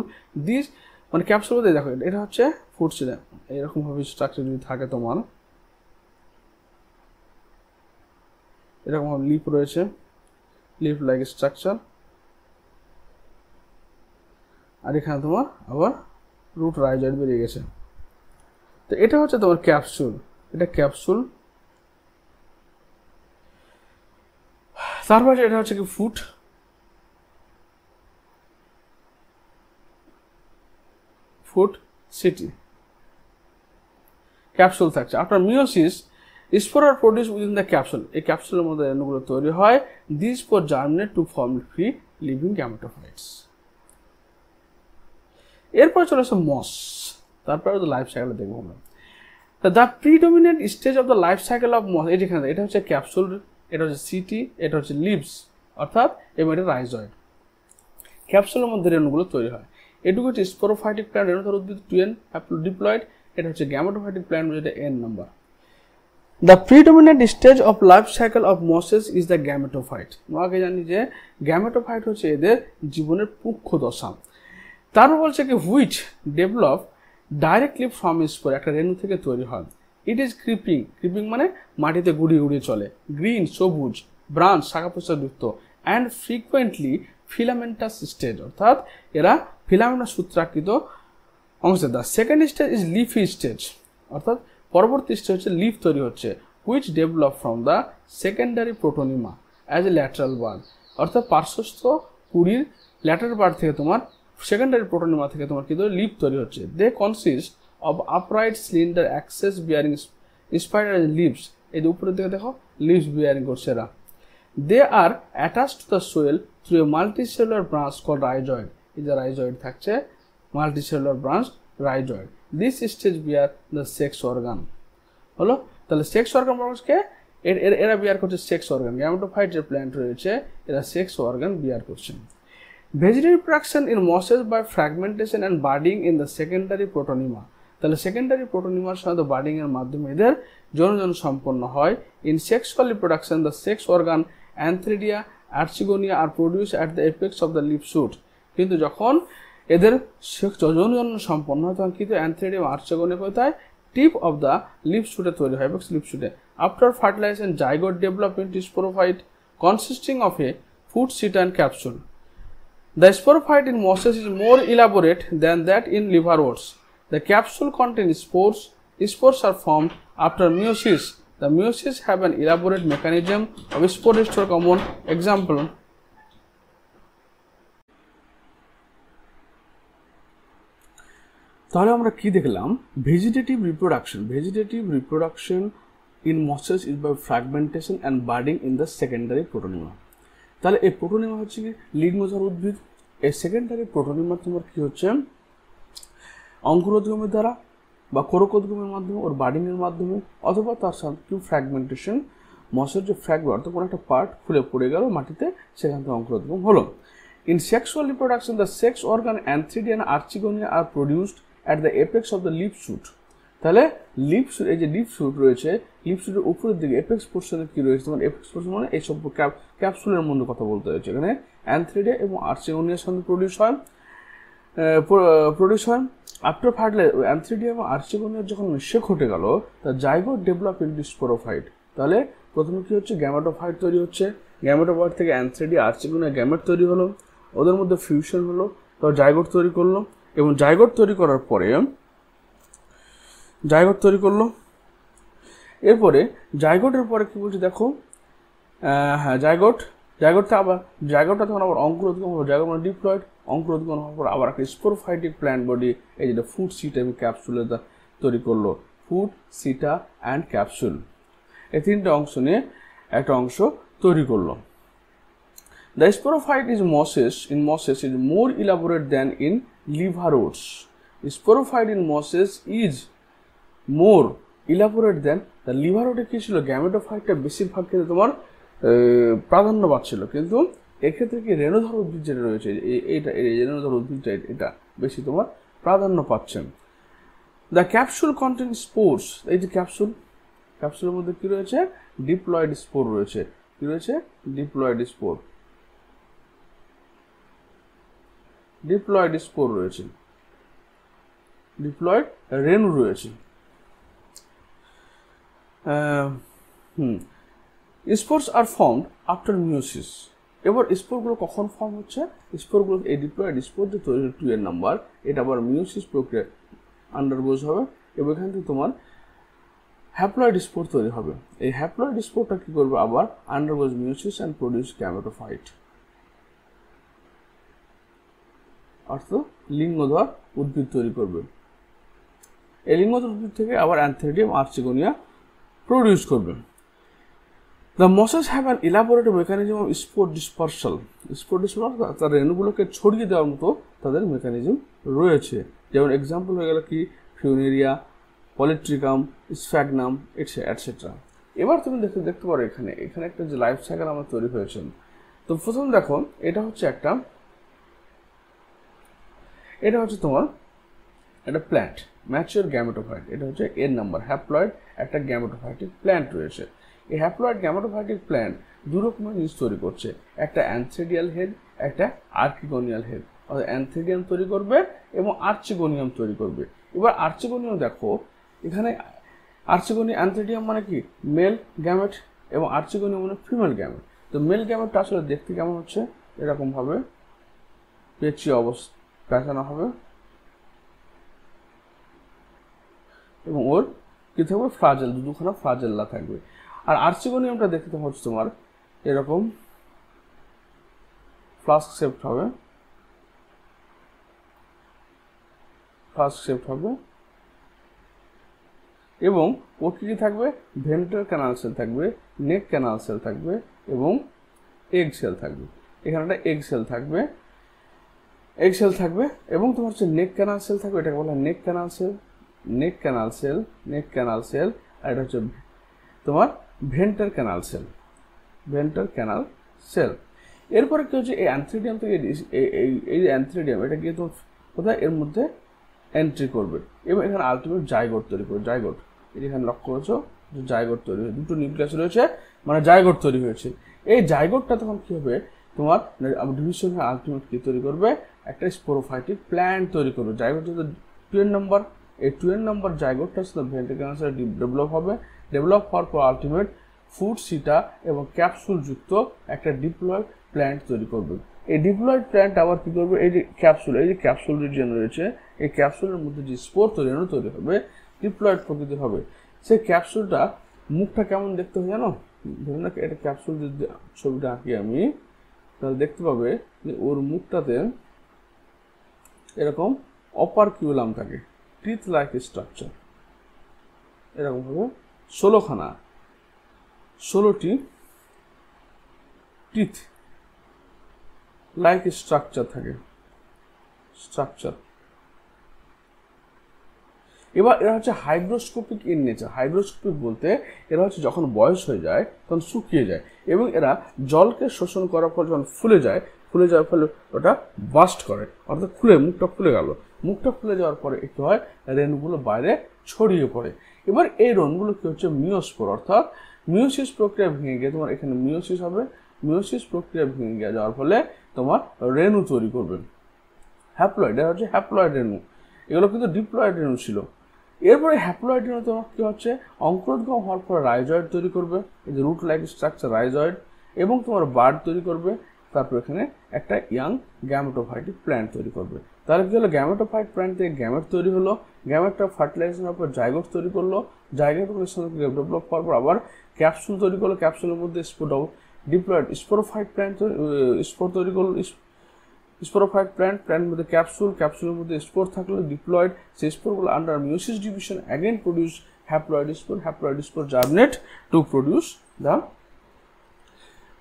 This মানে ক্যাপসুল বলতে দেখো এটা হচ্ছে ফুড সিটা, এরকম ভাবে স্ট্রাকচার যদি থাকে তোমার, এরকম ভাবে লিপ রয়েছে, লিপ লাইক স্ট্রাকচার, আর এখানে তোমার আবার রুট রাইজয়েড বেরিয়ে গেছে। তো এটা হচ্ছে তোমার ক্যাপসুল, এটা ক্যাপসুল। তারপর এটা হচ্ছে কি ফুট, ফুট সিটি ক্যাপসুল থাকছে। After meiosis spore are produce within the capsule, এই ক্যাপসুলের মধ্যে রেণুগুলো তৈরি হয়। This spore germinate to form free living gametophytes. এরপর চলে আসে মস, তারপরে লাইফ সাইকেল দেখবো আমরা। The predominant stage of the life cycle of moss, এই যেখানে এটা হচ্ছে ক্যাপসুল, এটা হচ্ছে সিটি, এটা হচ্ছে লিভস অর্থাৎ এবং এটা রাইজয়েড। ক্যাপসুলের মধ্যে রেণুগুলো তৈরি হয়। এটুকু হচ্ছে স্পোরোফাইটিক প্ল্যান্ট, রেণুধর উদ্ভিদ 2n ডিপ্লয়েড। এটা হচ্ছে গ্যামেটোফাইটিক প্ল্যান্ট, যেটা n number. The predominant stage of life cycle of mosses is the gametophyte. আমরা আগে জানি যে গ্যামেটোফাইট হচ্ছে এদের জীবনের মুখ্য দশা। তারপর বলছে কি which develop directly from spore, একটা রেণু থেকে তৈরি হয়। ইট ইজ ক্রিপিং, ক্রিপিং মানে মাটিতে গুড়িয়ে গুড়িয়ে চলে। গ্রিন সবুজ, ব্রাঞ্চ শাখা প্রশাখযুক্ত, অ্যান্ড ফ্রিকুয়েন্টলি ফিলামেন্টাস স্টেজ, অর্থাৎ এরা ফিলামেন্টাস সূত্রাকৃত অংশ। The second stage is leafy stage, অর্থাৎ পরবর্তী স্টেজ হচ্ছে লিফ তৈরি হচ্ছে। Which develop from the secondary protonema as a lateral bird, অর্থাৎ পার্শ্বস্থ কুড়ির ল্যাটারাল বার্ড থেকে তোমার সেকেন্ডারি প্রোটোনিমা থেকে তোমার কিন্তু লিফ তৈরি হচ্ছে। They consist of upright cylinder axes bearing spider leaves, এই উপরের দিকে দেখো লিভস বিয়ারিং করছে এরা। They are attach to the soil through a multicellular branch call rhizoid, এই যে রাইজয়েড থাকছে, multicellular branch rhizoid. This stage bear the sex organ, হলো তাহলে সেক্স অর্গান মানুষকে এরা বিয়ার করছে সেক্স অর্গান। গ্যামেটোফাইট যে প্ল্যান্ট রয়েছে এরা সেক্স অর্গান বিয়ার করছে। Vegetative production in mosses by fragmentation and budding in the secondary protonema, তাহলে সেকেন্ডারি প্রোটোনিমার সাথে বার্ডিং এর মাধ্যমে এদের যৌনজন সম্পন্ন হয়। In sexual reproduction the sex organ antheridia archegonia are produce at the apex of the leafy shoot, কিন্তু যখন এদের যৌনজন সম্পন্ন হয় তখন কিন্তু অ্যান্থ্রিডিয়া এবং আর্চিগোনিয়া কোথায়, টিপ অফ দ্য লিভ শুটে তৈরি হয়, এপেক্স লিভ শুটে। After fertilization zygote develop into sporophyte consisting of a foot seta and capsule. The sporophyte in mosses is more elaborate than that in liverworts. The capsule contains spores. Spores are formed after meiosis. The meiosis have an elaborate mechanism of spore restore. Common example. তাহলে আমরা কি দেখলাম? Vegetative reproduction. Vegetative reproduction in mosses is by fragmentation and budding in the secondary protonema. তাহলে এই প্রোটোনিমা হচ্ছে কি লিগনোজার উদ্ভিদ। এই সেকেন্ডারি প্রোটোনিমা তোমার কি হচ্ছে অঙ্কুরোদ্গমের দ্বারা বা কোরকোদ্গমের মাধ্যমে, ওর বার্ডিংয়ের মাধ্যমে, অথবা তার সাথে ফ্র্যাগমেন্টেশন, মসের যে ফ্র্যাগমেন্ট অর্থাৎ কোনো একটা পার্ট খুলে পড়ে গেল মাটিতে, সেখান থেকে অঙ্কুরোদ্গম হলো। In sexual reproduction the sex organ antheridia and archegonia are produced at the apex of the leafy shoot. তাহলে লিভ শুট, এই যে লিভ শুট রয়েছে, লিভ শুটের উপরের দিকে এপেক্স পোর্শনে কি রয়েছে তোমার, এপেক্স পোর্শন মানে এই সব ক্যাপসুলের মধ্যে কথা বলতে হয়েছে। এখানে অ্যান্থ্রিডিয়া এবং আর্চিগোনিয়ার সঙ্গে প্রডিউস হয়। আফটার ফার্টিলাইজ অ্যান্থ্রিডিয়া এবং আর্চিগোনিয়ার যখন মিশ্র ঘটে গেল, তা জাইগোট ডেভেলপ ইনটু স্পোরোফাইট। তাহলে প্রথমে কি হচ্ছে, গ্যামেটোফাইট তৈরি হচ্ছে। গ্যামেটোফাইট থেকে অ্যান্থ্রিডিয়া আর্চিগোনিয়া গ্যামেট তৈরি হলো, ওদের মধ্যে ফিউশন হলো, তারপর জাইগোট তৈরি করলো। এবং জাইগোট তৈরি করার পরে এরপরে জাইগোটের পরে কি বলছে দেখো, হ্যাঁ জাইগোটটা তখন আবার অঙ্কুরোদ্গম হলো। জাইগোট মানে ডিপ্লয়েড, অঙ্কুরোদ্গম হওয়ার পর আবার একটা স্পোরোফাইটিক প্ল্যান্ট বডি, এই যেটা ফুড সিটা এবং ক্যাপসুলে তৈরি করলো। ফুড সিটা অ্যান্ড ক্যাপসুল, এই তিনটে অংশ নিয়ে একটা অংশ তৈরি করলো। The sporophyte in mosses is more elaborate than in liverworts. Sporophyte in mosses is more elaborate than the liverwort. কি ছিল, গ্যামেটোফাইটটা বেশিরভাগ ক্ষেত্রে তোমার প্রাধান্য পাচ্ছিল, কিন্তু এক্ষেত্রে কি রেণুধর উদ্ভিদ যেটা রয়েছে, এইটা রেণুধর উদ্ভিদটা এটা বেশি তোমার প্রাধান্য পাচ্ছেন। দ্য ক্যাপসুল কন্টেন স্পোর্স, এই যে ক্যাপসুলের মধ্যে কি রয়েছে, ডিপ্লয়েড স্পোর রয়েছে। কি রয়েছে, ডিপ্লয়েড স্পোর রয়েছে, ডিপ্লয়েড রেণু রয়েছে। Spores are formed after meiosis. এবার স্পোরগুলো কখন ফর্ম হচ্ছে, স্পোরগুলো এই ডিপ্লয়েড স্পোর যে তৈরি 2 এর নাম্বার, এটা আবার মিওসিস প্রক্রিয়া আন্ডারগোজ হবে এবং এখান থেকে তোমার হ্যাপ্লয়েড স্পোর তৈরি হবে। এই হ্যাপ্লয়েড স্পোরটা কি করবে, আবার আন্ডারগোজ মিওসিস অ্যান্ড প্রডিউস গ্যামেটোফাইট, অর্থাৎ লিঙ্গধর উদ্ভিদ তৈরি করবে। এই লিঙ্গধর উদ্ভিদ থেকে আবার অ্যান্থেরিডিয়াম আর্চিগোনিয়া প্রডিউস করবে। The mosses have an elaborate mechanism of spore dispersal. Spore dispersal তার রেণুগুলোকে ছড়িয়ে দেওয়ার মতো তাদের মেকানিজম রয়েছে। যেমন এক্সাম্পল হয়ে গেল কি ফিউনেরিয়া, পলিট্রিকাম, স্ফ্যাগনাম এটসেট্রা। এবার তুমি দেখতে পারো এখানে একটা যে লাইফ সাইকেল আমার তৈরি হয়েছে। তো প্রথম দেখো এটা হচ্ছে তোমার একটা প্ল্যান্ট, ম্যাচিওর গ্যামেটোফাইট। এটা হচ্ছে এর নাম্বার, হ্যাপ্লয়েড একটা গ্যামেটোফাইটিক প্ল্যান্ট রয়েছে। এই হ্যাপ্লয়েড গ্যামেটোফাইটিক প্ল্যান্ট দু রকমের জিনিস তৈরি করছে, একটা অ্যান্থেরিডিয়াল হেড, একটা আর্কিগোনিয়াল হেড। অর্থাৎ অ্যান্থেরিডিয়াম তৈরি করবে এবং আর্চিগোনিয়াম তৈরি করবে। এবার আর্চিগোনিয়াম দেখো এখানে অ্যান্থেরিডিয়াম মানে কি মেল গ্যামেট এবং আর্চিগোনিয়াম মানে ফিমেল গ্যামেট। তো মেল গ্যামেটটা আসলে দেখতে কেমন হচ্ছে, এরকম ভাবে পেঁচিয়ে পেঁচানো হবে এবং ওর কি থাকবে ফ্লাজেল, দুখানা ফ্লাজেল্লা থাকবে। আর আর্চিগোনিয়ামটা দেখতে হচ্ছে তোমার এরকম ফ্লাস্ক শেপড হবে, এবং ওর কি থাকবে, ভেন্ট্রাল ক্যানাল সেল থাকবে, নেক ক্যানাল সেল থাকবে এবং এগ সেল থাকবে। এখানে একটা এগ সেল থাকবে এবং তোমার হচ্ছে নেক ক্যানাল সেল থাকবে, এটাকে বলা হয় নেক ক্যানাল সেল। আর এটা হচ্ছে তোমার ভেন্ট্রাল ক্যানাল সেল। এরপরে কি হচ্ছে এই অ্যান্থেরিডিয়াম থেকে এই অ্যান্থেরিডিয়াম এটা গিয়ে তোমার কোথায় এর মধ্যে এন্ট্রি করবে এবং এখানে আলটিমেট জাইগোট তৈরি করবে। জাইগোট এখানে লক্ষ্য করেছো যে জাইগোট তৈরি হয়েছে, দুটো নিউক্লিয়াস রয়েছে মানে জাইগোট তৈরি হয়েছে। এই জাইগোটটা তখন কি হবে, তোমার ডিভিশন হয়ে আলটিমেট কি তৈরি করবে, একটা স্পোরোফাইটিক প্ল্যান্ট তৈরি করবে। জাইগোট হচ্ছে 2 এর নাম্বার, এই 2 এর নাম্বার জাইগোটটা ভেন্ট্রাল ক্যানাল সেল ডেভেলপ হবে। ডেভেলপ হওয়ার পর আলটিমেট ফুড সিটা এবং ক্যাপসুল যুক্ত একটা ডিপ্লয়েড প্ল্যান্ট তৈরি করবে। এই ডিপ্লয়েড প্ল্যান্ট আবার কি করবে, এই যে ক্যাপসুল রিজিয়ন রয়েছে, এই ক্যাপসুলের মধ্যে যে স্পোর তৈরি হবে ডিপ্লয়েড প্রকৃতির হবে। সেই ক্যাপসুলটা মুখটা কেমন দেখতে হয় জানো, ধরুন না এটা ক্যাপসুল যদি ছবিটা আঁকি আমি, তাহলে দেখতে পাবে যে ওর মুখটাতে এরকম অপারকিউলাম থাকে, টিথ লাইক স্ট্রাকচার, এরকম ভাবে 16টি টিথ লাইক স্ট্রাকচার থাকে। এবার এরা হচ্ছে হাইগ্রোস্কোপিক ইন নেচার। হাইগ্রোস্কোপিক বলতে এরা হচ্ছে যখন বয়স হয়ে যায় তখন শুকিয়ে যায় এবং এরা জলকে শোষণ করার পর যখন ফুলে যাওয়ার ফলে ওটা বাস্ট করে, অর্থাৎ মুখটা খুলে যাওয়ার পরে কি হয়, রেণুগুলো বাইরে ছড়িয়ে পড়ে। এবার এই রেণুগুলো কি হচ্ছে মিওস্পোর, অর্থাৎ মিওসিস প্রক্রিয়া ভেঙে গিয়ে তোমার এখানে মিওসিস হবে। মিওসিস প্রক্রিয়া ভেঙে গিয়ে যাওয়ার ফলে তোমার রেণু তৈরি করবে, হ্যাপ্লয়েড। এটা হচ্ছে হ্যাপ্লয়েড রেণু, এগুলো কিন্তু ডিপ্লয়েড রেণু ছিল। এরপরে হ্যাপ্লয়েড রেণু তোমার কি হচ্ছে, অঙ্কুরোদ্গম হওয়ার পর রাইজয়েড তৈরি করবে, এই যে রুট লাইক স্ট্রাকচার রাইজয়েড, এবং তোমার বার্ড তৈরি করবে। তারপর এখানে একটা ইয়াং গ্যামেটোফাইটিক প্ল্যান্ট তৈরি করবে। তাহলে কি হলো, গ্যামেটোফাইট প্ল্যান্ট থেকে গ্যামেট তৈরি হলো, গ্যামেটটা ফার্টিলাইজেশন হওয়ার পর জাইগোট তৈরি করলো, জাইগোটের সঙ্গে ডেভেলপ হওয়ার পর আবার ক্যাপসুল তৈরি করলো, ক্যাপসুলের মধ্যে ডিপ্লয়েড স্পোরোফাইট প্ল্যান্ট স্পোর তৈরি করলো, স্পোরোফাইট প্ল্যান্ট মধ্যে ক্যাপসুলের মধ্যে স্পোর থাকলো ডিপ্লয়েড, সেই স্পোরগুলো under meiosis division again produce haploid spore germinate to produce the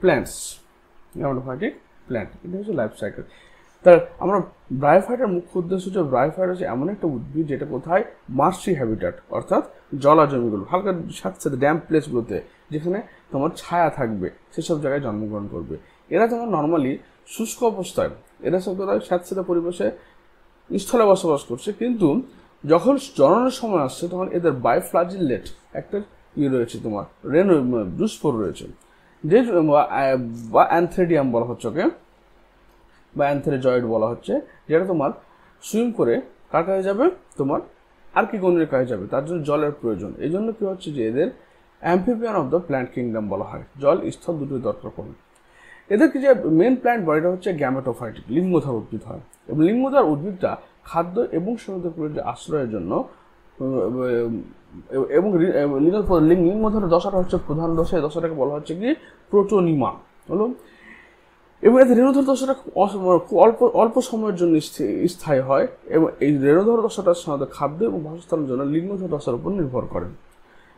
plants, gametophytic plant. এটা হচ্ছে লাইফ সাইকেল। তার আমরা ব্রায়োফাইটের মুখ্য উদ্দেশ্য হচ্ছে, ব্রায়োফাইট হচ্ছে এমন একটা উদ্ভিদ যেটা কোথায় মার্সি হ্যাবিটাট, অর্থাৎ জলাজমিগুলো হালকা সাথে ড্যাম্প প্লেসগুলোতে যেখানে তোমার ছায়া থাকবে সেসব জায়গায় জন্মগ্রহণ করবে। এরা তোমার নর্মালি শুষ্ক অবস্থায়, এরা সব স্যাঁতস্যাঁতে পরিবেশে স্থলে বসবাস করছে, কিন্তু যখন জননের সময় আসছে তখন এদের বাইফ্লাজিলেট একটা রয়েছে, তোমার জুস্পোর রয়েছে, যে বা অ্যান্থেরিডিয়াম বলা হচ্ছে ওকে, বা অ্যান্থেরিজয়েড বলা হচ্ছে, যেটা তোমার সুইম করে কার কাছে যাবে, তোমার আর্কিগোনিয়ার কাছে যাবে, তার জন্য জলের প্রয়োজন। এই জন্য কি হচ্ছে যে এদের amphibian of the plant kingdom বলা হয়, জল স্থল দুটোই দরকার পড়ে। এদের কি যে মেন প্ল্যান্ট বডিটা হচ্ছে গ্যামেটোফাইটিক, লিঙ্গধর উদ্ভিদ হয়, এবং লিঙ্গধর উদ্ভিদটা খাদ্য এবং সমুদ্রের আশ্রয়ের জন্য এবং লিঙ্গধর দশাটা হচ্ছে প্রধান দশা। এই দশাটাকে বলা হচ্ছে কি প্রোটোনিমা হলো। এবং এদের রেণুধর দশাটা খুব অল্প সময়ের জন্য স্থায়ী হয়, এবং এই রেণুধর দশাটা সাধারণত খাদ্য এবং বাসস্থানের জন্য লিঙ্গধর দশার উপর নির্ভর করে।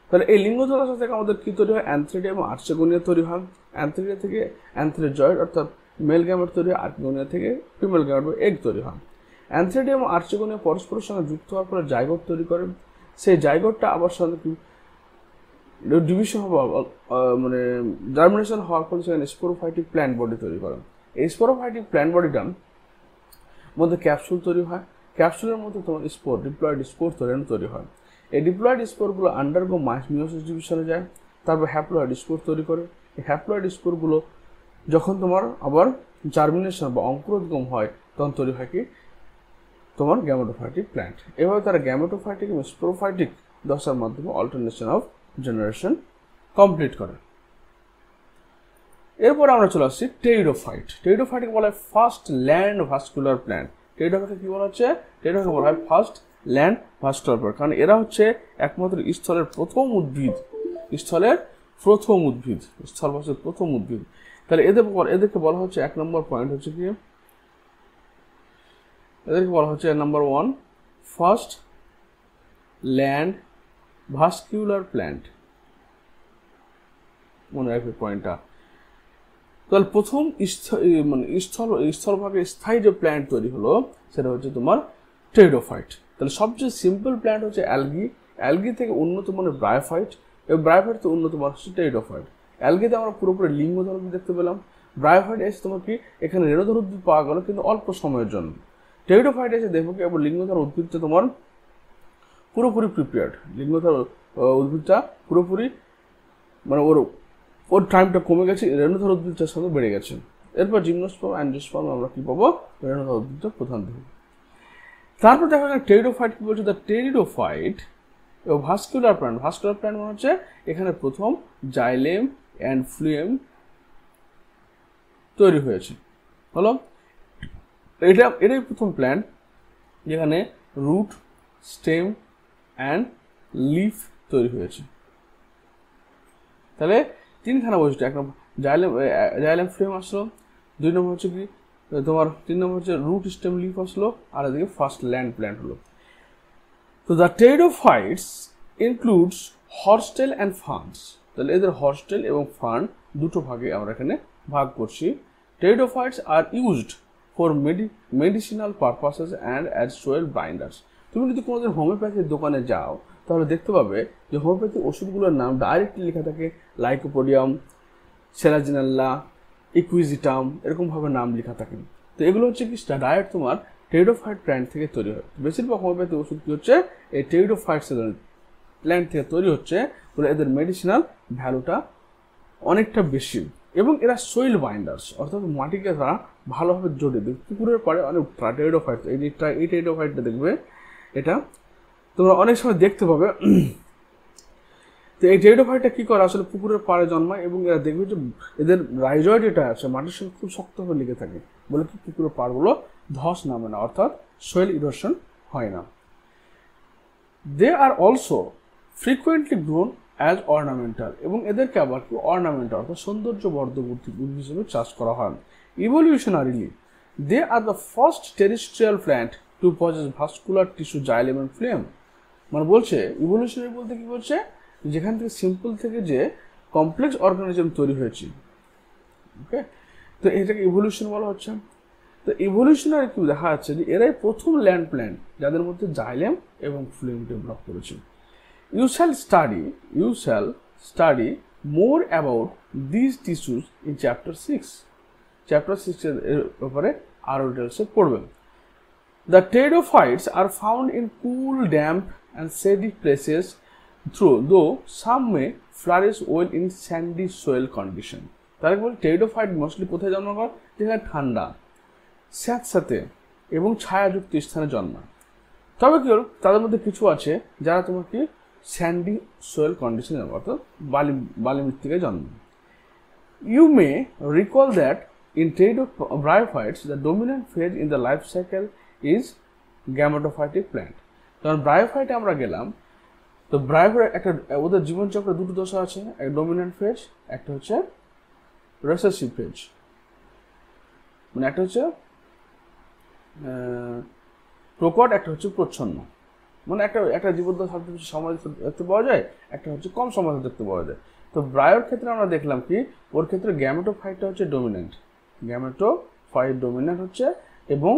তাহলে এই লিঙ্গধর দশা থেকে আমাদের কী তৈরি হয়? অ্যান্থ্রিডিয়া এবং আর্চেগোনিয়া তৈরি হয়। অ্যান্থ্রিডিয়া থেকে অ্যান্থ্রিজয়েড অর্থাৎ মেল গ্যামেট তৈরি হয়, আর্চেগোনিয়া থেকে ফিমেল গ্যামেট বা এগ তৈরি হয়। অ্যান্থ্রিডিয়া এবং আর্চেগোনিয়া পরস্পরের সঙ্গে যুক্ত হওয়ার ফলে জাইগোট তৈরি করে। সেই জাইগোটটা আবার সাধারণত ডিভিশন হওয়া মানে জার্মিনেশন হওয়ার ফলে সেখানে স্পোরোফাইটিক প্ল্যান্ট বডি তৈরি করে। এই স্পোরোফাইটিক প্ল্যান্ট বডিটার মধ্যে ক্যাপসুল তৈরি হয়। ক্যাপসুলের মধ্যে তোমার স্পোর, ডিপ্লয়েড স্পোর তৈরি হয়। এই ডিপ্লয়েড স্পোরগুলো আন্ডারগো মিওসিস ডিভিশনে যায়, তারপর হ্যাপ্লয়েড স্পোর তৈরি করে। এই হ্যাপ্লয়েড স্পোরগুলো যখন তোমার আবার জার্মিনেশন বা অঙ্কুরোদ্গম হয় তখন তৈরি হয় কি তোমার গ্যামেটোফাইটিক প্ল্যান্ট। এভাবে তারা গ্যামেটোফাইটিক এবং স্পোরোফাইটিক দশার মাধ্যমে অল্টারনেশন অফ জেনারেশন কমপ্লিট করে। এরপর আমরা চলে আসছি টেরিডোফাইট। টেরিডোফাইটকে বলা হয় ফার্স্ট ল্যান্ড ভাস্কুলার প্ল্যান্ট। টেরিডোফাইটকে কি বলা হচ্ছে? টেরিডোফাইটকে বলা হয় ফার্স্ট ল্যান্ড ভাস্কুলার প্ল্যান্ট, কারণ এরা হচ্ছে একমাত্র স্থলের প্রথম উদ্ভিদ, স্থলবাসের প্রথম উদ্ভিদ। তাহলে এদেরকে বলা হচ্ছে, এক নম্বর পয়েন্ট হচ্ছে কি, এদেরকে বলা হচ্ছে number 1 first land vascular plant. মনে রাখবে পয়েন্টটা। তাহলে প্রথম স্থলভাগে স্থায়ী যে প্ল্যান্ট তৈরি হলো সেটা হচ্ছে তোমার টেরিডোফাইট। তাহলে সবচেয়ে সিম্পল প্ল্যান্ট হচ্ছে অ্যালগি। অ্যালগি থেকে উন্নত মানের ব্রায়োফাইট, এবং ব্রায়োফাইট থেকে উন্নত মান হচ্ছে টেরিডোফাইট। অ্যালগিতে আমরা পুরোপুরি লিঙ্গধর উদ্ভিদ দেখতে পেলাম। ব্রায়োফাইট এসে তোমার কি এখানে রেণুধর উদ্ভিদ পাওয়া গেল, কিন্তু অল্প সময়ের জন্য। টেরিডোফাইট এসে দেখবো কি এবার লিঙ্গধর উদ্ভিদটা তোমার পুরোপুরি প্রিপেয়ার্ড। লিঙ্গধর উদ্ভিদটা পুরোপুরি মানে ওর টাইমটা কমে গেছে, রেণুধর উদ্ভিদটার সাথে বেড়ে গেছে। এরপর জিমনোস্পার্ম অ্যাঞ্জিওস্পার্ম আমরা কি পাবো? রেণুধর উদ্ভিদটা প্রধান দেহ। তারপর দেখা যায় টেরিডোফাইট কি বলছে? দ্য টেরিডোফাইট এবং ভাস্কুলার প্ল্যান্ট। ভাস্কুলার প্ল্যান্ট মানে হচ্ছে এখানে প্রথম জাইলেম অ্যান্ড ফ্লুয়েম তৈরি হয়েছে হলো। এটাই প্রথম প্ল্যান্ট যেখানে রুট, স্টেম অ্যান্ড লিফ তৈরি হয়েছে। তাহলে তিনখানা বৈশিষ্ট্য, এক নম্বর জাইলেম ফ্লেম আসলো, 2 নম্বর হচ্ছে কি তোমার 3 নম্বর হচ্ছে রুট, স্টেম, লিফ আসলো, আর এদিকে ফার্স্ট ল্যান্ড প্ল্যান্ট হলো। তো the pteridophytes includes horsetail and ferns. তাহলে এদের হর্সটেল এবং ফার্ন দুটো ভাগে আমরা এখানে ভাগ করছি। Pteridophytes are used for medicinal purposes and as soil binders. তুমি যদি কোনোদিন হোমিওপ্যাথির দোকানে যাও তাহলে দেখতে পাবে যে হোমিওপ্যাথি ওষুধগুলোর নাম ডাইরেক্টলি লেখা থাকে, লাইকোপোডিয়াম, সেরাজিনাল্লা, ইকুইজিটাম, এরকমভাবে নাম লেখা থাকে। তো এগুলো হচ্ছে কি ডাইরেক্ট তোমার টেরিডোফাইট প্ল্যান্ট থেকে তৈরি হয়। বেশিরভাগ হোমিওপ্যাথি ওষুধ কি হচ্ছে এই টেরিডোফাইট প্ল্যান্ট থেকে তৈরি হচ্ছে, বলে এদের মেডিসিনাল ভ্যালুটা অনেকটা বেশি। এবং এরা সোইল বাইন্ডার্স, অর্থাৎ মাটিকে তারা ভালোভাবে জড়িয়ে দেয়। পুকুরের পাড়ে অনেক টেরিডোফাইট, এই টেরিডোফাইটটা দেখবে, এটা তোমরা অনেক সময় দেখতে পাবে। তো এই টেরিডোফাইটটা কী করে? আসলে পুকুরের পাড়ে জন্মায়, এবং এরা দেখবে যে এদের রাইজয়েড যেটা আছে মাটির সঙ্গে খুব শক্তভাবে লেগে থাকে, বলে কি পুকুরের পাড়গুলো ধস নামে না, অর্থাৎ সোয়েল ইরোশন হয় না। They are also frequently grown as ornamental, এবং এদেরকে আবার কি অর্নামেন্টাল অর্থাৎ সৌন্দর্যবর্ধক উদ্ভিদ হিসেবে চাষ করা হয়। Evolutionarily they are the first terrestrial plant to possess vascular tissue, xylem and phloem. মানে বলছে ইভলিউশনারি বলতে কি বলছে, যেখান থেকে সিম্পল থেকে যে কমপ্লেক্স অর্গানিজম তৈরি হয়েছে, ওকে, তো এটাকে ইভলিউশন বলা হচ্ছে। তো ইভলিউশনারি কি দেখা যাচ্ছে যে এরাই প্রথম ল্যান্ড প্ল্যান্ট যাদের মধ্যে জাইলেম এবং ফ্লেম ডেভেলপ করেছে। You shall study more about this tissues in chapter 6। Chapter 6 এর ব্যাপারে আরও ডিটেলসে পড়বেন। The pteridophytes are found in cool, damp and shady places, though some may flourish well in sandy soil condition. তার বলে টেরিডোফাইট মোস্টলি কোথায় জন্ম করে? যেখানে ঠান্ডা, স্যাঁতস্যাঁতে এবং ছায়াযুক্ত স্থানে জন্মায়। তবে কি হল, তাদের মধ্যে কিছু আছে যারা তোমার কি স্যান্ডি সোয়েল কন্ডিশনে, অর্থাৎ বালি মৃত্তিকায় জন্মায়। You may recall that in pteridobryophytes, the dominant phase in the life cycle is gametophytic plant. যখন ব্রায়োফাইটে আমরা গেলাম, তো ব্রায়োফাইট একটা ওদের জীবনচক্রে দুটো দশা আছে, একটা ডমিন্যান্ট ফেজ, একটা হচ্ছে রেসেসিভ ফেজ। মানে একটা হচ্ছে প্রকট, একটা হচ্ছে প্রচ্ছন্ন। মানে একটা জীবনদশা সময় দেখতে পাওয়া যায়, একটা হচ্ছে কম সময় দেখতে পাওয়া যায়। তো ব্রায়োর ক্ষেত্রে আমরা দেখলাম কি, ওর ক্ষেত্রে গ্যামেটোফাইটটা হচ্ছে ডমিন্যান্ট, গ্যামেটোফাইট ডমিন্যান্ট হচ্ছে, এবং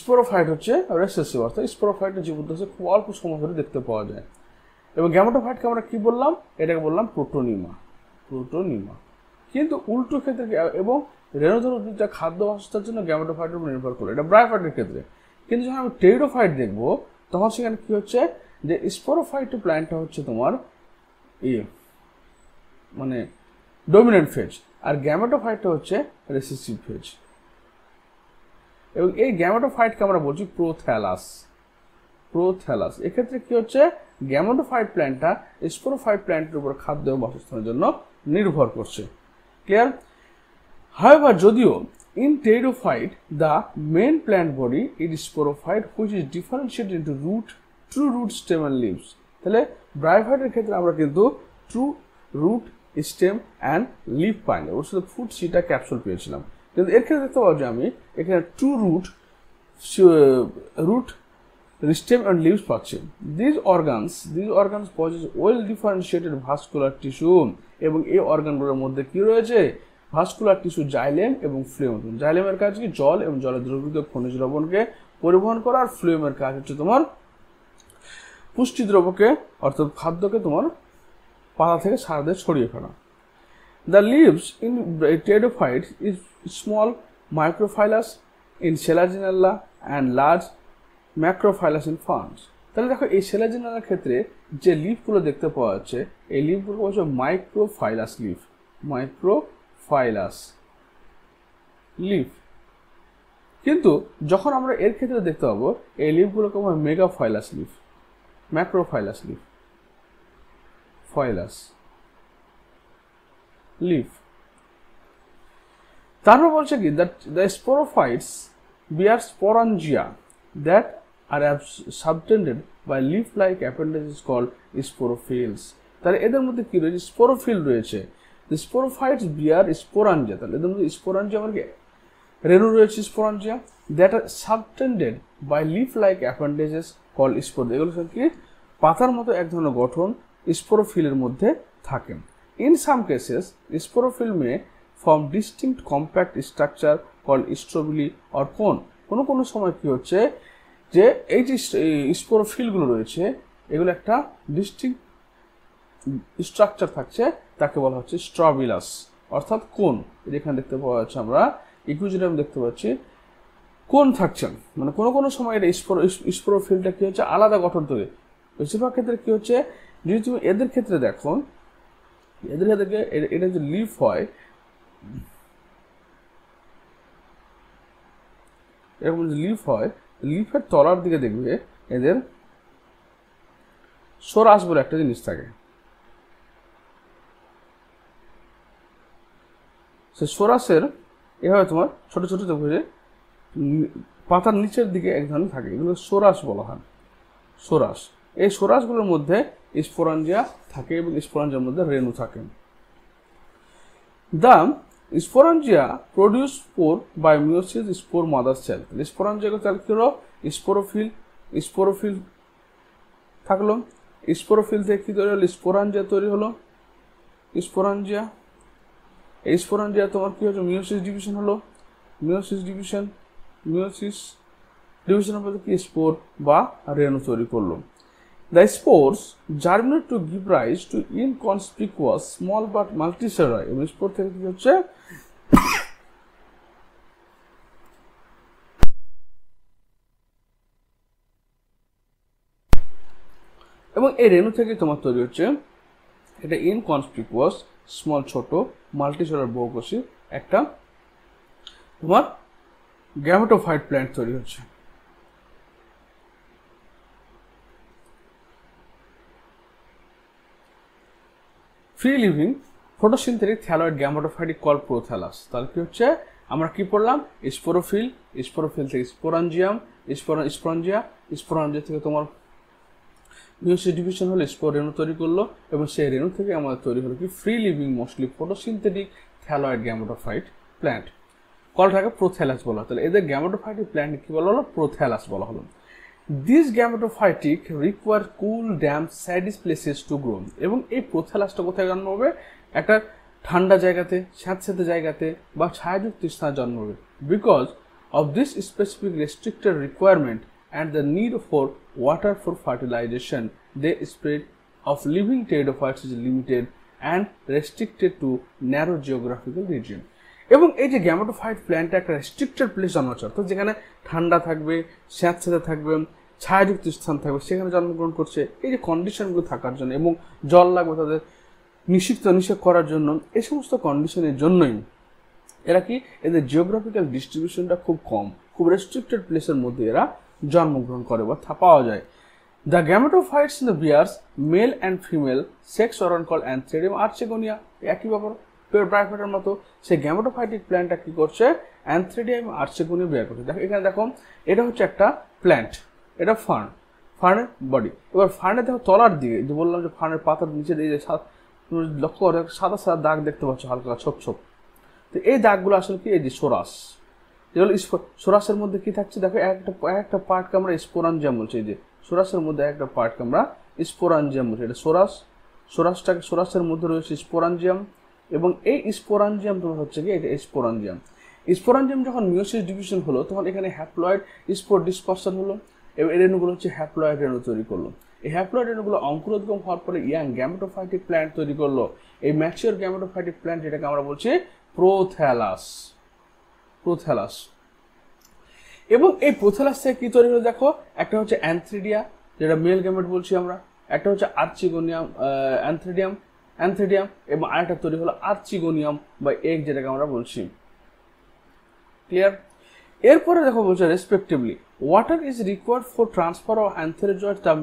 স্পোরোফাইট হচ্ছে রেসেসিভ, অর্থাৎ স্পোরোফাইটের জীবনদশা খুব অল্প সময় ধরে দেখতে পাওয়া যায়। এবং গ্যামেটোফাইটকে আমরা কি বললাম, এটাকে বললাম প্রোটোনিমা। কিন্তু উল্টো ক্ষেত্রে, এবং রেণুধর উদ্ভিদটা খাদ্য বাসস্থার জন্য গ্যামেটোফাইটের উপর নির্ভর করে, এটা ব্রায়োফাইটের ক্ষেত্রে। কিন্তু যখন আমি টেরিডোফাইট দেখবো, তখন সেখানে কি হচ্ছে, যে স্পোরোফাইট প্ল্যান্টটা হচ্ছে তোমার মানে ডমিন্যান্ট ফেজ, আর গ্যামেটোফাইটটা হচ্ছে রেসেসিভ ফেজ। এবং এই গ্যামেটোফাইটকে আমরা বলছি প্রোথ্যালাস। এক্ষেত্রে কি হচ্ছে, গ্যামেটোফাইট প্ল্যান্টটা স্পোরোফাইট প্ল্যান্টের উপর খাদ্য এবং বাসস্থানের জন্য নির্ভর করছে। ক্লিয়ার? However, যদিও in pteridophyte the main plant body is sporophyte which is differentiated into true root, stem and leaves. তাহলে ব্রায়োফাইটের ক্ষেত্রে আমরা কিন্তু true root, stem and leave পাইনি, ওর সাথে ফুড সিটা ক্যাপসুল পেয়েছিলাম। কিন্তু এর ক্ষেত্রে দেখতে পাবো যে আমি এখানে true root, stem and leaves পাচ্ছি। These organs possess well differentiated vascular tissue, এবং এই অর্গানগুলোর মধ্যে কি রয়েছে, ভাস্কুলার টিস্যু, জাইলেম এবং ফ্লুয়েম। জাইলেমের কাজ কি, জল এবং জলে দ্রবীভূত খনিজ লবণকে পরিবহন করা, আর ফ্লুয়েমের কাজ হচ্ছে তোমার পুষ্টি দ্রব্যকে, অর্থাৎ খাদ্যকে তোমার পাতা থেকে সারাতে ছড়িয়ে ফেলা। The leaves in pteridophytes is small microphyllus in Selaginella and large macrophyllus in ferns. তাহলে দেখো এই সেলাজিনালার ক্ষেত্রে যে লিফগুলো দেখতে পাওয়া যাচ্ছে, এই লিফগুলো হচ্ছে মাইক্রোফাইলাস লিফ, কিন্তু যখন আমরা এর ক্ষেত্রে দেখতে পাবো এই লিফগুলোকে আমরা মেগাফাইলাস লিফ, ম্যাক্রোফাইলাস লিফ। তারপর বলছে কি, that the sporophytes bear sporangia that are subtended by leaf-like appendages called sporophylls. তাহলে এদের মধ্যে কি রয়েছে, স্পোরোফিল রয়েছে। The sporophytes bear sporangia, তাহলে এদের মধ্যে স্পোরাঞ্জিয়া মানে কি, রেণু রয়েছে sporangia, that are subtended by leaf-like appendages called spore. এগুলো কি, পাতার মতো এক ধরনের গঠন স্পোরোফিলের মধ্যে থাকে। In some cases, sporophyll may form distinct compact structure called strobili or cone. কোনো সময় কি হচ্ছে, যে এই যে স্পোরোফিলগুলো রয়েছে, এগুলো একটা ডিস্টিংক্ট স্ট্রাকচার থাকছে, তাকে বলা হচ্ছে স্ট্রবিলাস, অর্থাৎ কোন। যেখানে দেখতে পাওয়া যাচ্ছে আমরা ইকুইজিনিয়াম দেখতে পাচ্ছি, কোন থাকছে, মানে কোনো সময় এটা স্পোরোফিলটা কি হচ্ছে, আলাদা গঠন তৈরি। বেশিরভাগ ক্ষেত্রে কি হচ্ছে, যদি তুমি এদের ক্ষেত্রে দেখো, এদের ক্ষেত্রে এটা যে লিফ হয়, এরকম যে লিফের তলার দিকে দেখবে এদের সোরাস বলে একটা জিনিস থাকে। সে সোরাসের এভাবে তোমার ছোট ছোট দেখবে যে পাতার নিচের দিকে এক ধরনের থাকে, এগুলো সোরাস বলা হয়। এই সোরাসগুলোর মধ্যে স্পোরাঞ্জিয়া থাকে, এবং স্পোরাঞ্জিয়ার মধ্যে রেণু থাকে। The sporangia produce spore by meiosis spore mother cell. Sporangia তাহলে কি হলো, স্পোরোফিল থাকলো, স্পোরোফিল থেকে কি তৈরি হলো, স্পোরাঞ্জিয়া তৈরি হলো। এই স্পোরাঞ্জিয়া তোমার কি হচ্ছে, মিওসিস ডিভিশন হলো, মিওসিস ডিভিশনের মধ্যে কি স্পোর বা রেণু তৈরি করলো। The spores germinate to give rise to inconspicuous small but multicellular, এবং স্পোর থেকে কি হচ্ছে, এবং এই রেণু থেকে তোমার তৈরি হচ্ছে এটা ইনকনসপিকুয়াস স্মল, ছোট, মাল্টিসেলুলার বহুকোষী একটা তোমার গ্যামেটোফাইট প্ল্যান্ট তৈরি হচ্ছে। Free living photosynthetic thalloid gametophytic call prothallus. তাহলে কি হচ্ছে, আমরা কি পড়লাম, স্পোরোফিল, স্পোরোফিল থেকে স্পোরাঞ্জিয়াম, স্পোরাঞ্জিয়া, স্পোরাঞ্জিয়া থেকে তোমার মিওসিস ডিভিশন হলো, স্পোর রেণু তৈরি করলো, এবং সেই রেণু থেকে আমাদের তৈরি হলো কি free living mostly photosynthetic thalloid gametophyte plant. কলটাকে প্রোথ্যালাস বলা হয়। তাহলে এদের গ্যামেটোফাইটিক প্ল্যান্ট কি বলা হলো, প্রোথ্যালাস বলা হলো। This gametophytic require cool damp shady places to grow. এবং এই প্রোথ্যালাসটা কোথায় জন্ম হবে, একটা ঠান্ডা জায়গাতে, স্যাঁতস্যাঁতে জায়গাতে বা ছায়াযুক্ত স্থানে জন্ম হবে। Because of this specific restricted requirement and the need for water for fertilization, the spread of living pteridophytes is limited and restricted to narrow geographical region. এবং এই যে গ্যামেটোফাইট প্ল্যান্টটা একটা রেস্ট্রিক্টেড প্লেস জন্মাচ্ছে, অর্থাৎ যেখানে ঠান্ডা থাকবে, স্যাঁতস্যাঁতে থাকবে, ছায়াযুক্ত স্থান থাকবে, সেখানে জন্মগ্রহণ করছে। এই যে কন্ডিশনগুলো থাকার জন্য এবং জল লাগবে তাদের নিষেক করার জন্য, এই সমস্ত কন্ডিশনের জন্যই এরা কি, এদের জিওগ্রাফিক্যাল ডিস্ট্রিবিউশনটা খুব কম, খুব রেস্ট্রিক্টেড প্লেসের মধ্যে এরা জন্মগ্রহণ করে বা পাওয়া যায়। The gametophytes in the bears male and female sex organ call antheridium archegonia. একই ব্যাপার, ব্রায়োফাইটের মতো সেই গ্যামেটোফাইটিক প্ল্যান্টটা কি করছে, অ্যান্থ্রেডিয়াম আর্চেগোনিয়া বের করছে। দেখো এখানে দেখো, এটা হচ্ছে একটা প্ল্যান্ট, এটা ফার্নের বডি। এবার ফার্নের দেখো তলার দিকে, যে বললাম যে ফার্নের পাতার নিচে এই যে লক্ষ্য করে সাদা সাদা দাগ দেখতে পাচ্ছ, হালকা ছোপ ছোপ। তো এই দাগগুলো আসলে কি, এই যে সোরাস, যেগুলো সোরাসের মধ্যে কি থাকছে দেখো, একটা পার্টকে আমরা স্পোরাঞ্জিয়াম বলছি। এই যে সোরাসের মধ্যে একটা পার্টকে আমরা স্পোরাঞ্জিয়াম বলছি। এটা সোরাসের মধ্যে রয়েছে স্পোরাঞ্জিয়াম, এবং এই স্পোরাঞ্জিয়াম তোমার হচ্ছে কি, এটা স্পোরাঞ্জিয়াম যখন মিওসিস ডিভিশন হলো, তখন এখানে হ্যাপ্লয়েড স্পোর ডিসপারশন হলো, এবং এই রেণুগুলো হচ্ছে হ্যাপ্লয়েড রেণু তৈরি করলো। এই হ্যাপ্লয়েড রেণুগুলো অঙ্কুরোদ্গম হওয়ার পরে ইয়াং গ্যামেটোফাইটিক প্ল্যান্ট তৈরি করলো। এই ম্যাচিওর গ্যামেটোফাইটিক প্ল্যান্ট, যেটাকে আমরা বলছি প্রোথ্যালাস। এবং এই প্রোথ্যালাস থেকে কি তৈরি হলো দেখো, একটা হচ্ছে অ্যান্থ্রিডিয়া, যেটা মেল গ্যামেট বলছি আমরা, একটা হচ্ছে আর্চিগোনিয়াম, অ্যান্থ্রিডিয়াম, এবং আরেকটা তৈরি হলো আর্চিগোনিয়াম বা এগ, যেটাকে আমরা বলছি। ক্লিয়ার? এরপরে দেখো বলছে respectively water is required for transfer of antherozoid the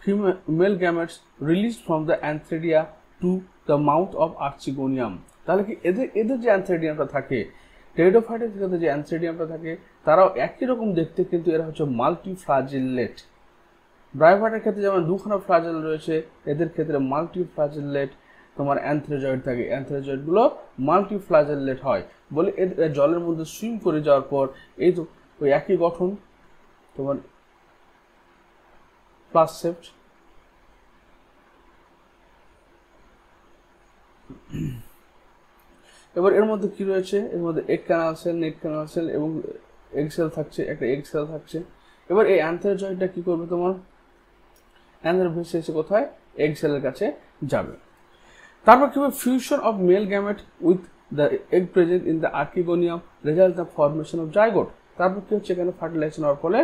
female gametes release from the antheridia to the mouth of archegonium. তাহলে কি এদের যে অ্যান্থ্রেডিয়ামটা থাকে, টেরিডোফাইটের ক্ষেত্রে যে অ্যান্থ্রেডিয়ামটা থাকে, তারাও একই রকম দেখতে, কিন্তু এরা হচ্ছে মাল্টিফ্লাজেলেট। ব্রায়োফাইটের ক্ষেত্রে যেমন দুখানা ফ্লাজেল রয়েছে, এদের ক্ষেত্রে মাল্টিফ্লাজেলেট তোমার অ্যান্থ্রেজয়েড থাকে। অ্যান্থ্রেজয়েডগুলো মাল্টিফ্লাজেলেট হয় বলে এদের জলের মধ্যে সুইম করে যাওয়ার পর এই তো ওই একই গঠন তোমার প্লাস সেপ্ট। এবার এর মধ্যে কি রয়েছে, এর মধ্যে egg canal cell, neck canal cell এবং এগ সেল থাকছে, একটা এগ সেল থাকছে। এবার এই অ্যান্থ্রেজয়েডটা কি করবে, তোমার অ্যান্থ্রেজ ভেসে এসে কোথায়, এগ সেলের কাছে যাবে। তারপর কি হবে, fusion of male gamete with the egg present in the archegonium result the formation of zygote. তারপর কি হচ্ছে, এখানে ফার্টিলাইজেশন হওয়ার ফলে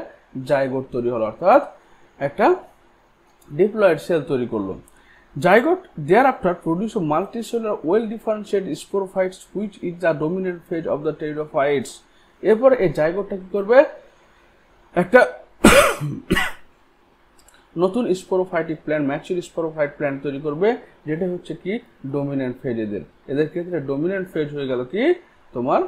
জাইগোট তৈরি হলো, অর্থাৎ একটা ডিপ্লয়েড সেল তৈরি করলো। Zygote thereafter produce a multicellular well-differentiated sporophytes which is the dominant phase of the pteridophytes. এরপর এই জাইগোটটা কি করবে, একটা নতুন sporophytic plant, mature sporophyte plant তৈরি করবে, যেটা হচ্ছে কি ডোমিনেন্ট ফেজ। এদের ক্ষেত্রে ডোমিনেন্ট ফেজ হয়ে গেল কি তোমার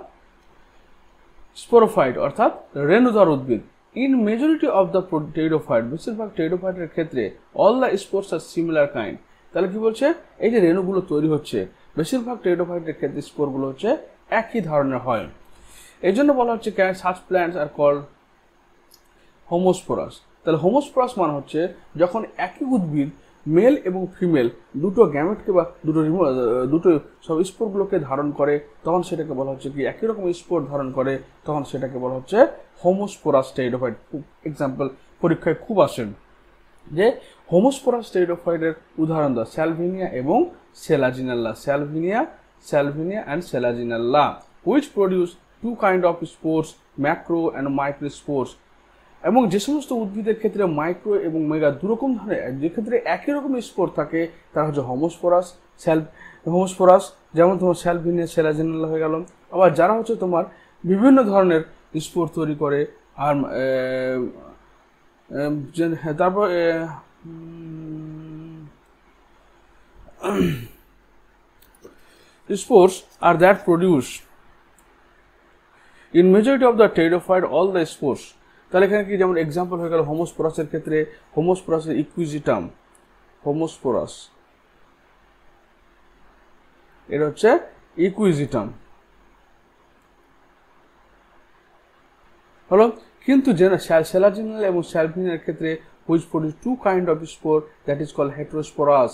স্পোরোফাইট, অর্থাৎ রেণুধর উদ্ভিদ। In majority of the pteridophyte, বেশিরভাগ টেরিডোফাইটের ক্ষেত্রে all the spores are similar kind. তাহলে কি বলছে, এই যে রেণুগুলো তৈরি হচ্ছে, বেশিরভাগ টেরিডোফাইটের ক্ষেত্রে স্পোরগুলো হচ্ছে একই ধরনের হয়। এই জন্য বলা হচ্ছে such plants are called homosporous. তাহলে হোমোস্পোরাস মানে হচ্ছে যখন একই উদ্ভিদ মেল এবং ফিমেল দুটো গ্যামেটকে বা দুটো সব স্পোরগুলোকে ধারণ করে, তখন সেটাকে বলা হচ্ছে কি, একই রকম স্পোর ধারণ করে, তখন সেটাকে বলা হচ্ছে হোমোস্পোরাস টেরিডোফাইট। এক্সাম্পল পরীক্ষায় খুব আসেন যে হোমোস্পোরাস টেরিডোফাইটের উদাহরণ দাও স্যালভিনিয়া এবং Selaginella. Salvinia and Selaginella which produce two kind of spores, macro and micro spores. এবং যে সমস্ত উদ্ভিদের ক্ষেত্রে মাইক্রো এবং মেগা দুরকম ধরনের, যে ক্ষেত্রে একই রকম স্পোর থাকে, তারা হচ্ছে হোমোস্পোরাস, যেমন তোমার স্যালভিনিয়া, সেলাজিনাল্লা হয়ে গেল। আবার যারা হচ্ছে তোমার বিভিন্ন ধরনের স্পোর তৈরি করে, আর তারপর spores are that produce in majority of the pteridophyte all the spores. তাহলে এখানে কি যেমন এক্সাম্পল হয়ে গেল হোমোস্পোরাসের ক্ষেত্রে হোমোস্পোরাসের ইকুইজিটাম, হোমোস্পোরাস এটা হচ্ছে ইকুইজিটাম হলো। কিন্তু সেলাজিনাল এবং স্যালভিনের ক্ষেত্রে which produce two kind of spore that is called heterosporous.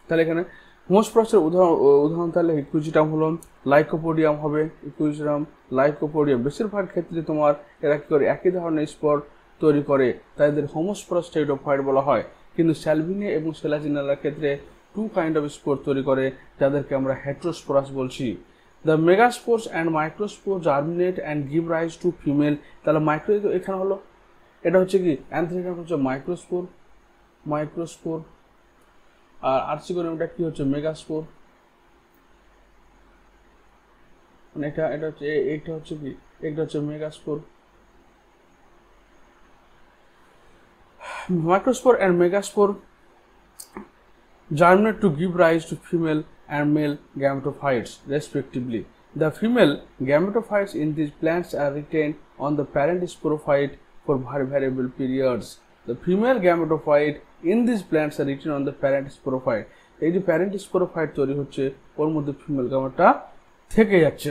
তাহলে এখানে হোমোস্পোরাসের উদাহরণ তাহলে ইকুইজিটাম হলো, লাইকোপোডিয়াম হবে, ইকুইজিটাম লাইকোপোডিয়াম বেশিরভাগ ক্ষেত্রে তোমার এরা কি করে একই ধরনের স্পোর তৈরি করে, তাই এদের হোমোস্পোরাস টেরিডোফাইট বলা হয়। কিন্তু স্যালভিনিয়া এবং সেলাজিনালের ক্ষেত্রে টু কাইন্ড অফ স্পোর তৈরি করে যাদেরকে আমরা হেটেরোস্পোরাস বলছি। The megaspores and microspore germinate and give rise to female. তাহলে মাইক্রো এখানে হলো এটা হচ্ছে কি অ্যান্থ্রাইটাম হচ্ছে মাইক্রোস্পোর, মাইক্রোস্পোর, আর আর্চিগোনিয়ামটা কি হচ্ছে মেগাস্পোর। মানে এটা হচ্ছে এইটা হচ্ছে কি এটা হচ্ছে megaspore. Microspore and megaspore germinate to give rise to female and male gametophytes respectively. The female gametophytes in these plants are retained on the parent sporophyte for variable periods. The female gametophyte in these plants are retained on the parent sporophyte. এই যে প্যারেন্ট স্পোরোফাইট তৈরি হচ্ছে ওর মধ্যে ফিমেল গামেটটা থেকে যাচ্ছে।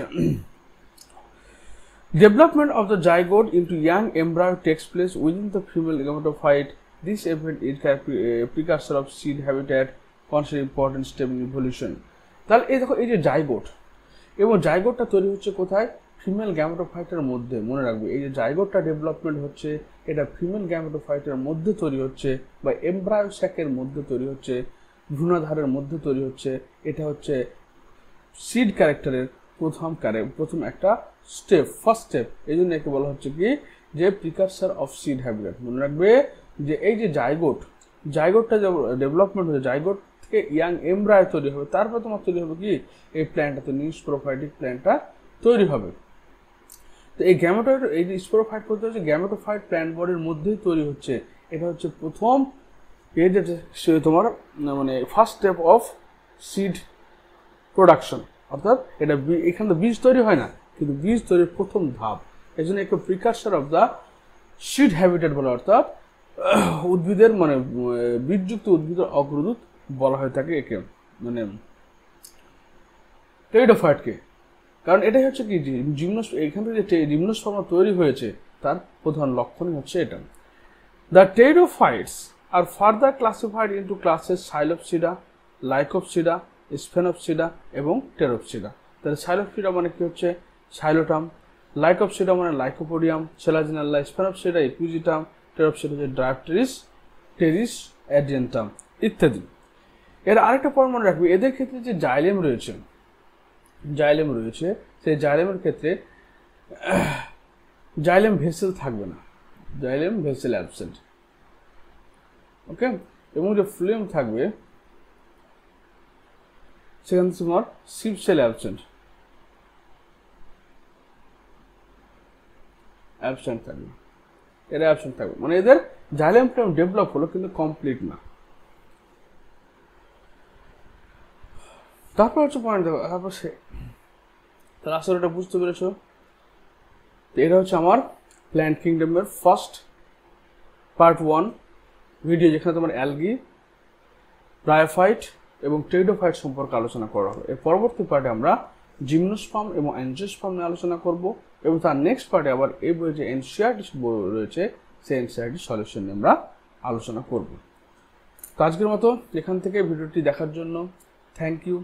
Development of the zygote into young embryo takes place within the female gametophyte. This event is a precursor of seed habitat, considered important step in evolution. তাহলে এই দেখো এই যে জাইগোট এবং জাইগোটটা তৈরি হচ্ছে কোথায়, ফিমেল গ্যামেটোফাইটের মধ্যে। মনে রাখবে এই যে জাইগোটটা ডেভেলপমেন্ট হচ্ছে এটা ফিমেল গ্যামেটোফাইটের মধ্যে তৈরি হচ্ছে বা এমব্রায়ো স্যাকের মধ্যে তৈরি হচ্ছে, ভ্রূণাধারের মধ্যে তৈরি হচ্ছে। এটা হচ্ছে সিড ক্যারেক্টারের প্রথম একটা স্টেপ, ফার্স্ট স্টেপ। এই জন্য একে বলা হচ্ছে কি যে প্রিকারসার অফ সিড হ্যাবিটেট। মনে রাখবে যে এই যে জাইগোটটা যে ডেভেলপমেন্ট হচ্ছে জাইগোট থেকে ইয়াং এমব্রায়ো তৈরি হবে, তারপর তোমার তৈরি হবে কি এই প্ল্যান্টটা, নিউ স্পোরোফাইটিক প্ল্যান্টটা তৈরি হবে। তো এই গ্যামেটোফাইট এই যে স্পোরোফাইট করতে হচ্ছে গ্যামেটোফাইট প্ল্যান্ট বডির মধ্যেই তৈরি হচ্ছে। এটা হচ্ছে প্রথম এই যে তোমার মানে first step of seed production, অর্থাৎ এটা এখানে তো বীজ তৈরি হয় না, কিন্তু বীজ তৈরির প্রথম ধাপ। এই জন্য একটা precursor of the seed habitat বলে, অর্থাৎ উদ্ভিদের মানে বীজযুক্ত উদ্ভিদের অগ্রদূত বলা হয়ে থাকে একে, মানে টেরিডোফাইটকে। কারণ এটাই হচ্ছে কি এখান থেকে যে জিমনোস্পার্ম তৈরি হয়েছে তার প্রধান লক্ষণই হচ্ছে এটা। The pteridophytes are further classified into classes Psilopsida, Lycopsida, Sphenopsida এবং টেরোপসিডা। তাহলে সাইলোপসিডা মানে কি হচ্ছে সাইলোটাম, লাইকোপসিডা মানে লাইকোপোডিয়াম, সেলাজিনাল্লা, স্ফেনোপসিডা ইকুইজিটাম, টেরোপসিডা হচ্ছে ডায়োপটেরিস, টেরিস অ্যাডজেন্টাম ইত্যাদি। এর আরেকটা পয়েন্ট মনে রাখবে, এদের ক্ষেত্রে যে জাইলেম রয়েছে সেই জাইলেমের ক্ষেত্রে জাইলেম ভেসেল থাকবে না, জাইলেম ভেসেল অ্যাবসেন্ট, ওকে। এবং যে ফ্লুয়েম থাকবে সেখানে তোমার সিভ সেল অ্যাবসেন্ট থাকবে, এরা অ্যাবসেন্ট থাকবে, মানে এদের জাইলেম ফ্লুয়েম ডেভেলপ হলো কিন্তু কমপ্লিট না। তারপর হচ্ছে পয়েন্ট দেখো, তারপর তাহলে আসলে এটা বুঝতে পেরেছ। তো এটা হচ্ছে আমার প্ল্যান্ট কিংডমের ফার্স্ট পার্ট 1 ভিডিও, যেখানে তোমার অ্যালগি, ব্রায়োফাইট এবং টেরিডোফাইট সম্পর্কে আলোচনা করা হবে। এর পরবর্তী পার্টে আমরা জিমনোস্পার্ম এবং অ্যাঞ্জিওস্পার্ম নিয়ে আলোচনা করব এবং তার নেক্সট পার্টে আবার এই বইয়ে যে এনসিইআরটি বই রয়েছে সেই এনসিইআরটি সলিউশন নিয়ে আমরা আলোচনা করব। তো আজকের মতো এখান থেকে ভিডিওটি দেখার জন্য থ্যাংক ইউ।